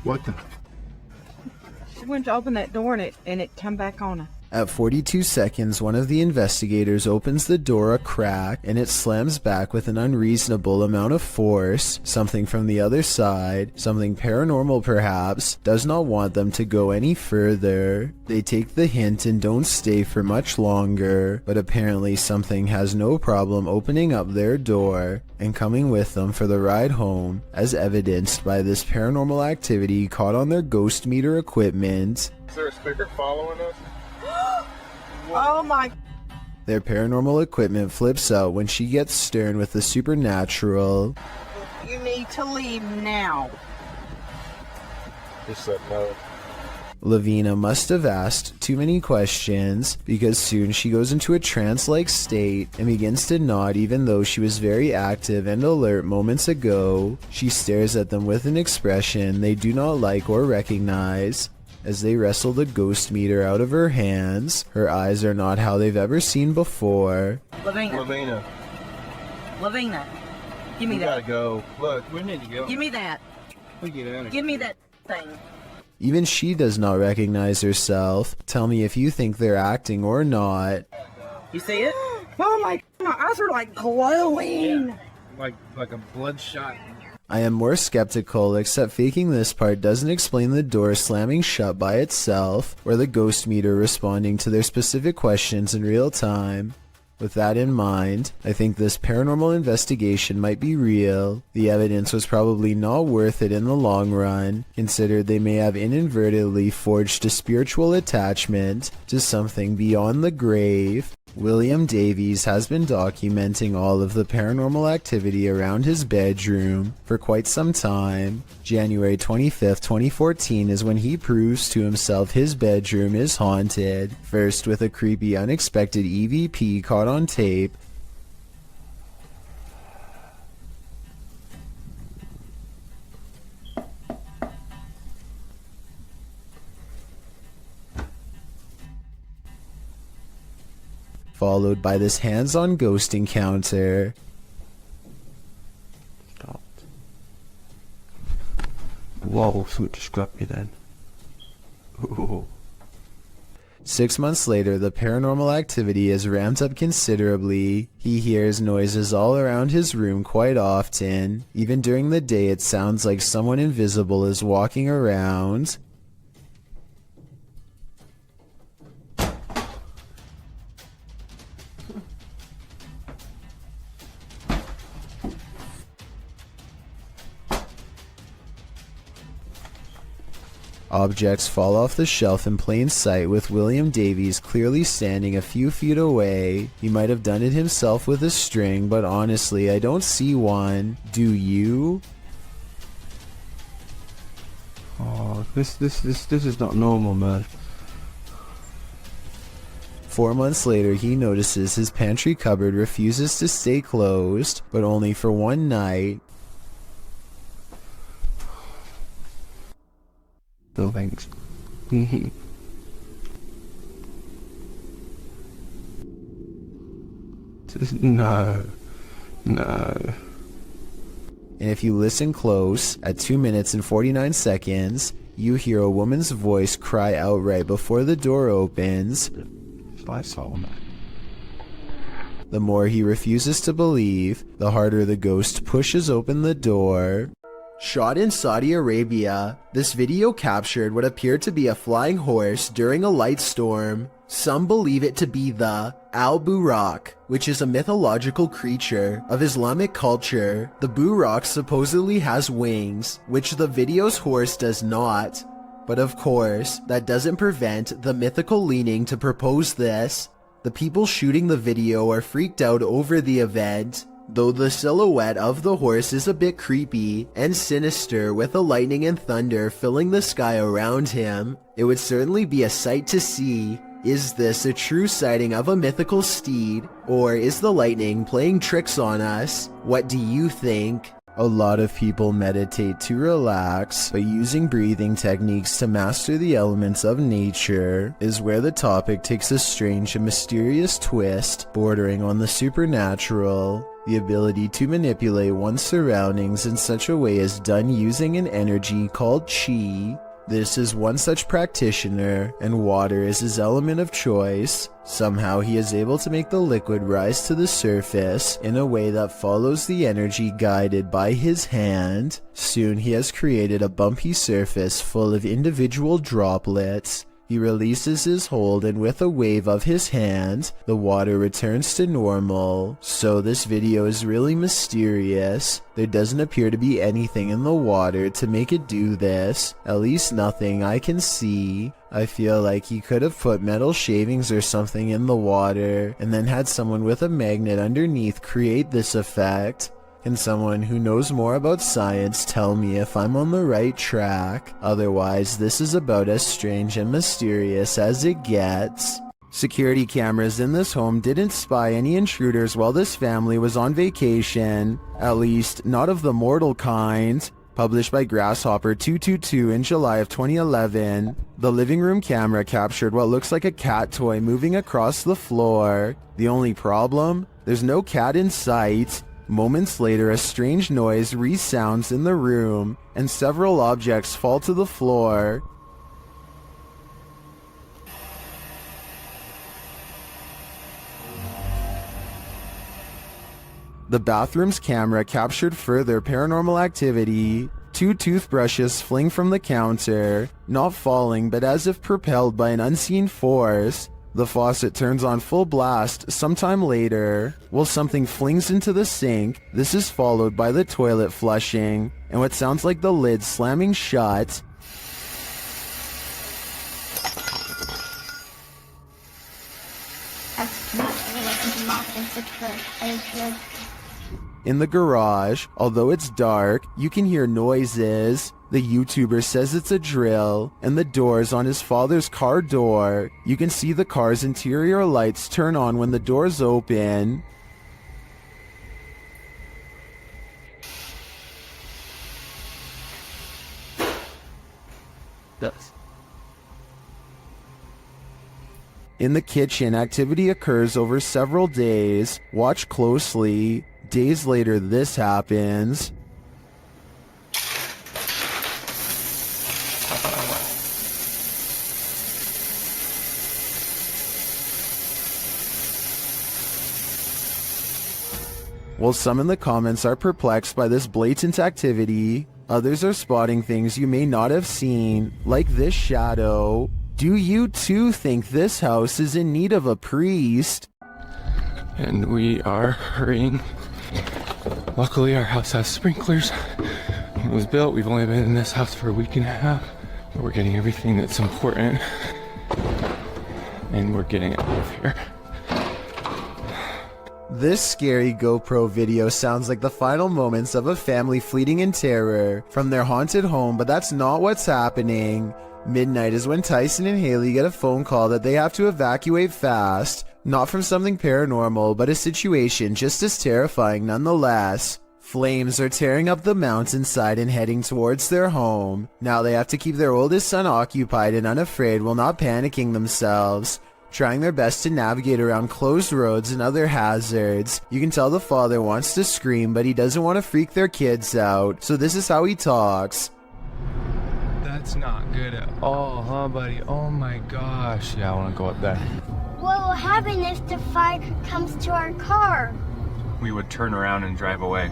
What the? She went to open that door and it come back on her. At 42 seconds, one of the investigators opens the door a crack and it slams back with an unreasonable amount of force. Something from the other side, something paranormal perhaps, does not want them to go any further. They take the hint and don't stay for much longer, but apparently something has no problem opening up their door and coming with them for the ride home, as evidenced by this paranormal activity caught on their ghost meter equipment. Is there a speaker following us? Oh my. Their paranormal equipment flips out when she gets stern with the supernatural. You need to leave now. He said no. Lavina must have asked too many questions because soon she goes into a trance-like state and begins to nod even though she was very active and alert moments ago. She stares at them with an expression they do not like or recognize. As they wrestle the ghost meter out of her hands, her eyes are not how they've ever seen before. Lavina. Lavina. Give me We that. gotta go. Look, we need to go. Give me that. We get out of here. Give me that thing. Even she does not recognize herself. Tell me if you think they're acting or not. You see it? Oh my eyes are like glowing. Like a bloodshot. I am more skeptical, except faking this part doesn't explain the door slamming shut by itself, or the ghost meter responding to their specific questions in real time. With that in mind, I think this paranormal investigation might be real. The evidence was probably not worth it in the long run, considered they may have inadvertently forged a spiritual attachment to something beyond the grave. William Davies has been documenting all of the paranormal activity around his bedroom for quite some time. January 25th, 2014 is when he proves to himself his bedroom is haunted, first with a creepy unexpected EVP caught on tape, followed by this hands-on ghost encounter. Stopped. Whoa, something just grabbed me then. Ooh. 6 months later, the paranormal activity is ramped up considerably. He hears noises all around his room quite often. Even during the day, it sounds like someone invisible is walking around. Objects fall off the shelf in plain sight, with William Davies clearly standing a few feet away. He might have done it himself with a string, but honestly, I don't see one. Do you? Oh, this is not normal, man. 4 months later, he notices his pantry cupboard refuses to stay closed, but only for one night. No thanks. No. And if you listen close, at 2 minutes and 49 seconds, you hear a woman's voice cry out right before the door opens. I saw that. The more he refuses to believe, the harder the ghost pushes open the door. Shot in Saudi Arabia, this video captured what appeared to be a flying horse during a light storm. Some believe it to be the Al-Buraq, which is a mythological creature of Islamic culture. The Buraq supposedly has wings, which the video's horse does not. But of course, that doesn't prevent the mythical leaning to propose this. The people shooting the video are freaked out over the event, though the silhouette of the horse is a bit creepy and sinister, with the lightning and thunder filling the sky around him. It would certainly be a sight to see. Is this a true sighting of a mythical steed, or is the lightning playing tricks on us? What do you think? A lot of people meditate to relax, but using breathing techniques to master the elements of nature is where the topic takes a strange and mysterious twist, bordering on the supernatural. The ability to manipulate one's surroundings in such a way is done using an energy called chi. This is one such practitioner, and water is his element of choice. Somehow he is able to make the liquid rise to the surface in a way that follows the energy guided by his hand. Soon he has created a bumpy surface full of individual droplets. He releases his hold, and with a wave of his hand, the water returns to normal. So this video is really mysterious. There doesn't appear to be anything in the water to make it do this, at least nothing I can see. I feel like he could have put metal shavings or something in the water, and then had someone with a magnet underneath create this effect. Can someone who knows more about science tell me if I'm on the right track? Otherwise, this is about as strange and mysterious as it gets. Security cameras in this home didn't spy any intruders while this family was on vacation. At least, not of the mortal kind. Published by Grasshopper 222 in July of 2011. The living room camera captured what looks like a cat toy moving across the floor. The only problem? There's no cat in sight. Moments later, a strange noise resounds in the room, and several objects fall to the floor. The bathroom's camera captured further paranormal activity. 2 toothbrushes fling from the counter, not falling but as if propelled by an unseen force. The faucet turns on full blast sometime later, while something flings into the sink. This is followed by the toilet flushing, and what sounds like the lid slamming shut. In the garage, although it's dark, you can hear noises. The YouTuber says it's a drill, and the doors on his father's car door. You can see the car's interior lights turn on when the doors open. In the kitchen, activity occurs over several days. Watch closely. Days later, this happens. While some in the comments are perplexed by this blatant activity, others are spotting things you may not have seen, like this shadow. Do you too think this house is in need of a priest? And we are hurrying. Luckily, our house has sprinklers. When it was built, we've only been in this house for a week and a half, but we're getting everything that's important, and we're getting it out of here. This scary GoPro video sounds like the final moments of a family fleeing in terror from their haunted home, but that's not what's happening. Midnight is when Tyson and Haley get a phone call that they have to evacuate fast, not from something paranormal, but a situation just as terrifying nonetheless. Flames are tearing up the mountainside and heading towards their home. Now they have to keep their oldest son occupied and unafraid while not panicking themselves, trying their best to navigate around closed roads and other hazards. You can tell the father wants to scream, but he doesn't want to freak their kids out, so this is how he talks. That's not good at all, huh, buddy? Oh my gosh. Yeah, I want to go up there. What will happen if the fire comes to our car? We would turn around and drive away.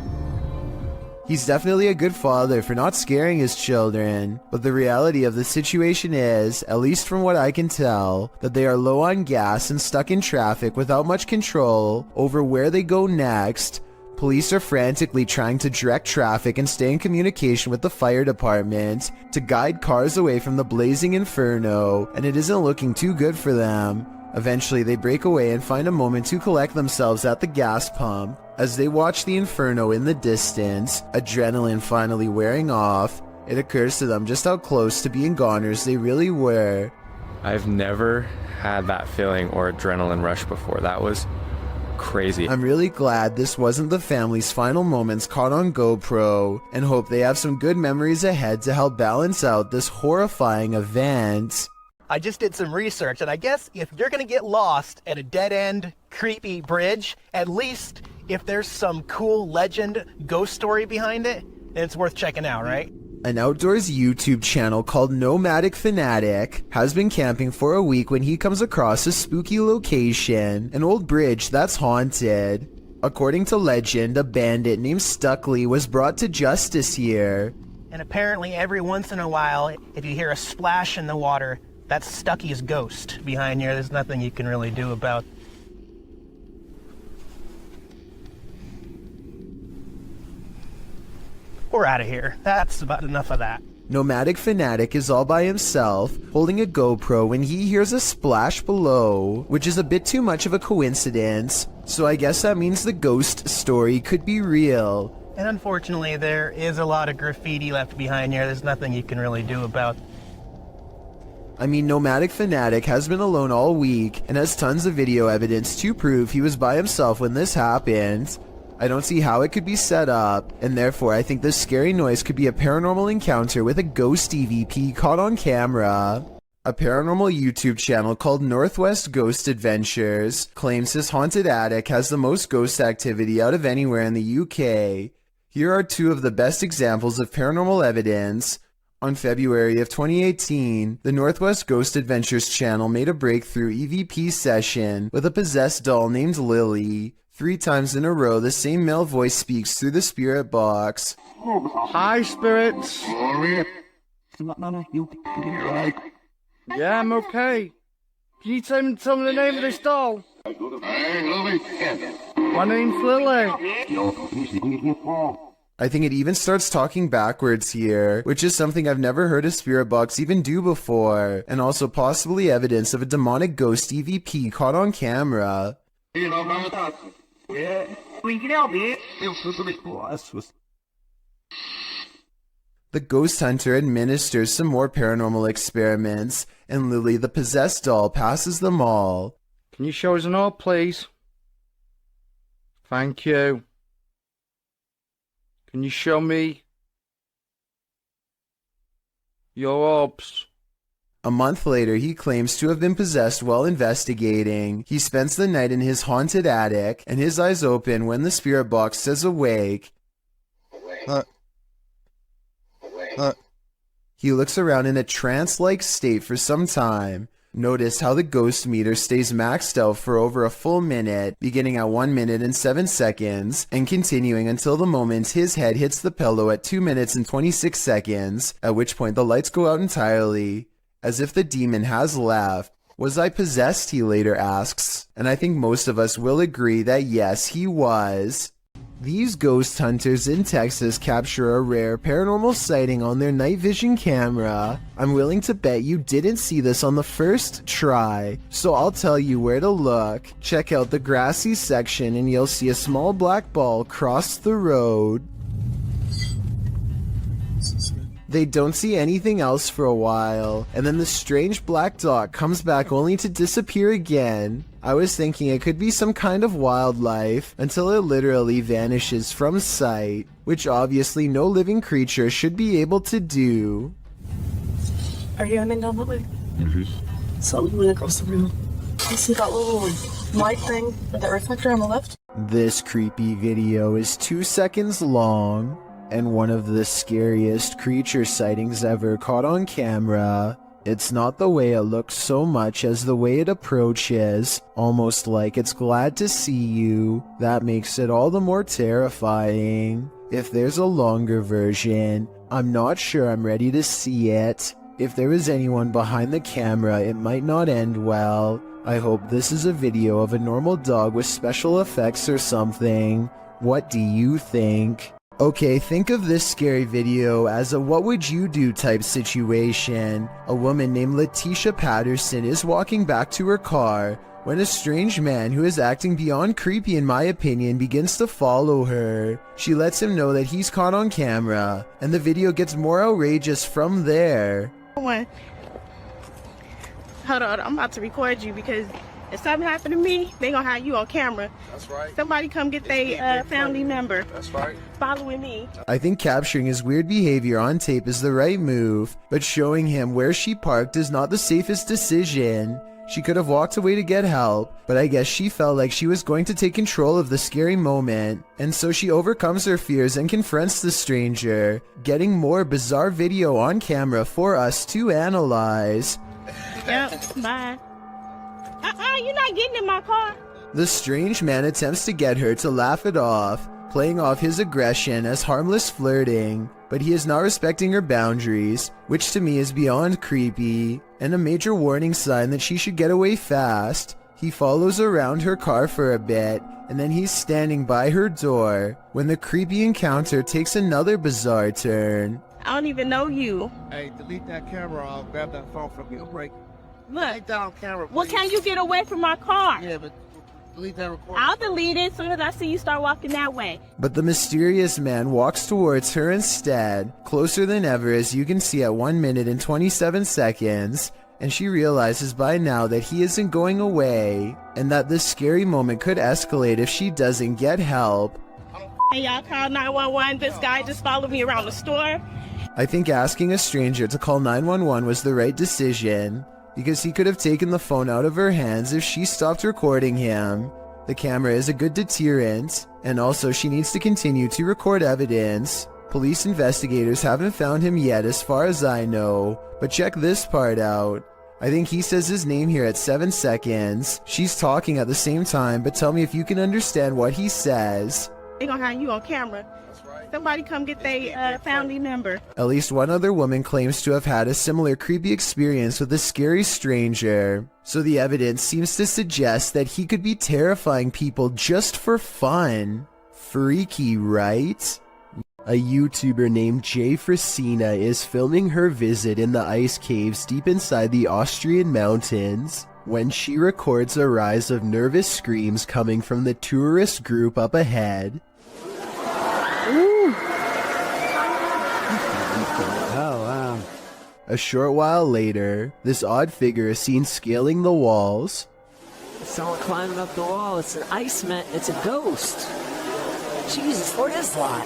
He's definitely a good father for not scaring his children, but the reality of the situation is, at least from what I can tell, that they are low on gas and stuck in traffic without much control over where they go next. Police are frantically trying to direct traffic and stay in communication with the fire department to guide cars away from the blazing inferno, and it isn't looking too good for them. Eventually, they break away and find a moment to collect themselves at the gas pump. As they watch the inferno in the distance, adrenaline finally wearing off, it occurs to them just how close to being goners they really were. I've never had that feeling or adrenaline rush before. That was crazy. I'm really glad this wasn't the family's final moments caught on GoPro, and hope they have some good memories ahead to help balance out this horrifying event. I just did some research, and I guess if you're gonna get lost at a dead-end, creepy bridge, at least if there's some cool legend ghost story behind it, then it's worth checking out, right? An outdoors YouTube channel called Nomadic Fanatic has been camping for a week when he comes across a spooky location, an old bridge that's haunted. According to legend, a bandit named Stuckley was brought to justice here. And apparently every once in a while, if you hear a splash in the water, that's Stucky's ghost behind here. There's nothing you can really do about. We're out of here. That's about enough of that. Nomadic Fanatic is all by himself, holding a GoPro when he hears a splash below, which is a bit too much of a coincidence, so I guess that means the ghost story could be real. And unfortunately, there is a lot of graffiti left behind here. There's nothing you can really do about. I mean, Nomadic Fanatic has been alone all week and has tons of video evidence to prove he was by himself when this happened. I don't see how it could be set up, and therefore I think this scary noise could be a paranormal encounter with a ghost EVP caught on camera. A paranormal YouTube channel called Northwest Ghost Adventures claims his haunted attic has the most ghost activity out of anywhere in the UK. Here are two of the best examples of paranormal evidence. On February of 2018, the Northwest Ghost Adventures channel made a breakthrough EVP session with a possessed doll named Lily. 3 times in a row, the same male voice speaks through the spirit box. Hi, spirits. Yeah, I'm okay. Can you tell me the name of this doll? My name's Lily. I think it even starts talking backwards here, which is something I've never heard a spirit box even do before, and also possibly evidence of a demonic ghost EVP caught on camera. The ghost hunter administers some more paranormal experiments, and Lily, the possessed doll, passes them all. Can you show us an orb, please? Thank you. Can you show me your orbs? A month later, he claims to have been possessed while investigating. He spends the night in his haunted attic, and his eyes open when the spirit box says awake. He looks around in a trance-like state for some time. Notice how the ghost meter stays maxed out for over a full minute, beginning at 1 minute and 7 seconds, and continuing until the moment his head hits the pillow at 2 minutes and 26 seconds, at which point the lights go out entirely, as if the demon has left. Was I possessed, he later asks, and I think most of us will agree that yes, he was. These ghost hunters in Texas capture a rare paranormal sighting on their night vision camera. I'm willing to bet you didn't see this on the first try, so I'll tell you where to look. Check out the grassy section and you'll see a small black ball cross the road. They don't see anything else for a while, and then the strange black dot comes back only to disappear again. I was thinking it could be some kind of wildlife, until it literally vanishes from sight, which obviously no living creature should be able to do. Are you aiming down that way? So we went across the room. You see that little light thing with that reflector on the left? This creepy video is 2 seconds long, and one of the scariest creature sightings ever caught on camera. It's not the way it looks so much as the way it approaches, almost like it's glad to see you. That makes it all the more terrifying. If there's a longer version, I'm not sure I'm ready to see it. If there is anyone behind the camera, it might not end well. I hope this is a video of a normal dog with special effects or something. What do you think? Okay, think of this scary video as a what would you do type situation. A woman named Letitia Patterson is walking back to her car when a strange man who is acting beyond creepy in my opinion begins to follow her. She lets him know that he's caught on camera, and the video gets more outrageous from there. Hold on, I'm about to record you because if something happened to me, they gonna have you on camera. That's right. Somebody come get their family member. That's right. Following me. I think capturing his weird behavior on tape is the right move, but showing him where she parked is not the safest decision. She could have walked away to get help, but I guess she felt like she was going to take control of the scary moment, and so she overcomes her fears and confronts the stranger, getting more bizarre video on camera for us to analyze. Yep, bye. You're not getting in my car. The strange man attempts to get her to laugh it off, playing off his aggression as harmless flirting, but he is not respecting her boundaries, which to me is beyond creepy, and a major warning sign that she should get away fast. He follows around her car for a bit, and then he's standing by her door, when the creepy encounter takes another bizarre turn. I don't even know you. Hey, delete that camera. I'll grab that phone from you. Break. Look. Take down camera, please. Well, can you get away from my car? Yeah, but delete that recording. I'll delete it as soon as I see you start walking that way. But the mysterious man walks towards her instead, closer than ever as you can see at 1 minute and 27 seconds, and she realizes by now that he isn't going away, and that this scary moment could escalate if she doesn't get help. Hey, y'all call 911. This guy just followed me around the store. I think asking a stranger to call 911 was the right decision, because he could have taken the phone out of her hands if she stopped recording him. The camera is a good deterrent, and also she needs to continue to record evidence. Police investigators haven't found him yet as far as I know, but check this part out. I think he says his name here at 7 seconds. She's talking at the same time, but tell me if you can understand what he says. They gonna have you on camera. Somebody come get their family member. At least one other woman claims to have had a similar creepy experience with a scary stranger. So the evidence seems to suggest that he could be terrifying people just for fun. Freaky, right? A YouTuber named Jay Frasina is filming her visit in the ice caves deep inside the Austrian mountains when she records a rise of nervous screams coming from the tourist group up ahead. Oh, wow. A short while later, this odd figure is seen scaling the walls. Someone climbing up the wall. It's an Iceman. It's a ghost. Jesus, what is that?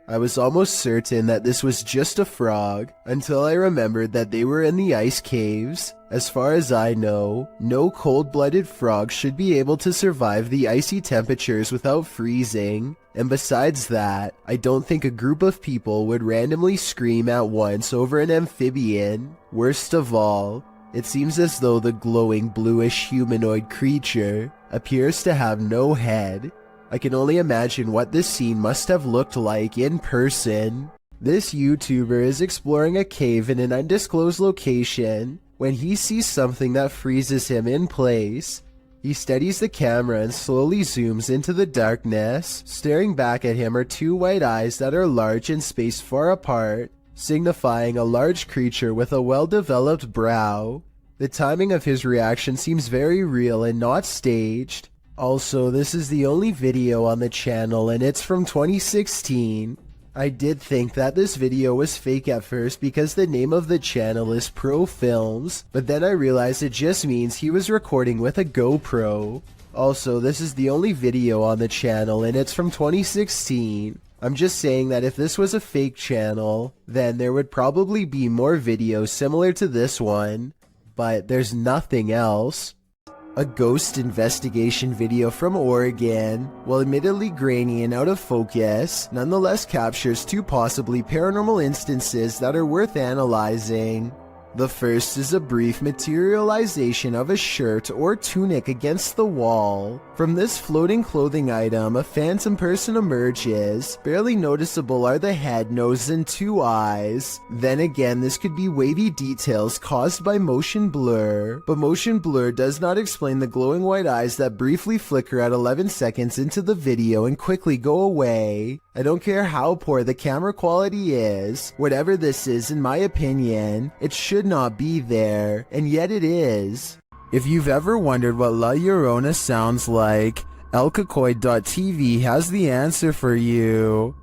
I was almost certain that this was just a frog until I remembered that they were in the ice caves. As far as I know, no cold-blooded frog should be able to survive the icy temperatures without freezing. And besides that, I don't think a group of people would randomly scream at once over an amphibian. Worst of all, it seems as though the glowing bluish humanoid creature appears to have no head. I can only imagine what this scene must have looked like in person. This YouTuber is exploring a cave in an undisclosed location when he sees something that freezes him in place. He steadies the camera and slowly zooms into the darkness. Staring back at him are two white eyes that are large and spaced far apart, signifying a large creature with a well-developed brow. The timing of his reaction seems very real and not staged. Also, this is the only video on the channel and it's from 2016. I did think that this video was fake at first because the name of the channel is Pro Films, but then I realized it just means he was recording with a GoPro. Also, this is the only video on the channel and it's from 2016. I'm just saying that if this was a fake channel, then there would probably be more videos similar to this one, but there's nothing else. A ghost investigation video from Oregon, while admittedly grainy and out of focus, nonetheless captures two possibly paranormal instances that are worth analyzing. The first is a brief materialization of a shirt or tunic against the wall. From this floating clothing item, a phantom person emerges. Barely noticeable are the head, nose, and two eyes. Then again, this could be wavy details caused by motion blur, but motion blur does not explain the glowing white eyes that briefly flicker at 11 seconds into the video and quickly go away. I don't care how poor the camera quality is, whatever this is in my opinion, it should not be there, and yet it is. If you've ever wondered what La Llorona sounds like, elcacoid.tv has the answer for you.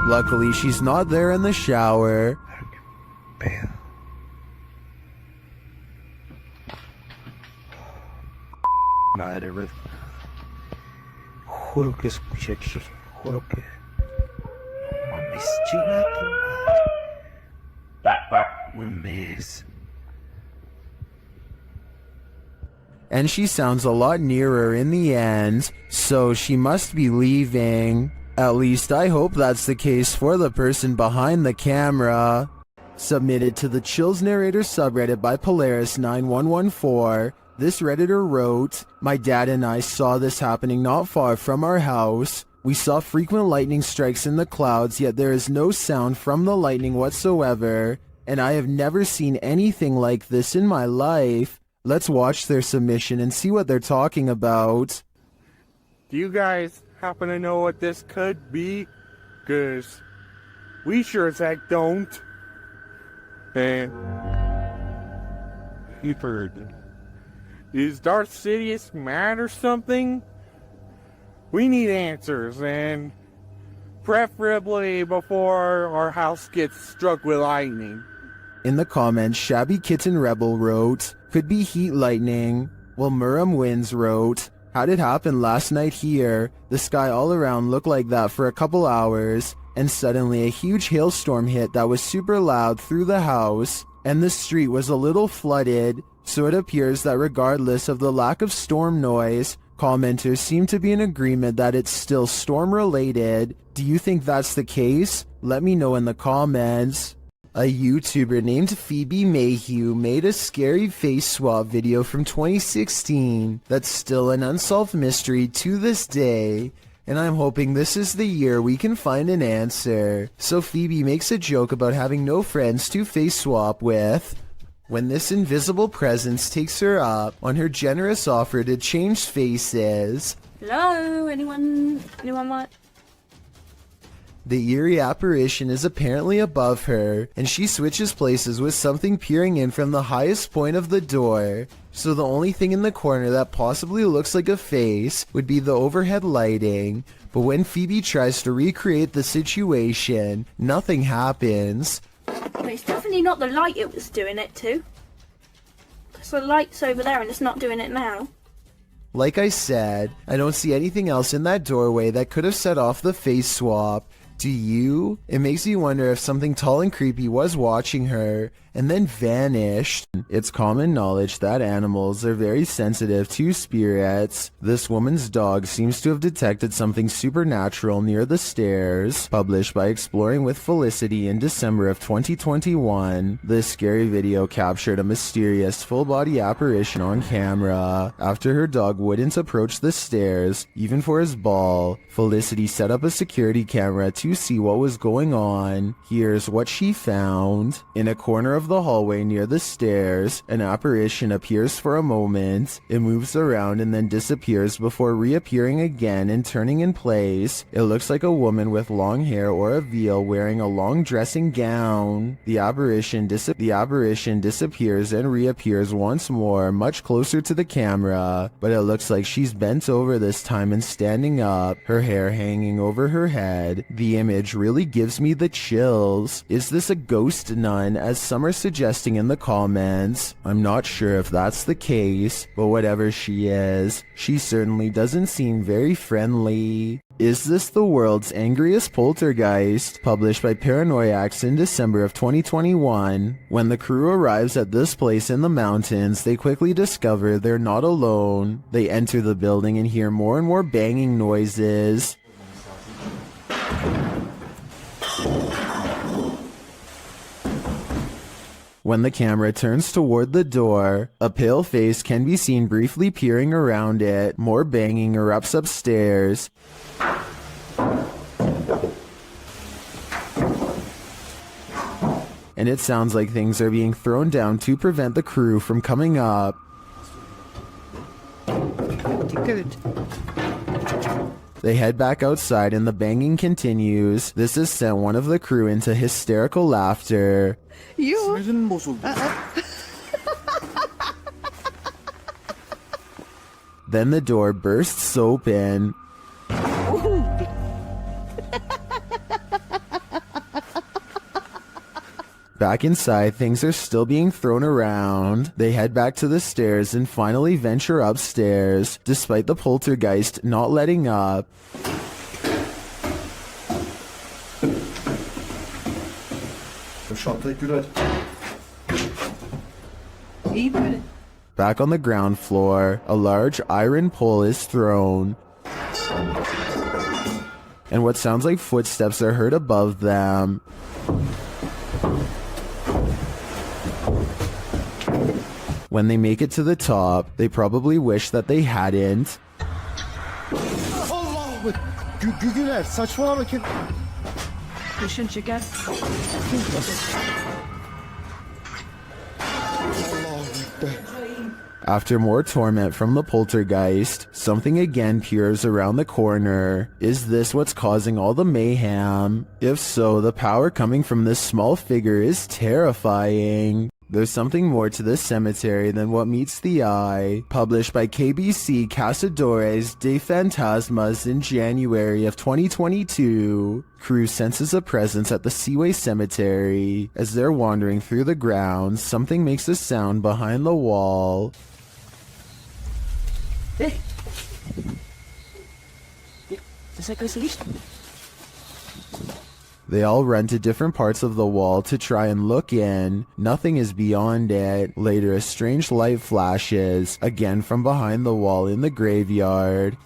Luckily, she's not there in the shower. Madre, juro que escuché eso, juro que... Mames, chinga tu madre. Mames. And she sounds a lot nearer in the end, so she must be leaving. At least I hope that's the case for the person behind the camera. Submitted to the Chills Narrator subreddit by Polaris9114, this Redditor wrote, "My dad and I saw this happening not far from our house. We saw frequent lightning strikes in the clouds, yet there is no sound from the lightning whatsoever, and I have never seen anything like this in my life." Let's watch their submission and see what they're talking about. Do you guys happen to know what this could be? 'Cause we sure as heck don't. And you've heard. Is Darth Sidious mad or something? We need answers, and preferably before our house gets struck with lightning. In the comments, Shabby Kitten Rebel wrote, "Could be heat lightning," while Muram Wins wrote, "How'd it happen last night here? The sky all around looked like that for a couple hours, and suddenly a huge hailstorm hit that was super loud through the house, and the street was a little flooded. So it appears that regardless of the lack of storm noise, commenters seem to be in agreement that it's still storm related. Do you think that's the case? Let me know in the comments. A YouTuber named Phoebe Mayhew made a scary face swap video from 2016 that's still an unsolved mystery to this day, and I'm hoping this is the year we can find an answer. So Phoebe makes a joke about having no friends to face swap with when this invisible presence takes her up on her generous offer to change faces. Hello, anyone want? The eerie apparition is apparently above her, and she switches places with something peering in from the highest point of the door. So the only thing in the corner that possibly looks like a face would be the overhead lighting. But when Phoebe tries to recreate the situation, nothing happens. But it's definitely not the light it was doing it to. Because the light's over there and it's not doing it now. Like I said, I don't see anything else in that doorway that could have set off the face swap. Do you? It makes me wonder if something tall and creepy was watching her and then vanished. It's common knowledge that animals are very sensitive to spirits. This woman's dog seems to have detected something supernatural near the stairs. Published by Exploring with Felicity in December of 2021, this scary video captured a mysterious full-body apparition on camera. After her dog wouldn't approach the stairs, even for his ball, Felicity set up a security camera to see what was going on. Here's what she found. In a corner of the hallway near the stairs, an apparition appears for a moment. It moves around and then disappears before reappearing again and turning in place. It looks like a woman with long hair or a veil wearing a long dressing gown. The apparition disappears and reappears once more, much closer to the camera, but it looks like she's bent over this time and standing up, her hair hanging over her head. The image really gives me the chills. Is this a ghost nun, as some are suggesting in the comments? I'm not sure if that's the case, but whatever she is, she certainly doesn't seem very friendly. Is this the world's angriest poltergeist? Published by Paranoiacs in December of 2021. When the crew arrives at this place in the mountains, they quickly discover they're not alone. They enter the building and hear more and more banging noises. When the camera turns toward the door, a pale face can be seen briefly peering around it. More banging erupts upstairs. And it sounds like things are being thrown down to prevent the crew from coming up. Good. They head back outside and the banging continues. This has sent one of the crew into hysterical laughter. Then the door bursts open. Back inside, things are still being thrown around. They head back to the stairs and finally venture upstairs, despite the poltergeist not letting up. Back on the ground floor, a large iron pole is thrown, and what sounds like footsteps are heard above them. When they make it to the top, they probably wish that they hadn't. Gügüler saçmalama kim? Düşün şeker. After more torment from the poltergeist, something again peers around the corner. Is this what's causing all the mayhem? If so, the power coming from this small figure is terrifying. There's something more to this cemetery than what meets the eye. Published by KBC Cazadores de Fantasmas in January of 2022. Crew senses a presence at the Seaway Cemetery. As they're wandering through the grounds, something makes a sound behind the wall. Hey! Das ist ja größte Licht. They all run to different parts of the wall to try and look in. Nothing is beyond it. Later, a strange light flashes, again from behind the wall in the graveyard.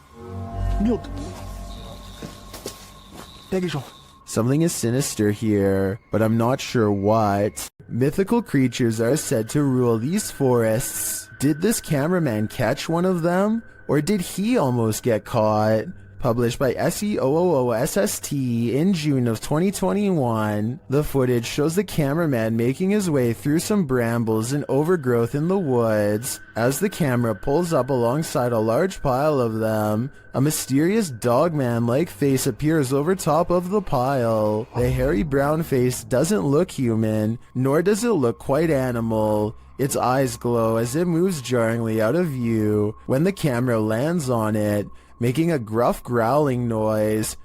Something is sinister here, but I'm not sure what. Mythical creatures are said to rule these forests. Did this cameraman catch one of them? Or did he almost get caught? Published by SEOOOSST in June of 2021, the footage shows the cameraman making his way through some brambles and overgrowth in the woods. As the camera pulls up alongside a large pile of them, a mysterious dogman-like face appears over top of the pile. The hairy brown face doesn't look human, nor does it look quite animal. Its eyes glow as it moves jarringly out of view when the camera lands on it, making a gruff growling noise.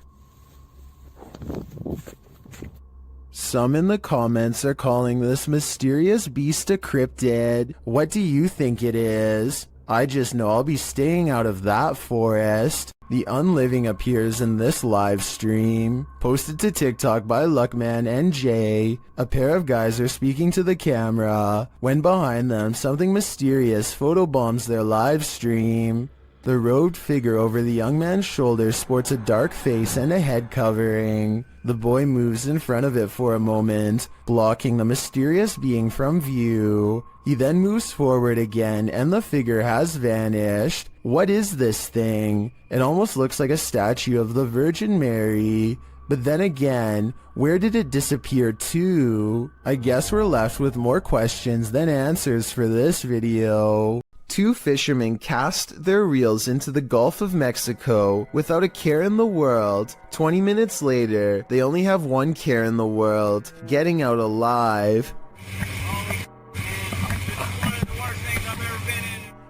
Some in the comments are calling this mysterious beast a cryptid. What do you think it is? I just know I'll be staying out of that forest. The unliving appears in this live stream, posted to TikTok by LuckmanNJ. A pair of guys are speaking to the camera, when behind them something mysterious photobombs their live stream. The robed figure over the young man's shoulder sports a dark face and a head covering. The boy moves in front of it for a moment, blocking the mysterious being from view. He then moves forward again and the figure has vanished. What is this thing? It almost looks like a statue of the Virgin Mary. But then again, where did it disappear to? I guess we're left with more questions than answers for this video. Two fishermen cast their reels into the Gulf of Mexico without a care in the world. 20 minutes later, they only have one care in the world: getting out alive.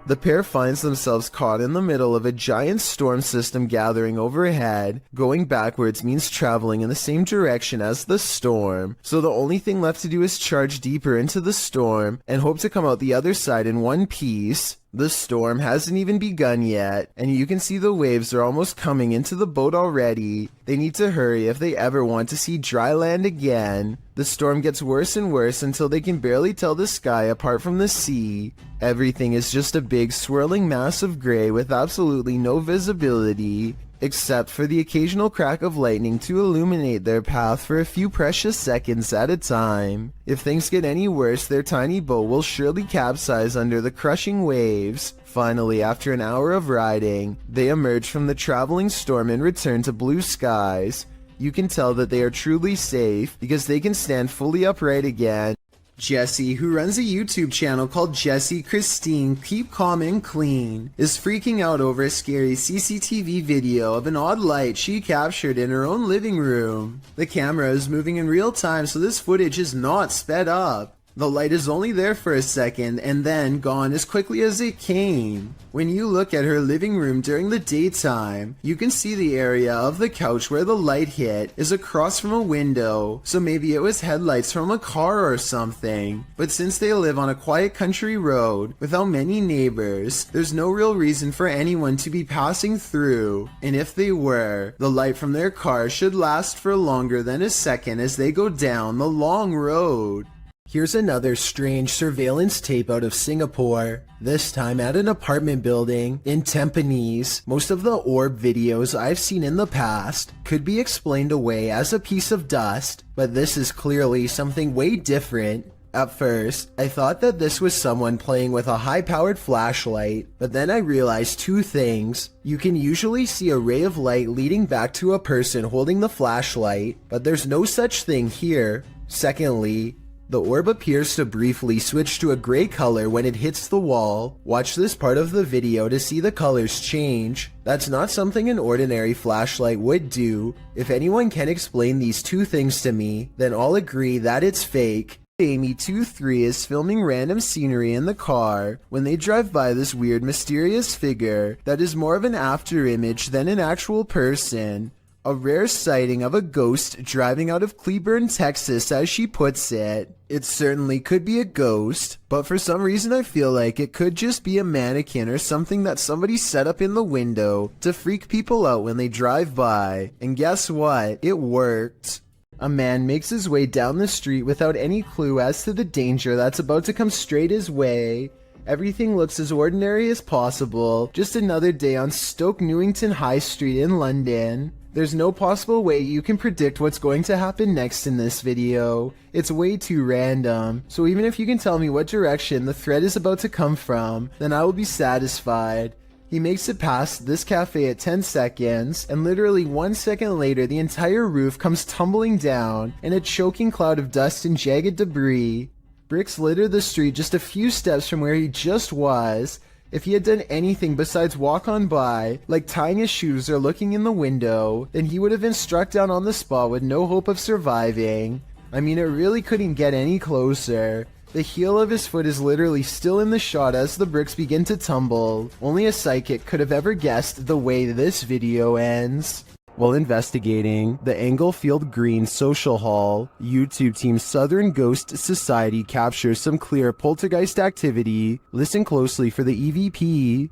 The pair finds themselves caught in the middle of a giant storm system gathering overhead. Going backwards means traveling in the same direction as the storm, so the only thing left to do is charge deeper into the storm and hope to come out the other side in one piece. The storm hasn't even begun yet, and you can see the waves are almost coming into the boat already. They need to hurry if they ever want to see dry land again. The storm gets worse and worse until they can barely tell the sky apart from the sea. Everything is just a big swirling mass of gray with absolutely no visibility, except for the occasional crack of lightning to illuminate their path for a few precious seconds at a time. If things get any worse, their tiny boat will surely capsize under the crushing waves. Finally, after an hour of riding, they emerge from the traveling storm and return to blue skies. You can tell that they are truly safe because they can stand fully upright again. Jessie, who runs a YouTube channel called Jessie Christine Keep Calm and Clean, is freaking out over a scary CCTV video of an odd light she captured in her own living room. The camera is moving in real time, so this footage is not sped up. The light is only there for a second and then gone as quickly as it came. When you look at her living room during the daytime, you can see the area of the couch where the light hit is across from a window, so maybe it was headlights from a car or something. But since they live on a quiet country road without many neighbors, there's no real reason for anyone to be passing through, and if they were, the light from their car should last for longer than a second as they go down the long road. Here's another strange surveillance tape out of Singapore, this time at an apartment building in Tampines. Most of the orb videos I've seen in the past could be explained away as a piece of dust, but this is clearly something way different. At first, I thought that this was someone playing with a high-powered flashlight, but then I realized two things. You can usually see a ray of light leading back to a person holding the flashlight, but there's no such thing here. Secondly, the orb appears to briefly switch to a gray color when it hits the wall. Watch this part of the video to see the colors change. That's not something an ordinary flashlight would do. If anyone can explain these two things to me, then I'll agree that it's fake. Amy23 is filming random scenery in the car when they drive by this weird mysterious figure that is more of an after image than an actual person. A rare sighting of a ghost driving out of Cleburne, Texas, as she puts it. It certainly could be a ghost, but for some reason I feel like it could just be a mannequin or something that somebody set up in the window to freak people out when they drive by. And guess what? It worked. A man makes his way down the street without any clue as to the danger that's about to come straight his way. Everything looks as ordinary as possible, just another day on Stoke Newington High Street in London. There's no possible way you can predict what's going to happen next in this video. It's way too random, so even if you can tell me what direction the thread is about to come from, then I will be satisfied. He makes it past this cafe at 10 seconds, and literally 1 second later the entire roof comes tumbling down in a choking cloud of dust and jagged debris. Bricks litter the street just a few steps from where he just was. If he had done anything besides walk on by, like tying his shoes or looking in the window, then he would have been struck down on the spot with no hope of surviving. I mean, it really couldn't get any closer. The heel of his foot is literally still in the shot as the bricks begin to tumble. Only a psychic could have ever guessed the way this video ends. While investigating the Englefield Green Social Hall, YouTube team Southern Ghost Society captures some clear poltergeist activity. Listen closely for the EVP.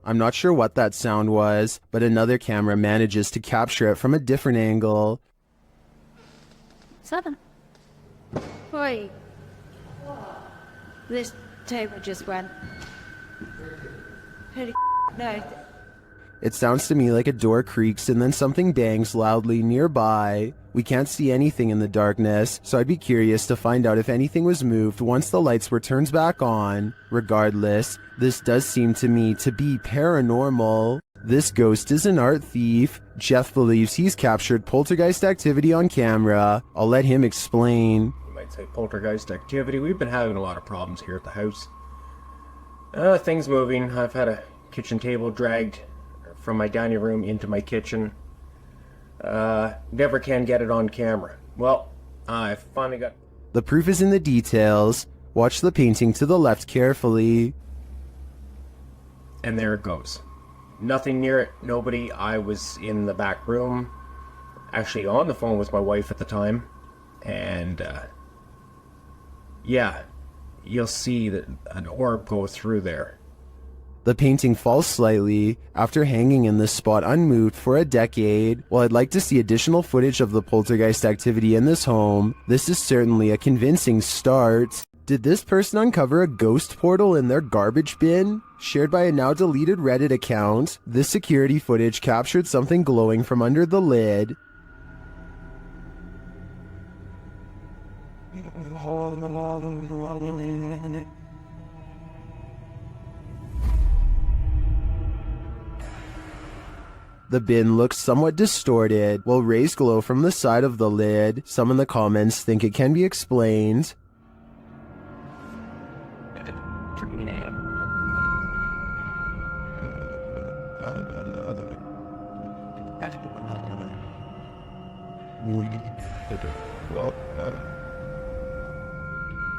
I'm not sure what that sound was, but another camera manages to capture it from a different angle. 7. Wait. This table just went. Holy no. It sounds to me like a door creaks and then something bangs loudly nearby. We can't see anything in the darkness, so I'd be curious to find out if anything was moved once the lights were turned back on. Regardless, this does seem to me to be paranormal. This ghost is an art thief. Jeff believes he's captured poltergeist activity on camera. I'll let him explain. You might say poltergeist activity. We've been having a lot of problems here at the house. Things moving. I've had a kitchen table dragged from my dining room into my kitchen. Never can get it on camera. Well, I finally got... The proof is in the details. Watch the painting to the left carefully. And there it goes. Nothing near it, nobody. I was in the back room, actually on the phone with my wife at the time, and yeah, you'll see that an orb go through there. The painting falls slightly after hanging in this spot unmoved for a decade. While I'd like to see additional footage of the poltergeist activity in this home, this is certainly a convincing start. Did this person uncover a ghost portal in their garbage bin? Shared by a now deleted Reddit account, this security footage captured something glowing from under the lid. The bin looks somewhat distorted, while rays glow from the side of the lid. Some in the comments think it can be explained.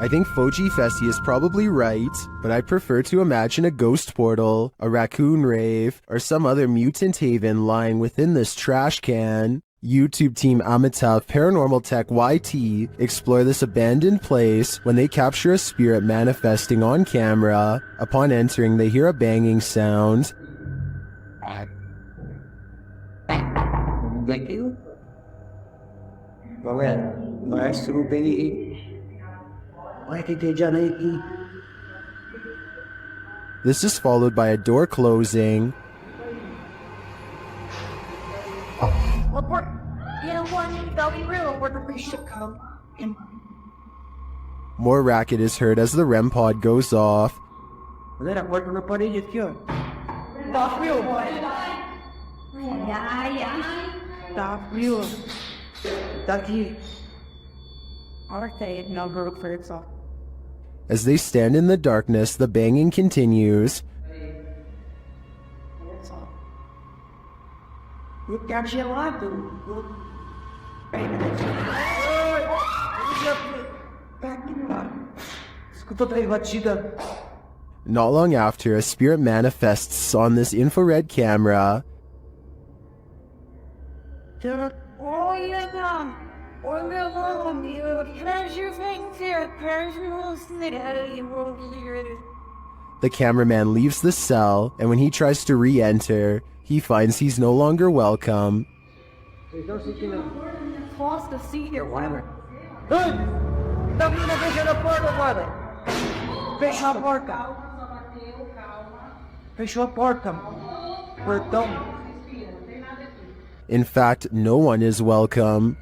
I think Foji Fessy is probably right, but I prefer to imagine a ghost portal, a raccoon rave, or some other mutant haven lying within this trash can. YouTube team Amitav Paranormal Tech YT explore this abandoned place when they capture a spirit manifesting on camera. Upon entering, they hear a banging sound. Thank you. This is followed by a door closing. More racket is heard as the REM pod goes off. As they stand in the darkness, the banging continues. Not long after, a spirit manifests on this infrared camera. The cameraman leaves the cell, and when he tries to re-enter, he finds he's no longer welcome. Cross the sea here, whatever. Hey! Dami na fish na porta, brother. Fish na porta. Fish na porta. We're done. In fact, no one is welcome.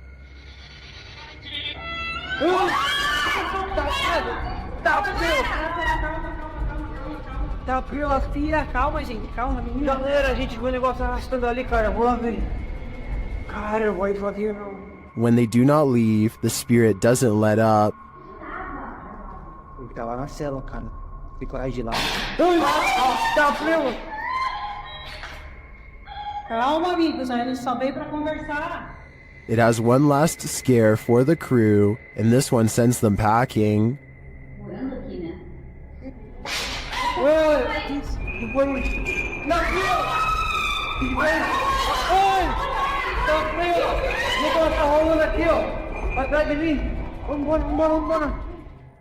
Tá pela filha, calma, gente, calma, menina. Galera, a gente viu o negócio arrastando ali, cara. Vamos ver. Cara, vai devagar, meu. When they do not leave, the spirit doesn't let up. Ele tá lá na cela, cara. Tem coragem de ir lá. Tá pela. Calma, amigos, a gente só veio pra conversar. It has one last scare for the crew, and this one sends them packing.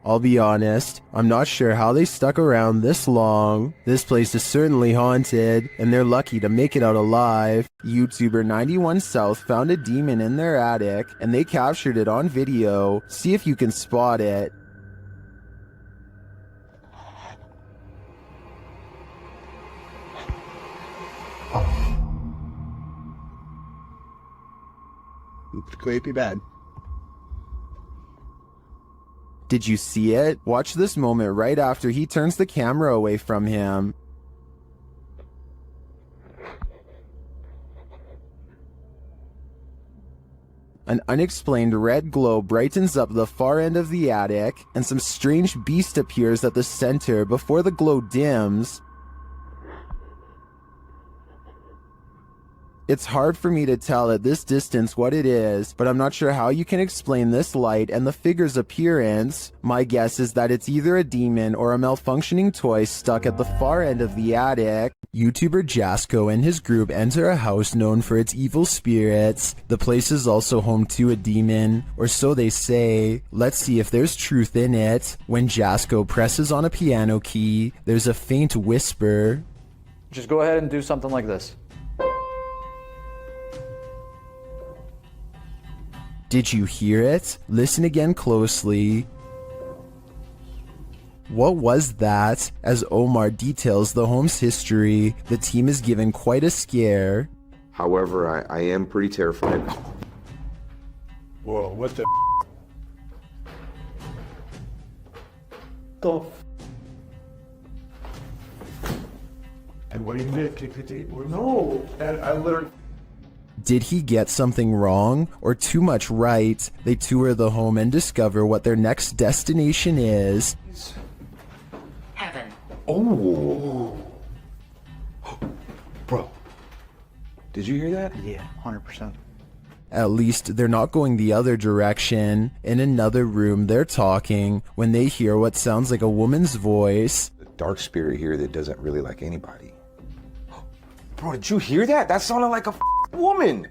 I'll be honest, I'm not sure how they stuck around this long. This place is certainly haunted, and they're lucky to make it out alive. YouTuber 91 South found a demon in their attic, and they captured it on video. See if you can spot it. Could be bad. Did you see it? Watch this moment right after he turns the camera away from him. An unexplained red glow brightens up the far end of the attic, and some strange beast appears at the center before the glow dims. It's hard for me to tell at this distance what it is, but I'm not sure how you can explain this light and the figure's appearance. My guess is that it's either a demon or a malfunctioning toy stuck at the far end of the attic. YouTuber Jasko and his group enter a house known for its evil spirits. The place is also home to a demon, or so they say. Let's see if there's truth in it. When Jasko presses on a piano key, there's a faint whisper. Just go ahead and do something like this. Did you hear it? Listen again closely. What was that? As Omar details the home's history, the team is given quite a scare. However, I am pretty terrified. Whoa, what the And what he did, no, and I literally. Did he get something wrong or too much right? They tour the home and discover what their next destination is. Heaven. Oh. Bro. Did you hear that? Yeah, 100%. At least they're not going the other direction. In another room, they're talking when they hear what sounds like a woman's voice. The dark spirit here that doesn't really like anybody. Bro, did you hear that? That sounded like a woman.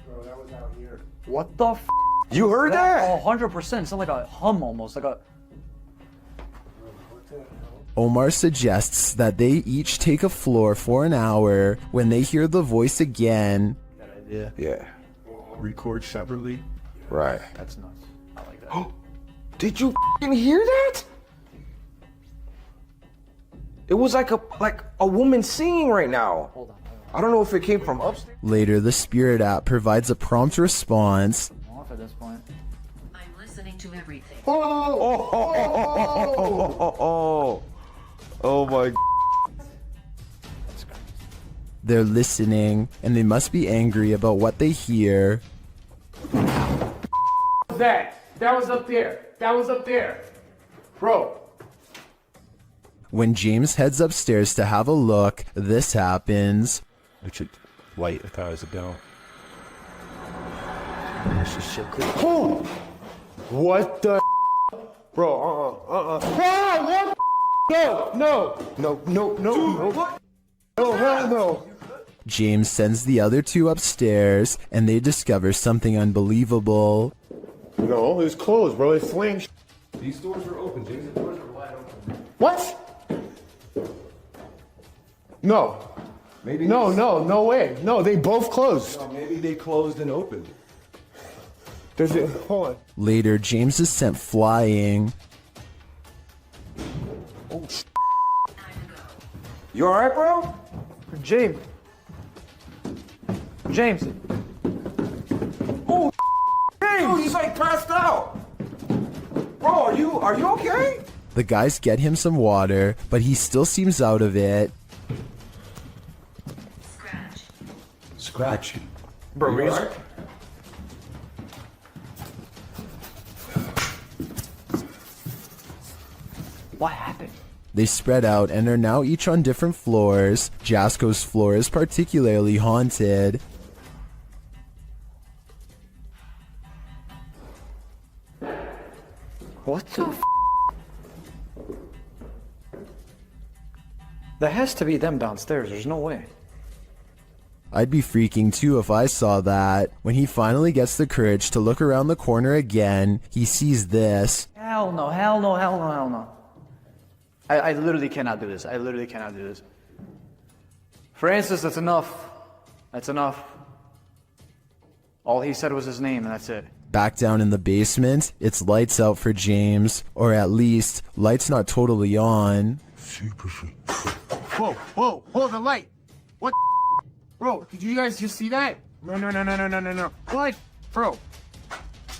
Bro, that was out here. What the f? You heard that? 100%. Sounds like a hum almost. Like a. Omar suggests that they each take a floor for an hour. When they hear the voice again. Yeah. Record separately. Right. That's nuts. I like that. Did you hear that? It was like a woman singing right now. Hold on. I don't know if it came from upstairs. Later, the spirit app provides a prompt response. I'm off at this point. I'm listening to everything. Oh my. They're listening, and they must be angry about what they hear. That was up there. That was up there. Bro. When James heads upstairs to have a look, this happens. It's a light. I thought it was a bell. What the bro, what? No, hell no. James sends the other two upstairs, and they discover something unbelievable. No, it's closed, bro. It's flames. These doors are open, James. The doors are wide open. What? No. Maybe No way. No, they both closed. No, maybe they closed and opened. Hold on. Later, James is sent flying. Oh, You alright, bro? James. Oh, James! Dude, he's like passed out. Bro, are you okay? The guys get him some water, but he still seems out of it. Scratch. Bro, you alright? What happened? They spread out and are now each on different floors. Jasko's floor is particularly haunted. What the f? There has to be them downstairs. There's no way. I'd be freaking too if I saw that. When he finally gets the courage to look around the corner again, he sees this. Hell no, hell no, hell no, hell no. I literally cannot do this. I literally cannot do this. Francis, that's enough. That's enough. All he said was his name, and that's it. Back down in the basement, it's lights out for James. Or at least, lights not totally on. Whoa, the light. What? Bro, did you guys just see that? No. What? Bro.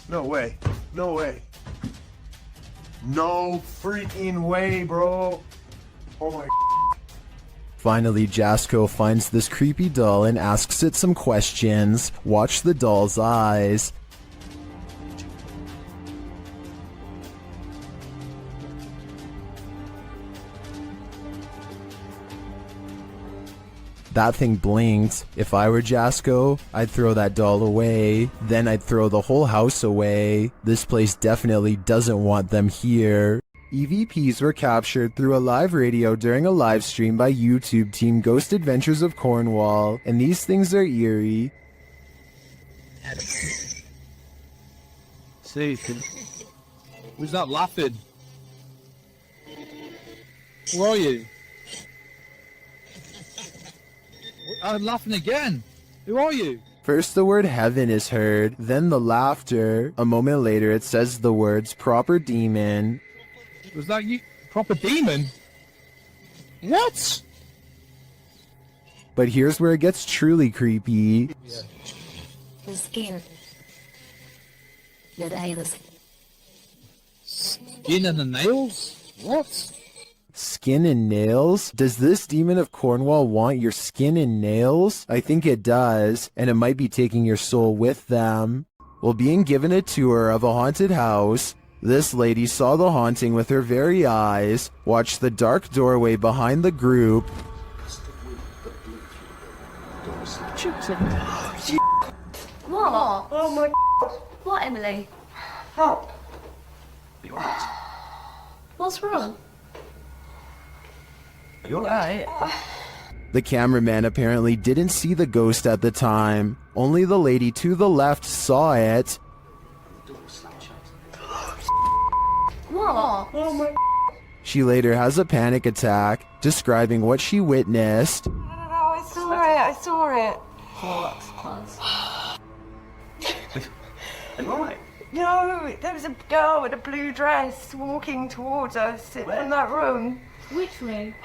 No way. No freaking way, bro. Oh my. Finally, Jasko finds this creepy doll and asks it some questions. Watch the doll's eyes. That thing blinked. If I were Jasko, I'd throw that doll away. Then I'd throw the whole house away. This place definitely doesn't want them here. EVPs were captured through a live radio during a live stream by YouTube team Ghost Adventures of Cornwall, and these things are eerie. See, who's that laughing? Where are you? I'm laughing again. Who are you? First the word heaven is heard, then the laughter. A moment later it says the words proper demon. Was that you? Proper demon? What? But here's where it gets truly creepy. The skin. The nails. Skin and the nails? What? Skin and nails? Does this demon of Cornwall want your skin and nails? I think it does, and it might be taking your soul with them. While being given a tour of a haunted house, this lady saw the haunting with her very eyes, watched the dark doorway behind the group. What? Oh my. What, Emily? Help. What's wrong? You're right. The cameraman apparently didn't see the ghost at the time. Only the lady to the left saw it. What? Oh my. She later has a panic attack, describing what she witnessed. No, I saw it. Oh, Right. No, there was a girl with a blue dress walking towards us in that room. Which room?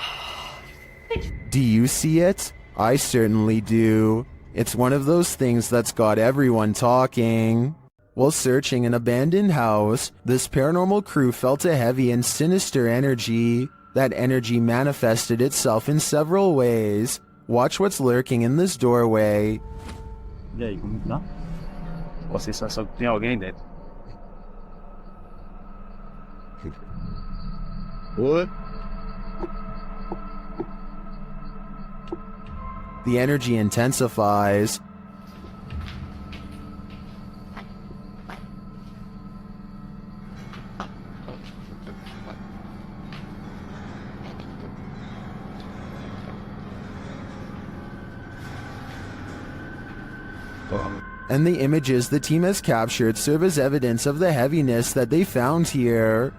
Do you see it? I certainly do. It's one of those things that's got everyone talking. While searching an abandoned house, this paranormal crew felt a heavy and sinister energy. That energy manifested itself in several ways. Watch what's lurking in this doorway. E aí, como tá? Você só tem alguém dentro? What? The energy intensifies. And the images the team has captured serve as evidence of the heaviness that they found here.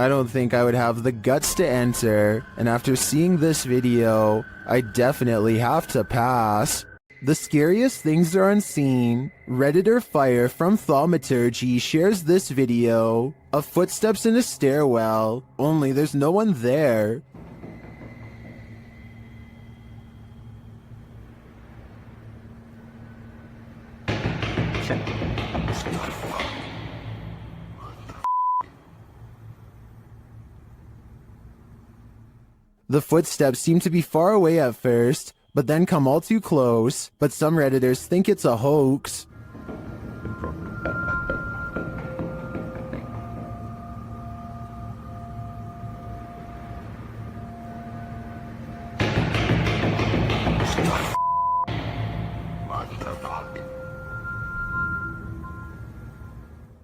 I don't think I would have the guts to enter, and after seeing this video, I definitely have to pass. The scariest things are unseen. Redditor Fire from Thaumaturgy shares this video of footsteps in a stairwell, only there's no one there. The footsteps seem to be far away at first, but then come all too close, but some Redditors think it's a hoax.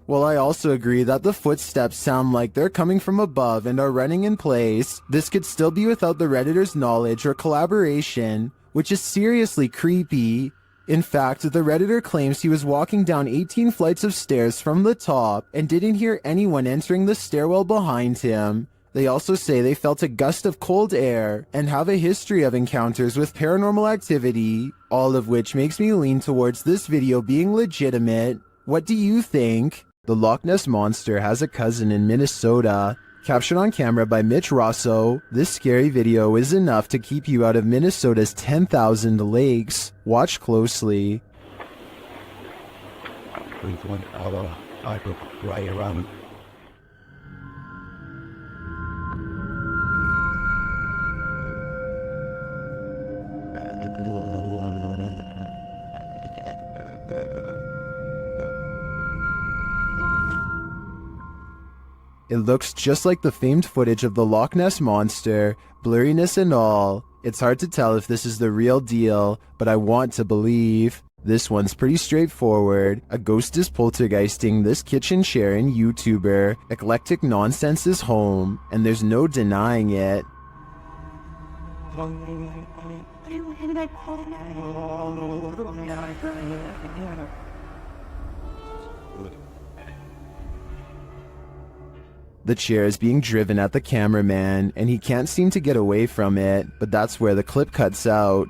While I also agree that the footsteps sound like they're coming from above and are running in place, this could still be without the Redditor's knowledge or collaboration, which is seriously creepy. In fact, the Redditor claims he was walking down 18 flights of stairs from the top and didn't hear anyone entering the stairwell behind him. They also say they felt a gust of cold air and have a history of encounters with paranormal activity, all of which makes me lean towards this video being legitimate. What do you think? The Loch Ness Monster has a cousin in Minnesota. Captured on camera by Mitch Rosso, this scary video is enough to keep you out of Minnesota's 10,000 lakes. Watch closely. Right around. It looks just like the famed footage of the Loch Ness Monster, blurriness and all. It's hard to tell if this is the real deal, but I want to believe. This one's pretty straightforward. A ghost is poltergeisting this kitchen chair and YouTuber. Eclectic nonsense is home, and there's no denying it. The chair is being driven at the cameraman, and he can't seem to get away from it, but that's where the clip cuts out.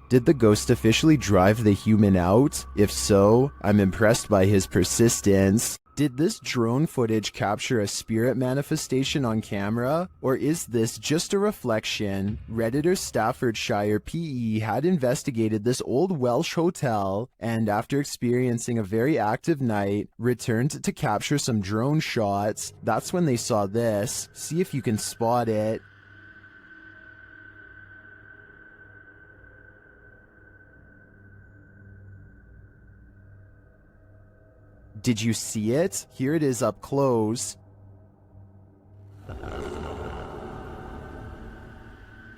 Did the ghost officially drive the human out? If so, I'm impressed by his persistence. Did this drone footage capture a spirit manifestation on camera? Or is this just a reflection? Redditor Staffordshire PE had investigated this old Welsh hotel, and after experiencing a very active night, returned to capture some drone shots. That's when they saw this. See if you can spot it. Did you see it? Here it is up close.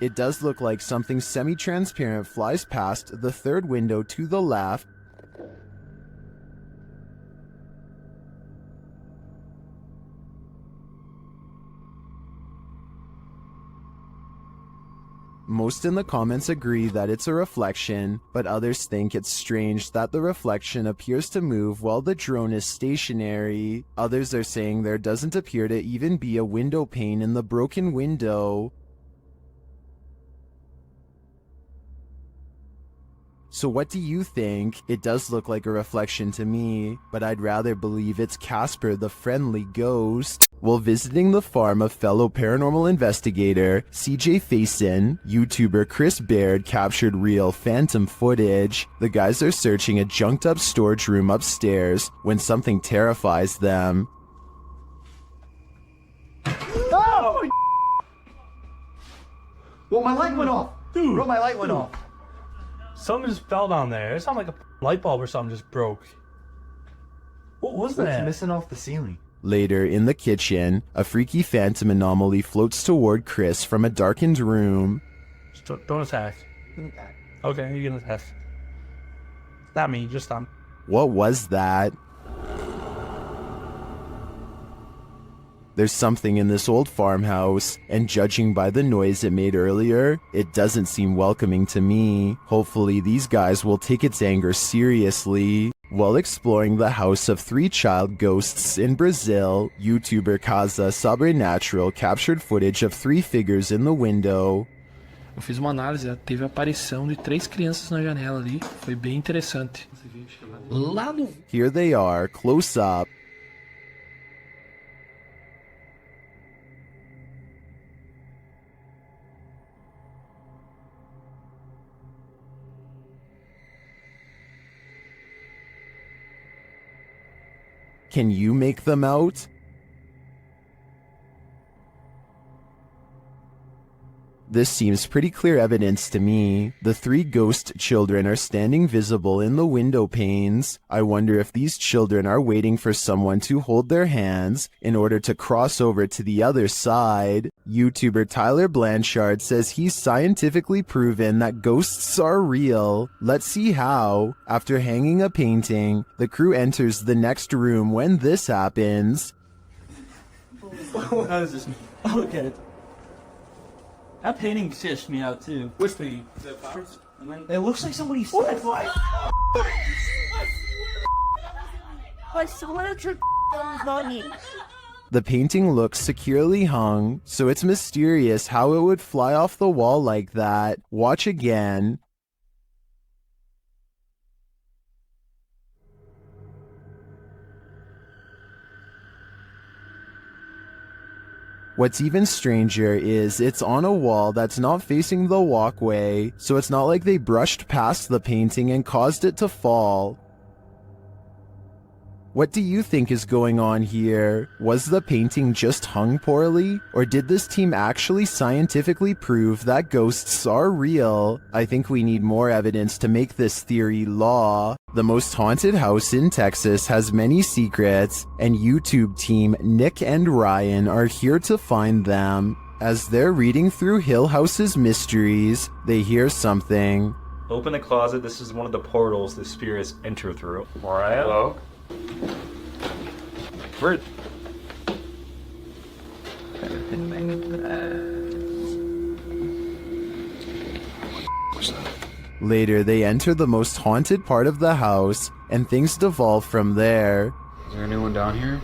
It does look like something semi-transparent flies past the third window to the left. Most in the comments agree that it's a reflection, but others think it's strange that the reflection appears to move while the drone is stationary. Others are saying there doesn't appear to even be a window pane in the broken window. So what do you think? It does look like a reflection to me, but I'd rather believe it's Casper the Friendly Ghost. While visiting the farm of fellow paranormal investigator CJ Faison, YouTuber Chris Baird captured real phantom footage. The guys are searching a junked up storage room upstairs when something terrifies them. Oh! Well, my light went off. Dude. Bro, my light went off. Something just fell down there. It sounded like a light bulb or something just broke. What was that? What's missing off the ceiling? Later, in the kitchen, a freaky phantom anomaly floats toward Chris from a darkened room. Just don't attack. Okay, you can attack. Not me, just them. What was that? There's something in this old farmhouse, and judging by the noise it made earlier, it doesn't seem welcoming to me. Hopefully these guys will take its anger seriously. While exploring the house of 3 child ghosts in Brazil, YouTuber Casa Sobrenatural captured footage of 3 figures in the window. Eu fiz uma análise, teve a aparição de 3 crianças na janela ali, foi bem interessante. Lá no... Here they are, close up. Can you make them out? This seems pretty clear evidence to me. The 3 ghost children are standing visible in the window panes. I wonder if these children are waiting for someone to hold their hands in order to cross over to the other side. YouTuber Tyler Blanchard says he's scientifically proven that ghosts are real. Let's see how. After hanging a painting, the crew enters the next room when this happens. How is this? Look at it. That painting stitched me out too. Which painting? It looks like somebody stepped like. I swear to money. The painting looks securely hung, so it's mysterious how it would fly off the wall like that. Watch again. What's even stranger is it's on a wall that's not facing the walkway, so it's not like they brushed past the painting and caused it to fall. What do you think is going on here? Was the painting just hung poorly? Or did this team actually scientifically prove that ghosts are real? I think we need more evidence to make this theory law. The most haunted house in Texas has many secrets, and YouTube team Nick and Ryan are here to find them. As they're reading through Hill House's mysteries, they hear something. Open the closet. This is one of the portals the spirits enter through. Mariah? Hello? Where? Later, they enter the most haunted part of the house, and things devolve from there. Is there anyone down here?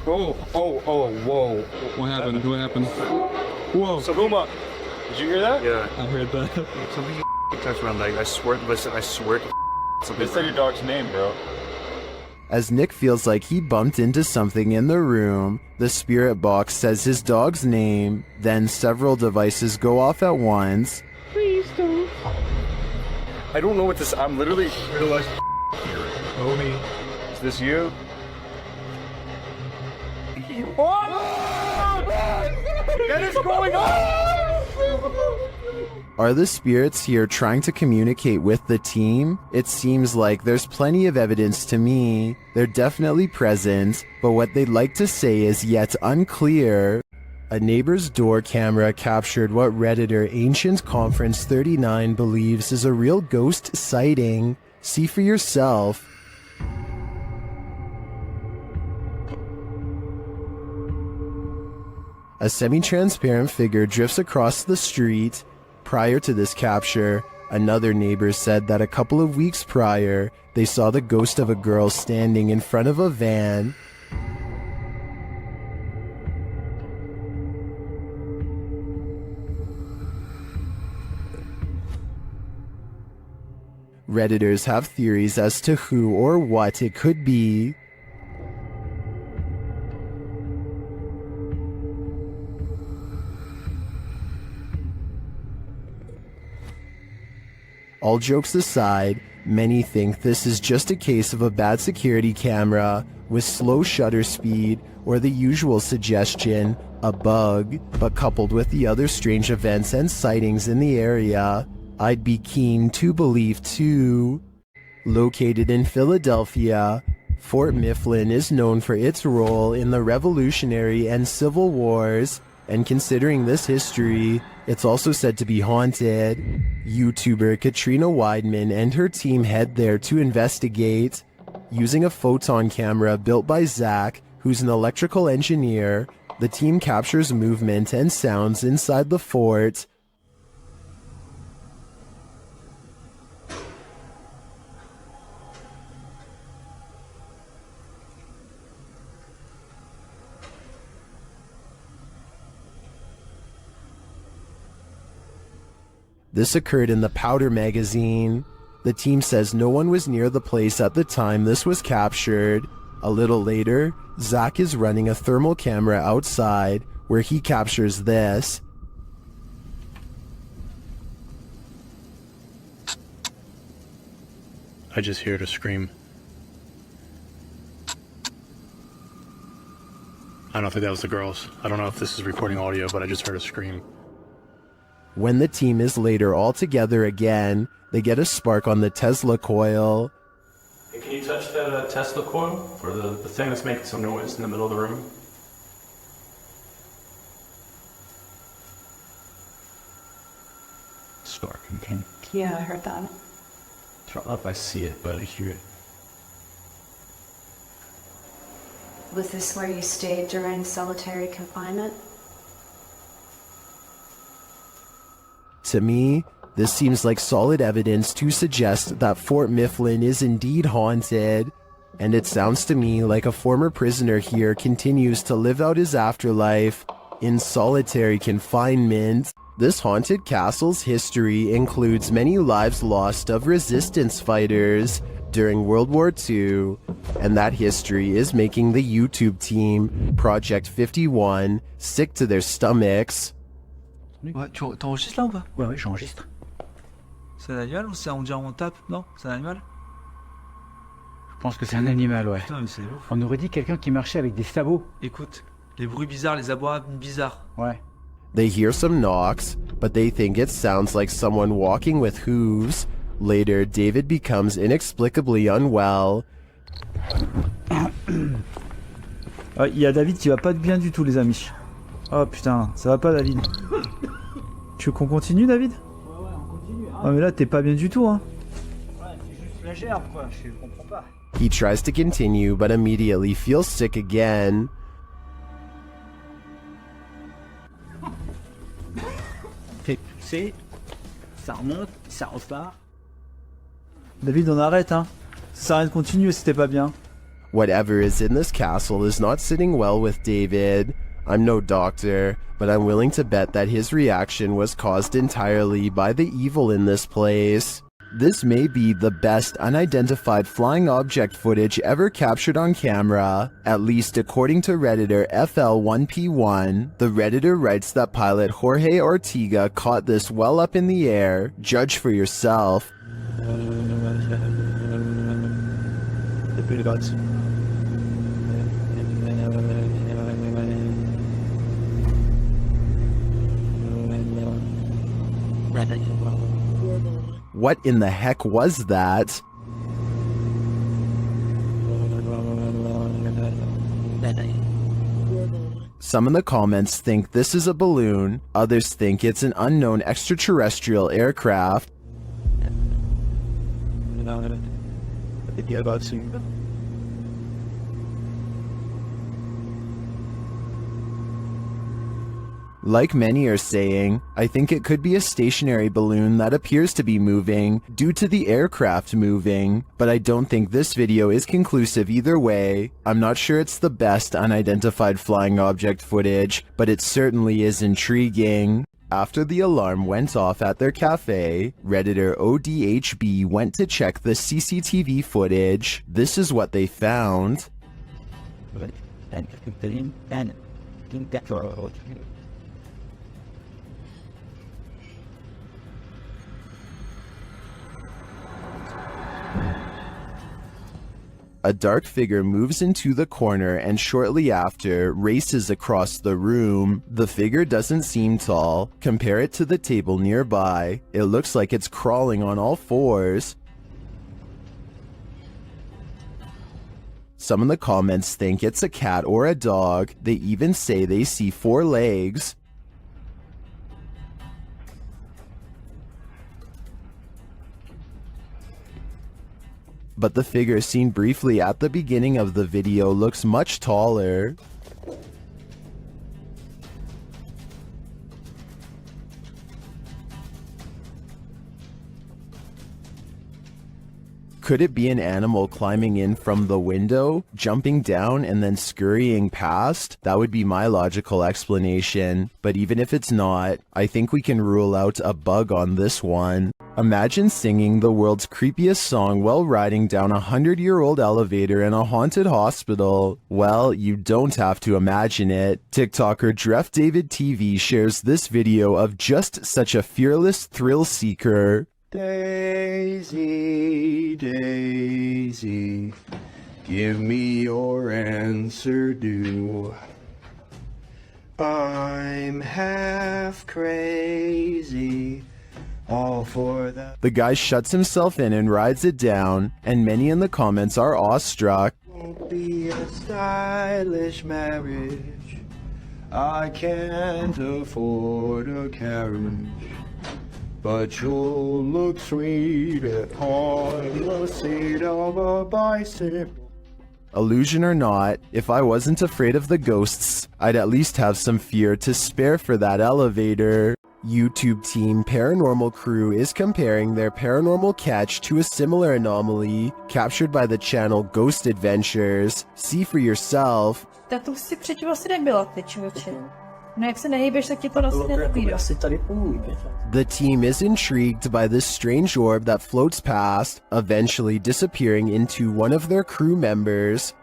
Whoa. What happened? What happened? Whoa. Sahuma, did you hear that? Yeah. I heard that. Something touched my leg. I swear, listen, I swear to something. They said your dog's name, bro. As Nick feels like he bumped into something in the room, the spirit box says his dog's name, then several devices go off at once. Please don't. I don't know what this. I'm literally realized. Homie, is this you? What is going on? Are the spirits here trying to communicate with the team? It seems like there's plenty of evidence to me. They're definitely present, but what they'd like to say is yet unclear. A neighbor's door camera captured what Redditor Ancient Conference 39 believes is a real ghost sighting. See for yourself. A semi-transparent figure drifts across the street. Prior to this capture, another neighbor said that a couple of weeks prior, they saw the ghost of a girl standing in front of a van. Redditors have theories as to who or what it could be. All jokes aside, many think this is just a case of a bad security camera with slow shutter speed or the usual suggestion, a bug, but coupled with the other strange events and sightings in the area, I'd be keen to believe too. Located in Philadelphia, Fort Mifflin is known for its role in the Revolutionary and Civil Wars, and considering this history, it's also said to be haunted. YouTuber Katrina Weidman and her team head there to investigate. Using a photon camera built by Zach, who's an electrical engineer. The team captures movement and sounds inside the fort. This occurred in the Powder magazine. The team says no one was near the place at the time this was captured. A little later, Zach is running a thermal camera outside where he captures this. I just heard a scream. I don't think that was the girls. I don't know if this is recording audio, but I just heard a scream. When the team is later all together again, they get a spark on the Tesla coil. Hey, can you touch that Tesla coil? Or the thing that's making some noise in the middle of the room? Spark again. Yeah, I heard that. I don't know if I see it, but I hear it. Was this where you stayed during solitary confinement? To me, this seems like solid evidence to suggest that Fort Mifflin is indeed haunted, and it sounds to me like a former prisoner here continues to live out his afterlife in solitary confinement. This haunted castle's history includes many lives lost of resistance fighters during World War II, and that history is making the YouTube team, Project 51, sick to their stomachs. Ouais, t'enregistres là ou pas? Ouais, j'enregistre. C'est un animal ou c'est on dirait on tape? Non, c'est un animal? Je pense que c'est un animal, ouais. Putain, mais c'est ouf. On aurait dit quelqu'un qui marchait avec des sabots. Écoute, les bruits bizarres, les abois bizarres. Ouais. They hear some knocks, but they think it sounds like someone walking with hooves. Later, David becomes inexplicably unwell. Ah, il y a David qui va pas bien du tout, les amis. Oh putain, ça va pas, David. Tu veux qu'on continue, David? Ouais, on continue. Hein. Ah mais là, t'es pas bien du tout, hein. Ouais, c'est juste la gerbe, quoi. Je comprends pas. He tries to continue, but immediately feels sick again. C'est... Ça remonte, ça repart. David, on arrête, hein. Ça sert à rien de continuer si t'es pas bien. Whatever is in this castle is not sitting well with David. I'm no doctor, but I'm willing to bet that his reaction was caused entirely by the evil in this place. This may be the best unidentified flying object footage ever captured on camera, at least according to Redditor FL1P1. The Redditor writes that pilot Jorge Ortega caught this well up in the air. Judge for yourself. What in the heck was that? Some in the comments think this is a balloon, others think it's an unknown extraterrestrial aircraft. Like many are saying, I think it could be a stationary balloon that appears to be moving due to the aircraft moving, but I don't think this video is conclusive either way. I'm not sure it's the best unidentified flying object footage, but it certainly is intriguing. After the alarm went off at their cafe, Redditor ODHB went to check the CCTV footage. This is what they found. A dark figure moves into the corner and shortly after races across the room. The figure doesn't seem tall. Compare it to the table nearby. It looks like it's crawling on all fours. Some in the comments think it's a cat or a dog. They even say they see 4 legs. but the figure seen briefly at the beginning of the video looks much taller. Could it be an animal climbing in from the window, jumping down, and then scurrying past? That would be my logical explanation, but even if it's not, I think we can rule out a bug on this one. Imagine singing the world's creepiest song while riding down a 100-year-old elevator in a haunted hospital. Well, you don't have to imagine it. TikToker Dref David TV shares this video of just such a fearless thrill seeker. Daisy, Daisy, give me your answer due. I'm half crazy, all for that. The guy shuts himself in and rides it down, and many in the comments are awestruck. Won't be a stylish marriage. I can't afford a carriage. But you'll look sweet on the seat of a bicycle. Illusion or not, if I wasn't afraid of the ghosts, I'd at least have some fear to spare for that elevator. YouTube team Paranormal Crew is comparing their paranormal catch to a similar anomaly captured by the channel Ghost Adventures. See for yourself. Tak to si předtím asi nebyla, ty člověče. No jak se nehýbeš, tak ti to asi nenabídá. The team is intrigued by this strange orb that floats past, eventually disappearing into one of their crew members.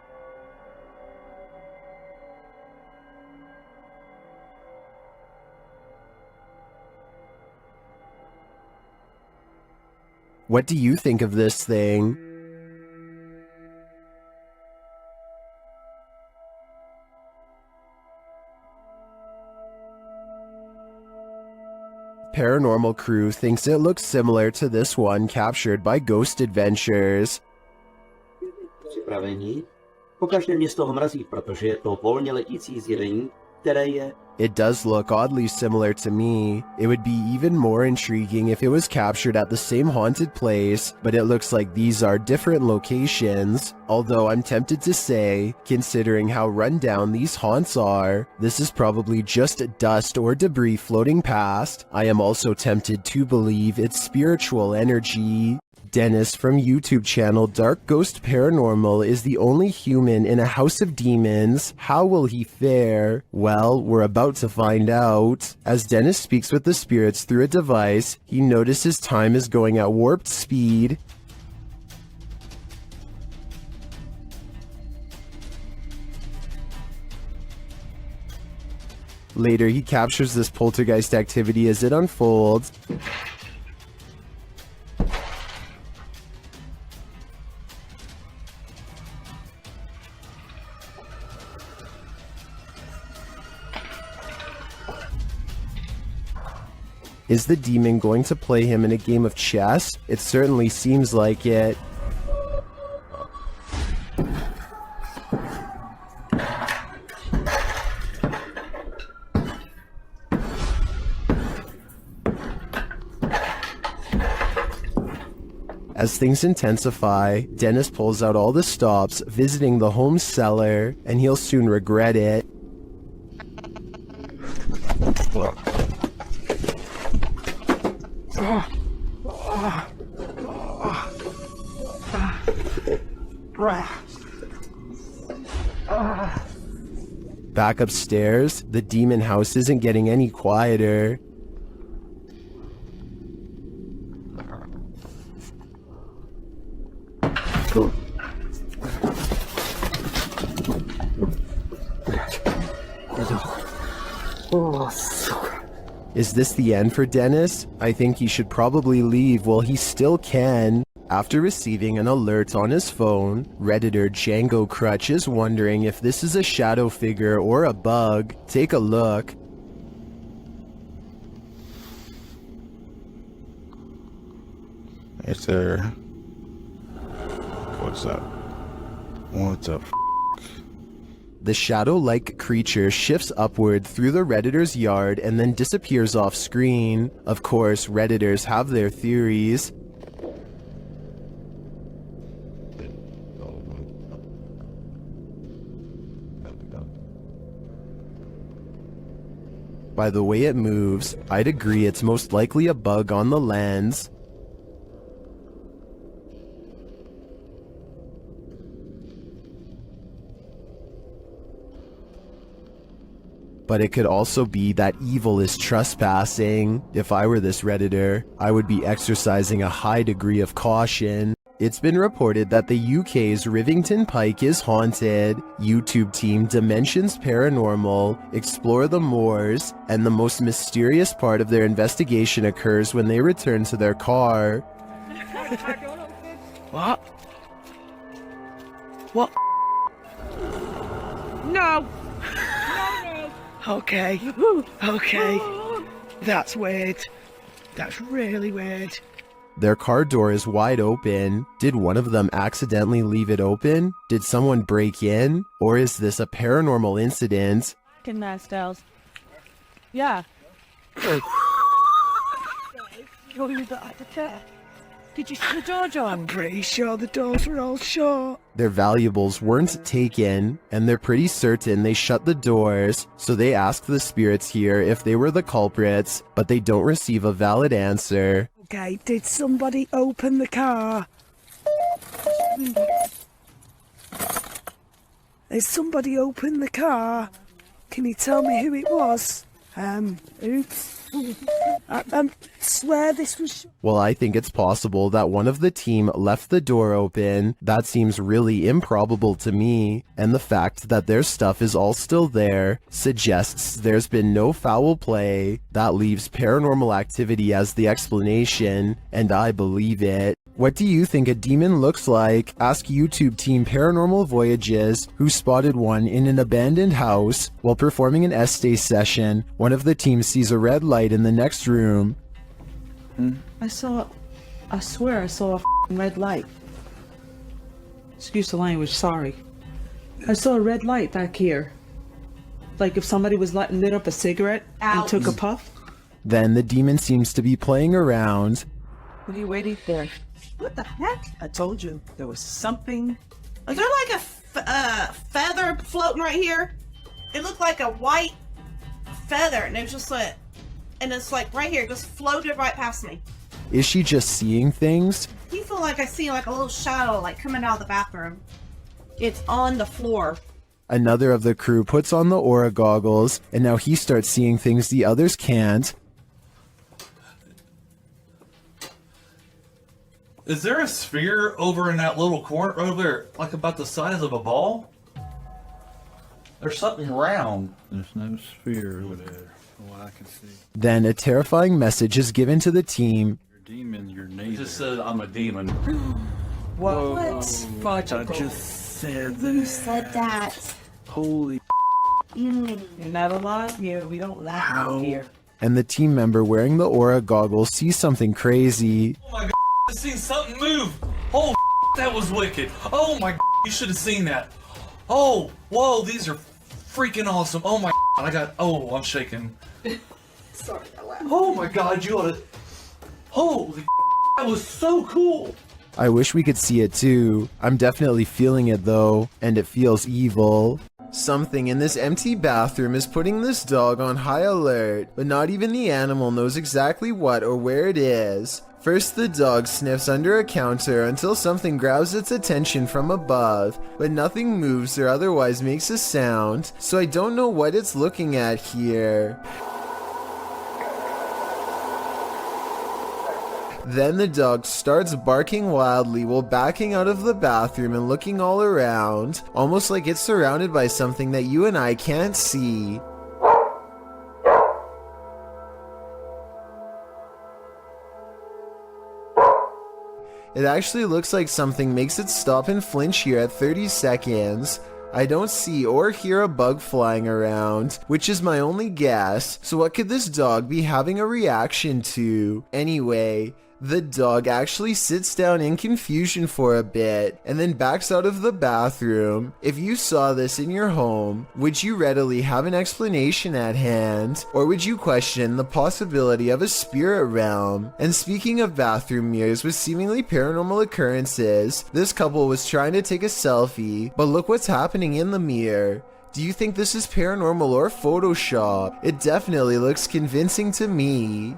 What do you think of this thing? Paranormal Crew thinks it looks similar to this one captured by Ghost Adventures. Připravení. Pokaždé mě z toho mrazí, protože je to volně letící zjevení, které je... It does look oddly similar to me. It would be even more intriguing if it was captured at the same haunted place, but it looks like these are different locations. Although I'm tempted to say, considering how run down these haunts are, this is probably just dust or debris floating past. I am also tempted to believe it's spiritual energy. Dennis from YouTube channel Dark Ghost Paranormal is the only human in a house of demons. How will he fare? Well, we're about to find out. As Dennis speaks with the spirits through a device, he notices time is going at warped speed. Later, he captures this poltergeist activity as it unfolds. Is the demon going to play him in a game of chess? It certainly seems like it. As things intensify, Dennis pulls out all the stops, visiting the home cellar, and he'll soon regret it. Back upstairs, the demon house isn't getting any quieter. Is this the end for Dennis? I think he should probably leave while he still can. After receiving an alert on his phone, Redditor Django Crutch is wondering if this is a shadow figure or a bug. Take a look. Hey sir. What's up? What's up? The shadow-like creature shifts upward through the Redditor's yard and then disappears off screen. Of course, Redditors have their theories. By the way it moves, I'd agree it's most likely a bug on the lens. But it could also be that evil is trespassing. If I were this Redditor, I would be exercising a high degree of caution. It's been reported that the UK's Rivington Pike is haunted. YouTube team Dimensions Paranormal explore the moors, and the most mysterious part of their investigation occurs when they return to their car. What? What? No! Okay. Okay. That's weird. That's really weird. Their car door is wide open. Did one of them accidentally leave it open? Did someone break in? Or is this a paranormal incident? Fucking nice dolls. Yeah. You got the chair. Did you see the door, John? I'm pretty sure the doors were all shut. Their valuables weren't taken, and they're pretty certain they shut the doors, so they ask the spirits here if they were the culprits, but they don't receive a valid answer. Okay, did somebody open the car? Has somebody opened the car? Can you tell me who it was? Oops. I swear this was... Well, I think it's possible that one of the team left the door open. That seems really improbable to me, and the fact that their stuff is all still there suggests there's been no foul play. That leaves paranormal activity as the explanation, and I believe it. What do you think a demon looks like? Ask YouTube team Paranormal Voyages, who spotted one in an abandoned house. While performing an essay session, one of the team sees a red light in the next room. I swear I saw a red light. Excuse the language, sorry. I saw a red light back here. Like if somebody was lit up a cigarette and took a puff. Then the demon seems to be playing around. What are you waiting for? What the heck? I told you there was something. Is there like a feather floating right here? It looked like a white feather, and it was just like, and it's like right here, just floated right past me. Is she just seeing things? You feel like I see like a little shadow like coming out of the bathroom. It's on the floor. Another of the crew puts on the aura goggles, and now he starts seeing things the others can't. Is there a sphere over in that little corner over there, like about the size of a ball? There's something round. There's no sphere over there, from what I can see. Then a terrifying message is given to the team. You're a demon, you're It neighbor. just says I'm a demon. What? Fudge, I just said Who said that? Holy You're not alive? Yeah, we don't laugh out here. And the team member wearing the aura goggles sees something crazy. Oh my god, I seen something move. Oh, that was wicked. Oh my god, you should have seen that. Oh, whoa, these are freaking awesome. Oh my god, I'm shaking. Sorry, I laughed. Oh my god, you oughta... Holy that was so cool. I wish we could see it too. I'm definitely feeling it though, and it feels evil. Something in this empty bathroom is putting this dog on high alert, but not even the animal knows exactly what or where it is. First, the dog sniffs under a counter until something grabs its attention from above, but nothing moves or otherwise makes a sound, so I don't know what it's looking at here. Then the dog starts barking wildly while backing out of the bathroom and looking all around, almost like it's surrounded by something that you and I can't see. It actually looks like something makes it stop and flinch here at 30 seconds. I don't see or hear a bug flying around, which is my only guess, so what could this dog be having a reaction to? Anyway, the dog actually sits down in confusion for a bit, and then backs out of the bathroom. If you saw this in your home, would you readily have an explanation at hand, or would you question the possibility of a spirit realm? And speaking of bathroom mirrors with seemingly paranormal occurrences, this couple was trying to take a selfie, but look what's happening in the mirror. Do you think this is paranormal or Photoshop? It definitely looks convincing to me.